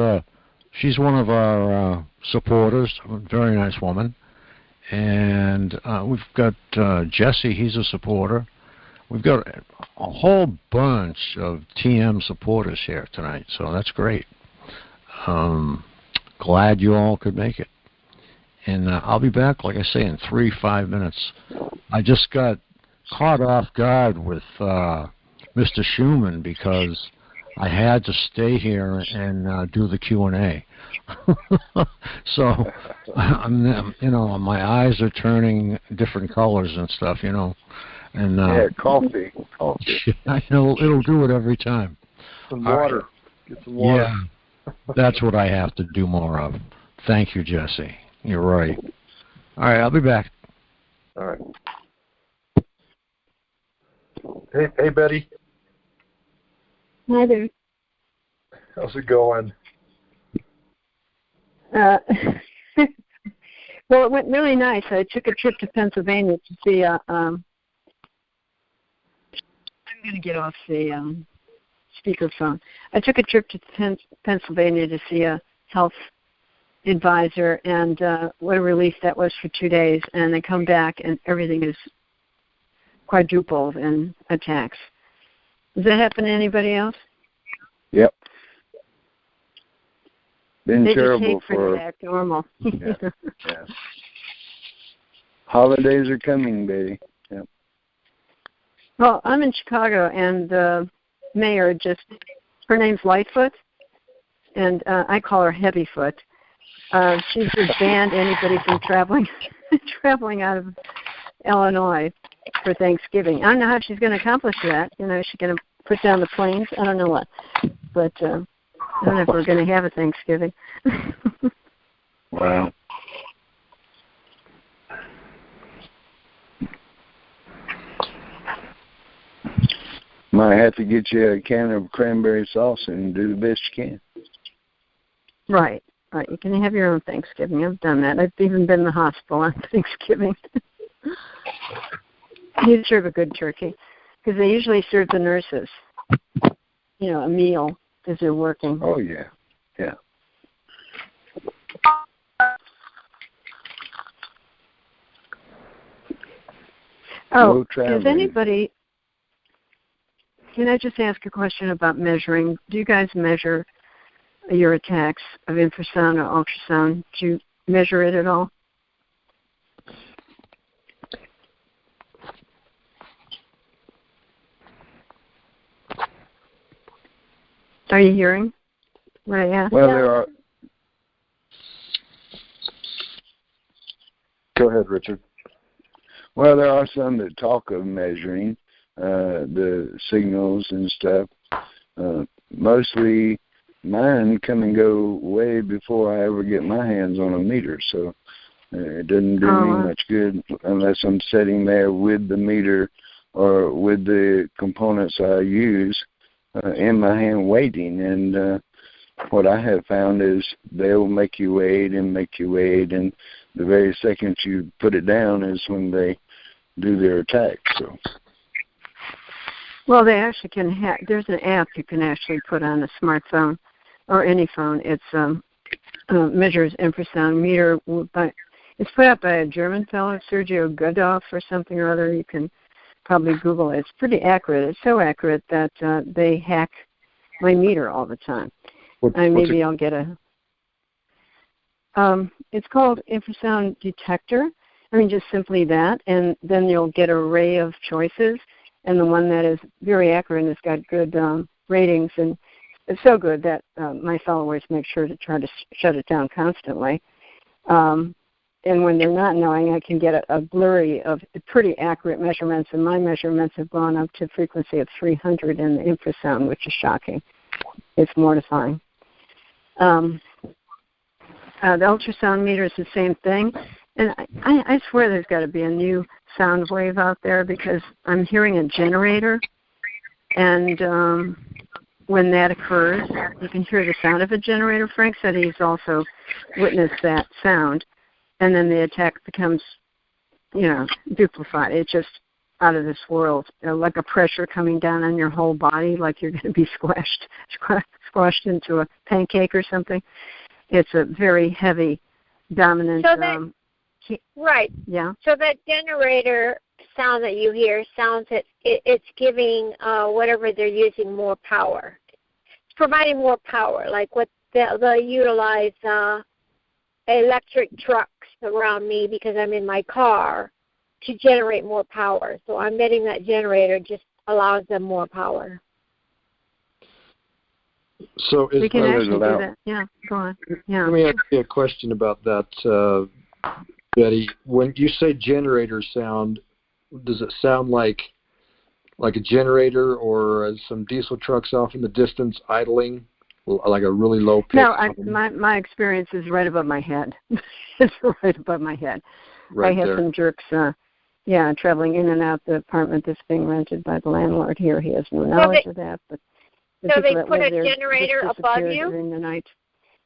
Speaker 2: one of our supporters, a very nice woman. And we've got Jesse, he's a supporter. We've got a whole bunch of TM supporters here tonight, so that's great. Glad you all could make it. And I'll be back, like I say, in 3-5 minutes. I just got caught off guard with Mr. Schuman because I had to stay here and do the Q&A. So, my eyes are turning different colors and stuff, And
Speaker 3: coffee.
Speaker 2: I know it'll do it every time.
Speaker 11: Some water. Get some water.
Speaker 2: Yeah, that's what I have to do more of. Thank you, Jesse. You're right. All right, I'll be back.
Speaker 11: All right. Hey, Betty.
Speaker 15: Hi there.
Speaker 11: How's it going?
Speaker 15: Well, it went really nice. I took a trip to Pennsylvania to see I'm going to get off the speakerphone. I took a trip to Pennsylvania to see a health advisor, and what a relief that was for 2 days. And I come back, and everything is quadrupled in attacks. Does that happen to anybody else?
Speaker 3: Yep. been
Speaker 6: they
Speaker 3: terrible
Speaker 6: just hate for it to act normal.
Speaker 3: Yeah. Holidays are coming, Betty. Yep.
Speaker 6: Well, I'm in Chicago, and the mayor her name's Lightfoot, and I call her Heavyfoot. She's just banned anybody from traveling out of Illinois for Thanksgiving. I don't know how she's going to accomplish that. You know, is she going to put down the planes? I don't know what. But I don't know if we're going to have a Thanksgiving.
Speaker 3: Wow. Might have to get you a can of cranberry sauce and do the best you can.
Speaker 6: Right. You can have your own Thanksgiving. I've done that. I've even been in the hospital on Thanksgiving. You serve a good turkey because they usually serve the nurses, you know, a meal as they're working.
Speaker 3: Oh, yeah. Yeah.
Speaker 6: Oh, does anybody, can I just ask a question about measuring? Do you guys measure your attacks of infrasound or ultrasound? Do you measure it at all? Are you hearing what I asked?
Speaker 3: Well, there are.
Speaker 11: Go ahead, Richard.
Speaker 3: Well, there are some that talk of measuring the signals and stuff. Mostly mine come and go way before I ever get my hands on a meter, so it doesn't do me much good unless I'm sitting there with the meter or with the components I use in my hand waiting. And what I have found is they'll make you wait, and the very second you put it down is when they do their attack. So.
Speaker 6: Well, they actually can there's an app you can actually put on a smartphone or any phone. It's measures infrasound meter. It's put out by a German fellow, Sergio Goodolf or something or other. You can probably Google it. It's pretty accurate. It's so accurate that they hack my meter all the time. Maybe I'll get a... it's called infrasound detector. I mean, just simply that, and then you'll get an array of choices, and the one that is very accurate and has got good ratings, and it's so good that my followers make sure to try to shut it down constantly. And when they're not knowing, I can get a blurry of pretty accurate measurements, and my measurements have gone up to a frequency of 300 in the infrasound, which is shocking. It's mortifying. The ultrasound meter is the same thing. And I swear there's got to be a new sound wave out there, because I'm hearing a generator, and when that occurs, you can hear the sound of a generator. Frank said he's also witnessed that sound, and then the attack becomes, duplified. It's just out of this world, like a pressure coming down on your whole body, like you're going to be squashed into a pancake or something. It's a very heavy, dominant...
Speaker 15: Right.
Speaker 6: Yeah.
Speaker 15: So that generator sound that you hear sounds that it's giving whatever they're using more power. It's providing more power, like what they'll utilize electric trucks around me because I'm in my car to generate more power. So I'm betting that generator just allows them more power.
Speaker 11: So
Speaker 6: we can actually do that. Yeah, go on. Yeah.
Speaker 11: Let me ask you a question about that, Betty. When you say generator sound, does it sound like a generator or some diesel trucks off in the distance idling, like a really low pitch?
Speaker 6: No, my experience is right above my head. It's right above my head.
Speaker 11: Right
Speaker 6: I have
Speaker 11: there.
Speaker 6: some jerks, traveling in and out the apartment that's being rented by the landlord here. He has no knowledge of that, but the
Speaker 15: so they
Speaker 6: people that
Speaker 15: put
Speaker 6: live
Speaker 15: a
Speaker 6: there
Speaker 15: generator
Speaker 6: just
Speaker 15: above
Speaker 6: disappear
Speaker 15: you?
Speaker 6: during the night.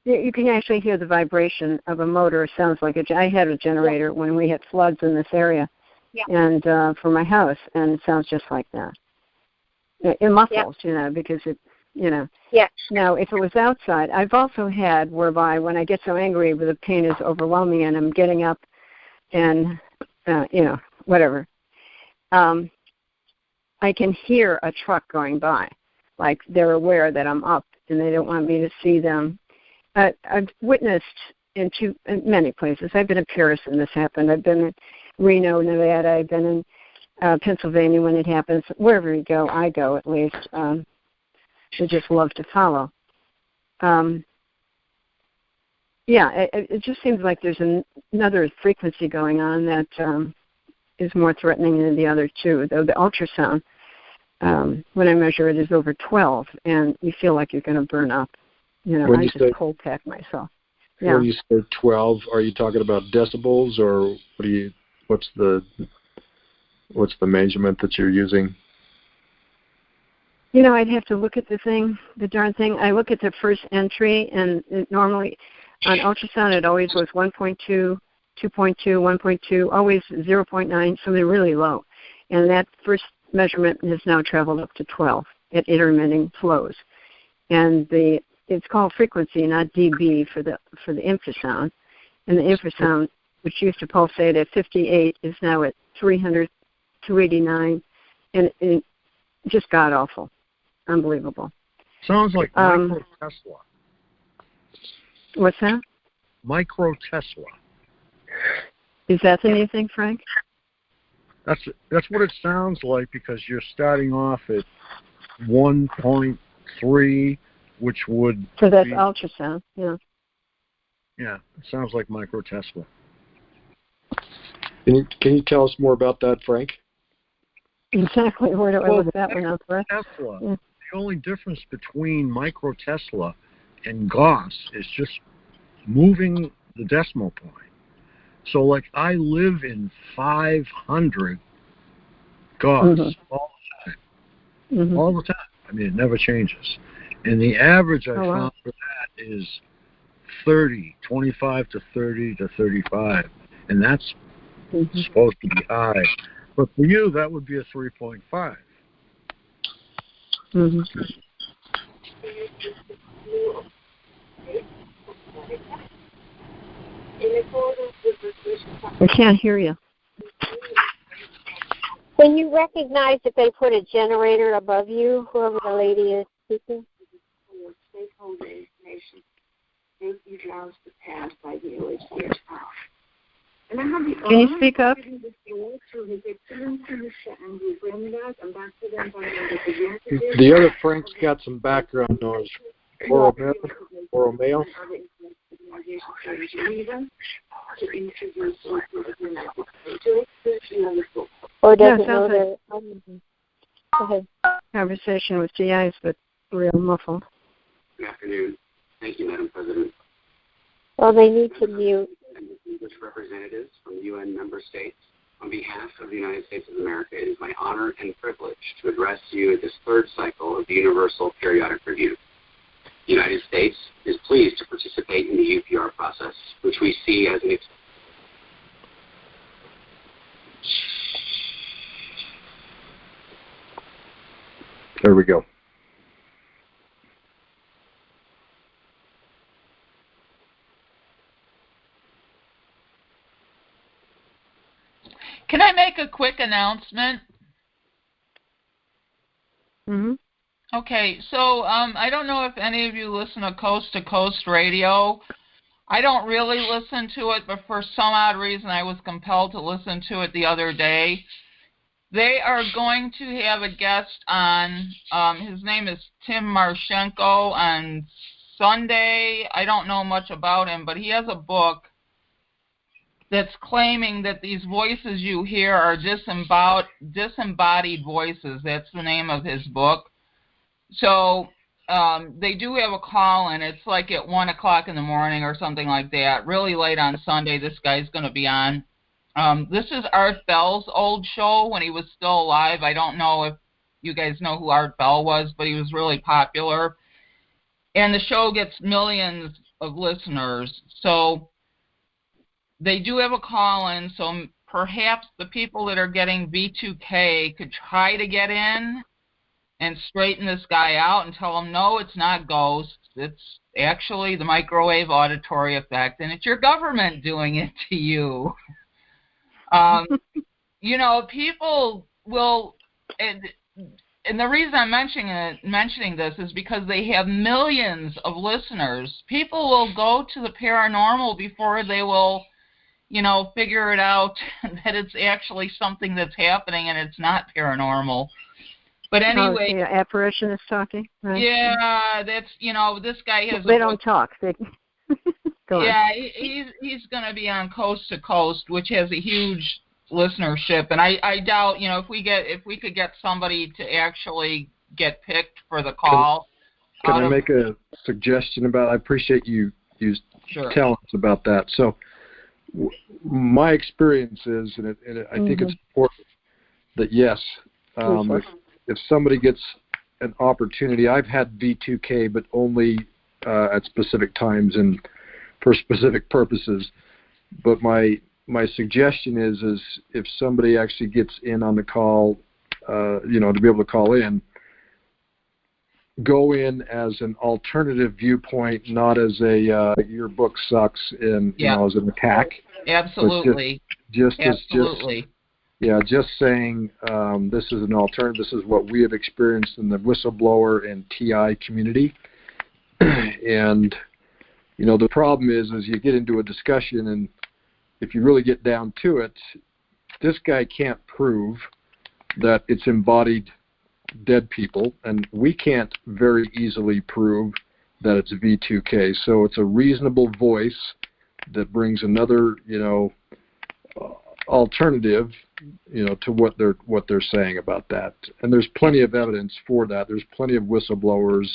Speaker 6: You can actually hear the vibration of a motor. It sounds like I had a generator when we had floods in this area, and for my house, and it sounds just like that. It muffles, because it,
Speaker 15: Yeah.
Speaker 6: Now, if it was outside, I've also had whereby when I get so angry, the pain is overwhelming, and I'm getting up, and whatever. I can hear a truck going by, like they're aware that I'm up, and they don't want me to see them. I've witnessed in many places. I've been in Paris when this happened. I've been in Reno, Nevada. I've been in Pennsylvania when it happens. Wherever you go, I go at least. I just love to follow. It just seems like there's another frequency going on that is more threatening than the other two. Though the ultrasound, when I measure it, is over 12, and you feel like you're going to burn up. I just cold pack myself. Yeah.
Speaker 11: When you say 12, are you talking about decibels, or what's the measurement that you're using?
Speaker 6: I'd have to look at the darn thing. I look at the first entry, and normally on ultrasound it always was 1.2, 2.2, 1.2, always 0.9, something really low. And that first measurement has now traveled up to 12 at intermitting flows. And it's called frequency, not dB for the infrasound. And the infrasound, which used to pulsate at 58, is now at 300, 289, and just god awful, unbelievable.
Speaker 2: Sounds like micro Tesla.
Speaker 6: What's that?
Speaker 2: Micro Tesla.
Speaker 6: Is that the new thing, Frank?
Speaker 2: That's what it sounds like, because you're starting off at 1.3, which would
Speaker 6: so that's ultrasound. Yeah.
Speaker 2: Yeah, it sounds like micro Tesla.
Speaker 11: Can you tell us more about that, Frank?
Speaker 6: Exactly. Where do I look that one up?
Speaker 2: Tesla. Yeah. The only difference between micro Tesla and Gauss is just moving the decimal point. So, like, I live in 500 Gauss all the time. All the time. I mean, it never changes. And the average I found for that is 30, 25 to 30 to 35. And that's supposed to be high. But for you, that would be a 3.5.
Speaker 6: I can't hear you.
Speaker 15: When you recognize that they put a generator above you, whoever the lady is speaking, stakeholder information, safety drives the past by the OHCS off.
Speaker 6: Can you speak up?
Speaker 11: The other Frank's got some background noise. Oral mail.
Speaker 15: Or doesn't know that. Go ahead.
Speaker 6: Conversation with GIs, but real muffled.
Speaker 16: Good afternoon. Thank you, Madam President.
Speaker 15: Well, they need to mute.
Speaker 16: English representatives from UN member states, on behalf of the United States of America, it is my honor and privilege to address you at this third cycle of the Universal Periodic Review. The United States is pleased to participate in the UPR process, which we see as an
Speaker 11: There we go.
Speaker 17: Can I make a quick announcement? Okay, so I don't know if any of you listen to Coast Radio. I don't really listen to it, but for some odd reason I was compelled to listen to it the other day. They are going to have a guest on, his name is Tim Marchenko, on Sunday. I don't know much about him, but he has a book that's claiming that these voices you hear are disembodied voices. That's the name of his book. So they do have a call-in. It's like at 1 o'clock in the morning or something like that. Really late on Sunday, this guy's going to be on. This is Art Bell's old show when he was still alive. I don't know if you guys know who Art Bell was, but he was really popular. And the show gets millions of listeners. So they do have a call-in, so perhaps the people that are getting V2K could try to get in and straighten this guy out and tell him, no, it's not ghosts. It's actually the microwave auditory effect, and it's your government doing it to you. You know, people will, And the reason I'm mentioning this is because they have millions of listeners. People will go to the paranormal before they will, figure it out that it's actually something that's happening and it's not paranormal. But anyway,
Speaker 6: the apparition is talking, right?
Speaker 17: Yeah, that's this guy has.
Speaker 6: They don't talk. They go on.
Speaker 17: Yeah, he's going to be on Coast to Coast, which has a huge listenership, and I doubt if we could get somebody to actually get picked for the call.
Speaker 11: Can I make a suggestion about? I appreciate you telling us about that. So, my experience is, and I think it's important that yes, if somebody gets an opportunity, I've had V2K, but only at specific times and for specific purposes. But my suggestion is if somebody actually gets in on the call, to be able to call in, go in as an alternative viewpoint, not as a your book sucks and as an attack.
Speaker 17: Absolutely.
Speaker 11: Just saying this is an alternative. This is what we have experienced in the whistleblower and TI community. And the problem is you get into a discussion, and if you really get down to it, this guy can't prove that it's embodied dead people, and we can't very easily prove that it's V2K. So it's a reasonable voice that brings another, alternative, to what they're saying about that. And there's plenty of evidence for that. There's plenty of whistleblowers,